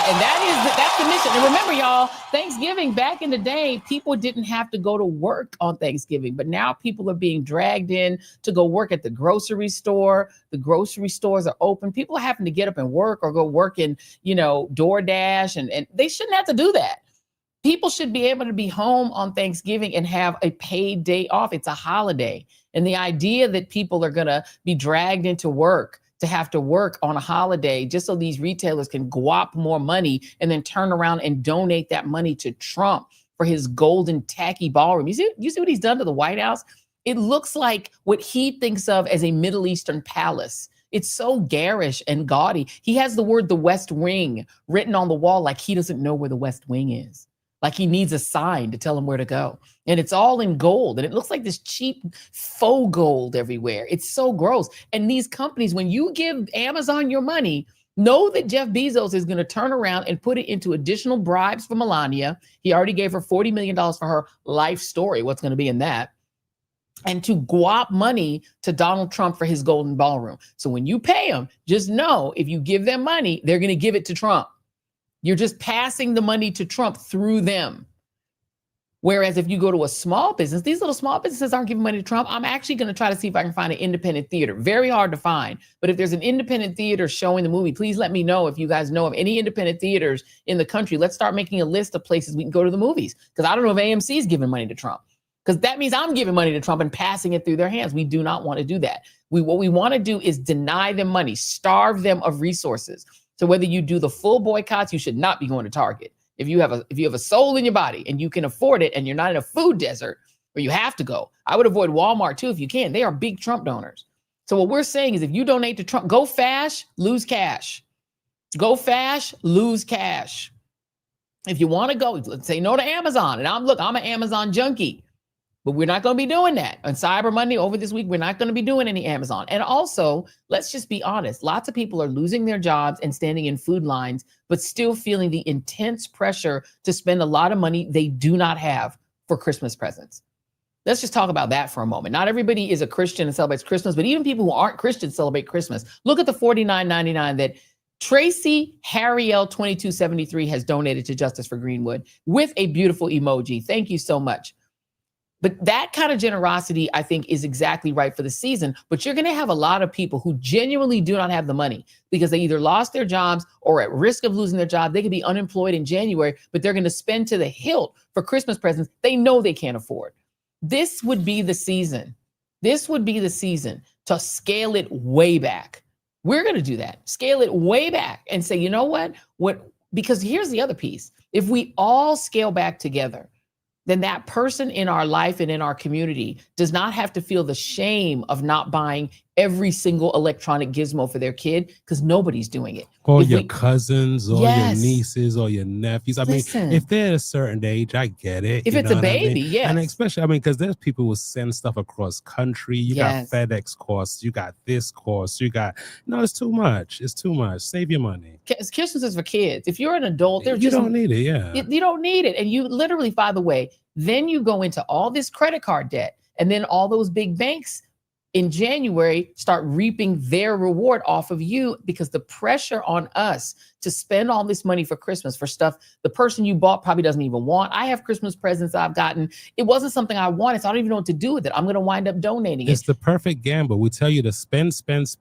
And that's the mission. And remember, y'all, Thanksgiving, back in the day, people didn't have to go to work on Thanksgiving, but now people are being dragged in to go work at the grocery store. The grocery stores are open. People are having to get up and work or go work in, DoorDash, and they shouldn't have to do that. People should be able to be home on Thanksgiving and have a paid day off. It's a holiday. And the idea that people are going to be dragged into work to have to work on a holiday just so these retailers can guap more money and then turn around and donate that money to Trump for his golden tacky ballroom. You see what he's done to the White House? It looks like what he thinks of as a Middle Eastern palace. It's so garish and gaudy. He has the word the West Wing written on the wall like he doesn't know where the West Wing is. Like he needs a sign to tell him where to go. And it's all in gold. And it looks like this cheap faux gold everywhere. It's so gross. And these companies, when you give Amazon your money, know that Jeff Bezos is going to turn around and put it into additional bribes for Melania. He already gave her $40 million for her life story. What's going to be in that? And to guap money to Donald Trump for his golden ballroom. So when you pay them, just know if you give them money, they're going to give it to Trump. You're just passing the money to Trump through them. Whereas if you go to a small business, these little small businesses aren't giving money to Trump. I'm actually going to try to see if I can find an independent theater. Very hard to find. But if there's an independent theater showing the movie, please let me know if you guys know of any independent theaters in the country. Let's start making a list of places we can go to the movies. Because I don't know if AMC is giving money to Trump. Because that means I'm giving money to Trump and passing it through their hands. We do not want to do that. What we want to do is deny them money, starve them of resources. So whether you do the full boycotts, you should not be going to Target. If you have a soul in your body and you can afford it and you're not in a food desert where you have to go, I would avoid Walmart too if you can. They are big Trump donors. So what we're saying is if you donate to Trump, go fast, lose cash. Go fast, lose cash. If you want to go, let's say no to Amazon. And I'm an Amazon junkie. But we're not going to be doing that. On Cyber Monday over this week, we're not going to be doing any Amazon. And also, let's just be honest. Lots of people are losing their jobs and standing in food lines, but still feeling the intense pressure to spend a lot of money they do not have for Christmas presents. Let's just talk about that for a moment. Not everybody is a Christian and celebrates Christmas, but even people who aren't Christians celebrate Christmas. Look at the $49.99 that Tracy Harriel 2273 has donated to Justice for Greenwood with a beautiful emoji. Thank you so much. But that kind of generosity, I think, is exactly right for the season. But you're going to have a lot of people who genuinely do not have the money because they either lost their jobs or at risk of losing their job. They could be unemployed in January, but they're going to spend to the hilt for Christmas presents they know they can't afford. This would be the season. This would be the season to scale it way back. We're going to do that. Scale it way back and say, you know what? Because here's the other piece. If we all scale back together, then that person in our life and in our community does not have to feel the shame of not buying every single electronic gizmo for their kid because nobody's doing it. Or your cousins or Yes. your nieces or your nephews. I Listen. mean, if they're at a certain age, I get it. If you it's know a what I baby, mean? yes. And especially, I mean, because there's people who send stuff across country. You Yes. got FedEx costs. You got this cost. You got, no, it's too much. It's too much. Save your money. Christmas is for kids. If you're an adult, You don't need it, yeah. You don't need it. And you literally, by the way, then you go into all this credit card debt. And then all those big banks in January start reaping their reward off of you because the pressure on us to spend all this money for Christmas for stuff the person you bought probably doesn't even want. I have Christmas presents I've gotten. It wasn't something I wanted, so I don't even know what to do with it. I'm going to wind up donating it. It's the perfect gamble. We tell you to spend,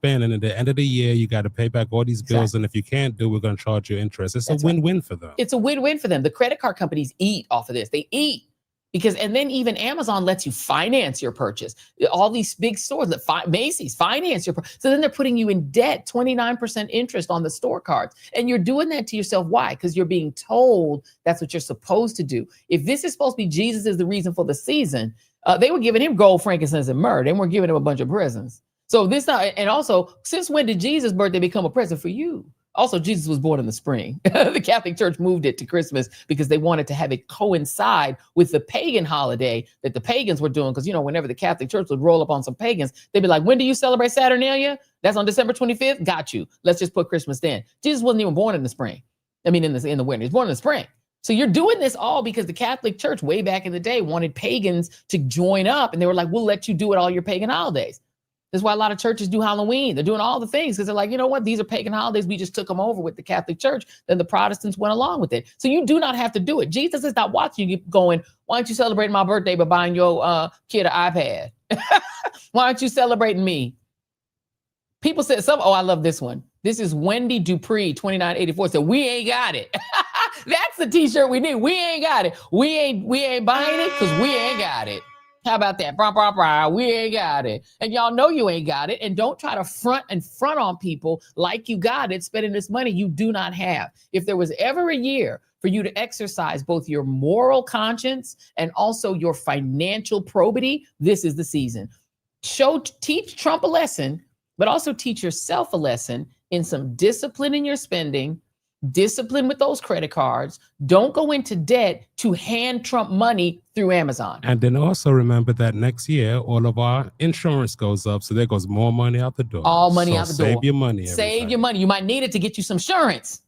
and at the end of the year, you got to pay back all these bills. And if you can't do, we're going to charge you interest. It's That's a win-win for them. It's a win-win for them. The credit card companies eat off of this. They eat. And then even Amazon lets you finance your purchase. All these big stores, Macy's, finance your purchase. So then they're putting you in debt, 29% interest on the store cards. And you're doing that to yourself. Why? Because you're being told that's what you're supposed to do. If this is supposed to be Jesus is the reason for the season, they were giving him gold, frankincense, and myrrh. They weren't giving him a bunch of presents. So and also, since when did Jesus' birthday become a present for you? Also, Jesus was born in the spring. The Catholic Church moved it to Christmas because they wanted to have it coincide with the pagan holiday that the pagans were doing. Because, whenever the Catholic Church would roll up on some pagans, they'd be like, when do you celebrate Saturnalia? That's on December 25th? Got you. Let's just put Christmas then. Jesus wasn't even born in the spring. I mean, in the winter. He's born in the spring. So you're doing this all because the Catholic Church way back in the day wanted pagans to join up. And they were like, we'll let you do it all your pagan holidays. That's why a lot of churches do Halloween. They're doing all the things because they're like, you know what? These are pagan holidays. We just took them over with the Catholic Church. Then the Protestants went along with it. So you do not have to do it. Jesus is not watching you going, why aren't you celebrating my birthday by buying your kid an iPad? Why aren't you celebrating me? People said I love this one. This is Wendy Dupree, 2984, said, we ain't got it. That's the t-shirt we need. We ain't got it. We ain't buying it because we ain't got it. How about that? We ain't got it. And y'all know you ain't got it. And don't try to front on people like you got it, spending this money you do not have. If there was ever a year for you to exercise both your moral conscience and also your financial probity, this is the season. Teach Trump a lesson, but also teach yourself a lesson in some discipline in your spending, discipline with those credit cards. Don't go into debt to hand Trump money through Amazon. And then also remember that next year, all of our insurance goes up. So there goes more money out the door. All money out the door. Save your money. Save your money. You might need it to get you some insurance.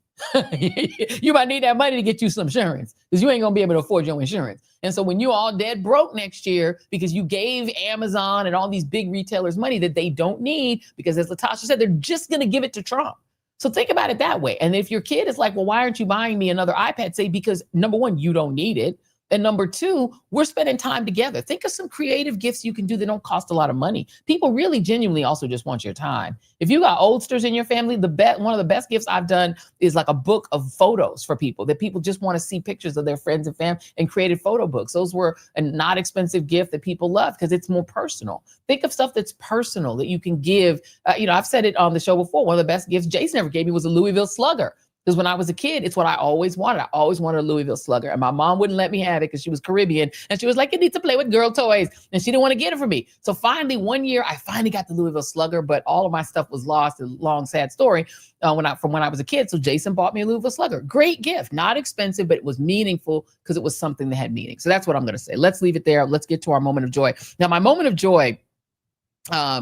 You might need that money to get you some insurance because you ain't going to be able to afford your insurance. And so when you all dead broke next year because you gave Amazon and all these big retailers money that they don't need, because as LaTosha said, they're just going to give it to Trump. So think about it that way. And if your kid is like, well, why aren't you buying me another iPad? Say, because number one, you don't need it. And number two, we're spending time together. Think of some creative gifts you can do that don't cost a lot of money. People really genuinely also just want your time. If you got oldsters in your family, one of the best gifts I've done is like a book of photos for people that people just want to see pictures of their friends and family, and created photo books. Those were a not expensive gift that people love because it's more personal. Think of stuff that's personal that you can give. I've said it on the show before. One of the best gifts Jason ever gave me was a Louisville Slugger. Because when I was a kid, it's what I always wanted. I always wanted a Louisville Slugger. And my mom wouldn't let me have it because she was Caribbean. And she was like, you need to play with girl toys. And she didn't want to get it for me. So finally, one year, I finally got the Louisville Slugger, but all of my stuff was lost. A long, sad story from when I was a kid. So Jason bought me a Louisville Slugger. Great gift. Not expensive, but it was meaningful because it was something that had meaning. So that's what I'm going to say. Let's leave it there. Let's get to our moment of joy. Now, my moment of joy,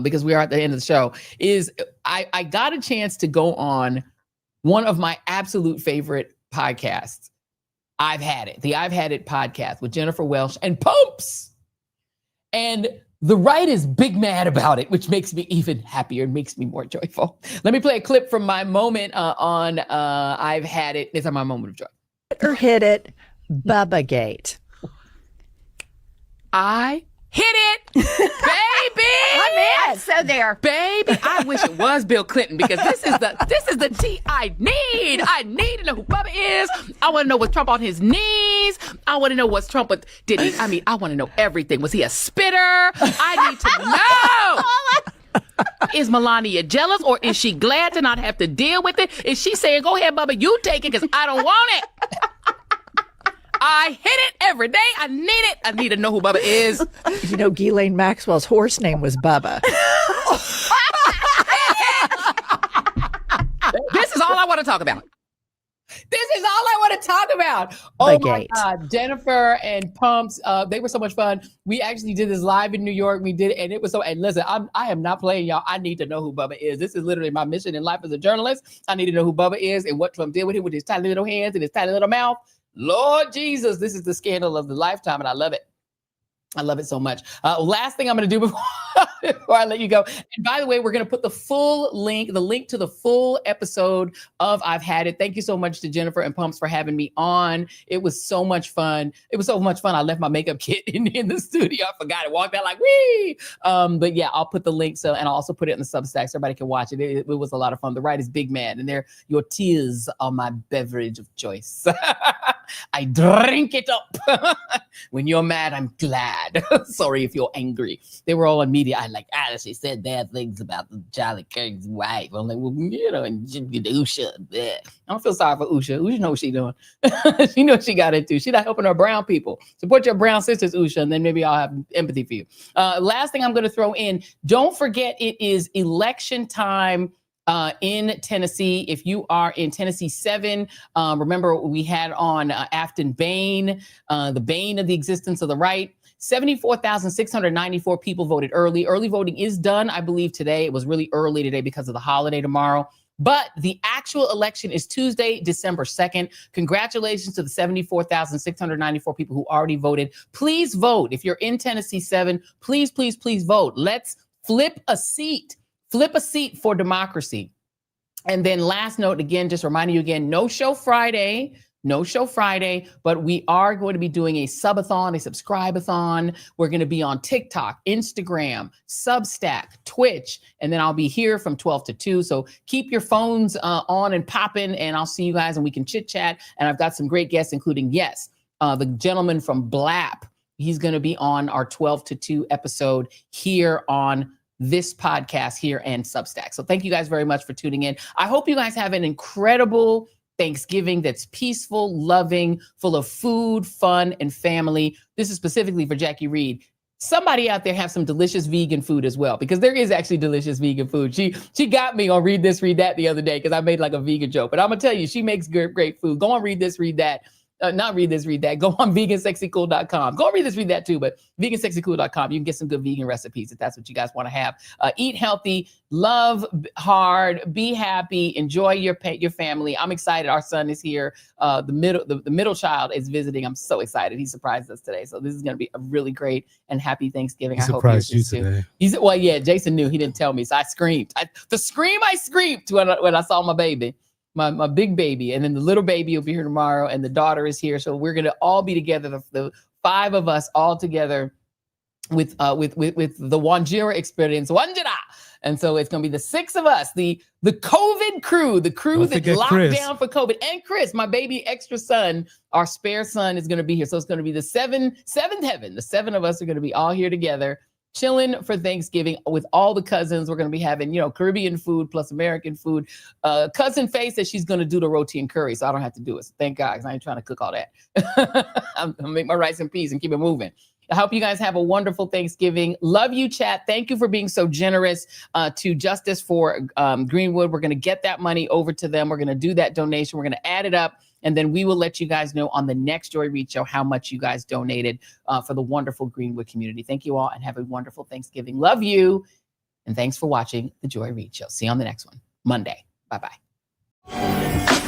because we are at the end of the show, is I got a chance to go on one of my absolute favorite podcasts. I've Had It, the I've Had It podcast with Jennifer Welch and Pumps. And the right is big mad about it, which makes me even happier and makes me more joyful. Let me play a clip from my moment on I've Had It. This is my moment of joy. Or hit it, Bubba Gate. I hit it, baby. I'm so there, baby. I wish it was Bill Clinton because this is the tea I need. I need to know who Bubba is. I want to know what's Trump on his knees. I want to know what's Trump with. I want to know everything. Was he a spitter? I need to know. Is Melania jealous or is she glad to not have to deal with it? Is she saying, "Go ahead, Bubba, you take it because I don't want it"? I hit it every day. I need it. I need to know who Bubba is. You know, Ghislaine Maxwell's horse name was Bubba. This is all I want to talk about. This is all I want to talk about. Oh my God, Jennifer and Pumps, they were so much fun. We actually did this live in New York. We did it, and it was so. And listen, I am not playing, y'all. I need to know who Bubba is. This is literally my mission in life as a journalist. I need to know who Bubba is and what Trump did with him with his tiny little hands and his tiny little mouth. Lord Jesus, this is the scandal of the lifetime, and I love it. I love it so much. Last thing I'm going to do before I let you go. And by the way, we're going to put the link to the full episode of I've Had It. Thank you so much to Jennifer and Pumps for having me on. It was so much fun. It was so much fun. I left my makeup kit in the studio. I forgot it. Walked out like, wee. But yeah, I'll put the link. And I'll also put it in the Substack so everybody can watch it. It was a lot of fun. The right is big man. And your tears are my beverage of choice. I drink it up. When you're mad, I'm glad. Sorry if you're angry. They were all on media. I she said bad things about Charlie Kirk's wife. I'm like, well, and Usha. Bleh. I don't feel sorry for Usha. Usha knows what she's doing. She knows what she got into. She's not helping her brown people. Support your brown sisters, Usha, and then maybe I'll have empathy for you. Last thing I'm going to throw in, don't forget it is election time in Tennessee. If you are in Tennessee 7, remember we had on Afton Bain, the bane of the existence of the right. 74,694 people voted early. Early voting is done, I believe, today. It was really early today because of the holiday tomorrow. But the actual election is Tuesday, December 2nd. Congratulations to the 74,694 people who already voted. Please vote. If you're in Tennessee 7, please, please, please vote. Let's flip a seat. Flip a seat for democracy. And then last note, again, just reminding you again, no show Friday, but we are going to be doing a subathon, a subscribe-a-thon. We're going to be on TikTok, Instagram, Substack, Twitch, and then I'll be here from 12 to 2. So keep your phones on and popping, and I'll see you guys and we can chit-chat. And I've got some great guests, including, the gentleman from BLAP. He's going to be on our 12 to 2 episode here on this podcast here and Substack. So thank you guys very much for tuning in. I hope you guys have an incredible Thanksgiving that's peaceful, loving, full of food, fun, and family. This is specifically for Jackie Reid. Somebody out there have some delicious vegan food as well, because there is actually delicious vegan food. She got me on Read This, Read That the other day because I made like a vegan joke. But I'm going to tell you, she makes great food. Go on Read This, Read That. Not Read This, Read That. Go on vegansexycool.com. Go on Read This, Read That too, but vegansexycool.com. You can get some good vegan recipes if that's what you guys want to have. Eat healthy, love hard, be happy, enjoy your family. I'm excited. Our son is here. The middle child is visiting. I'm so excited. He surprised us today. So this is going to be a really great and happy Thanksgiving. He surprised you today. Jason knew. He didn't tell me. So I screamed. I screamed when I saw my baby. My big baby, and then the little baby will be here tomorrow, and the daughter is here. So we're gonna all be together, the 5 of us all together with the Wanjira experience, Wanjira. And so it's gonna be the 6 of us, the COVID crew, that's locked down for COVID, and Chris, my baby extra son, our spare son, is gonna be here. So it's gonna be the seventh heaven. The 7 of us are gonna be all here together, chilling for Thanksgiving with all the cousins. We're going to be having, Caribbean food plus American food. Cousin Faye says she's going to do the roti and curry, so I don't have to do it. So thank God, because I ain't trying to cook all that. I'm going to make my rice and peas and keep it moving. I hope you guys have a wonderful Thanksgiving. Love you, chat. Thank you for being so generous to Justice for Greenwood. We're going to get that money over to them. We're going to do that donation. We're going to add it up. And then we will let you guys know on the next Joy Reid show how much you guys donated for the wonderful Greenwood community. Thank you all and have a wonderful Thanksgiving. Love you. And thanks for watching the Joy Reid show. See you on the next one, Monday. Bye-bye.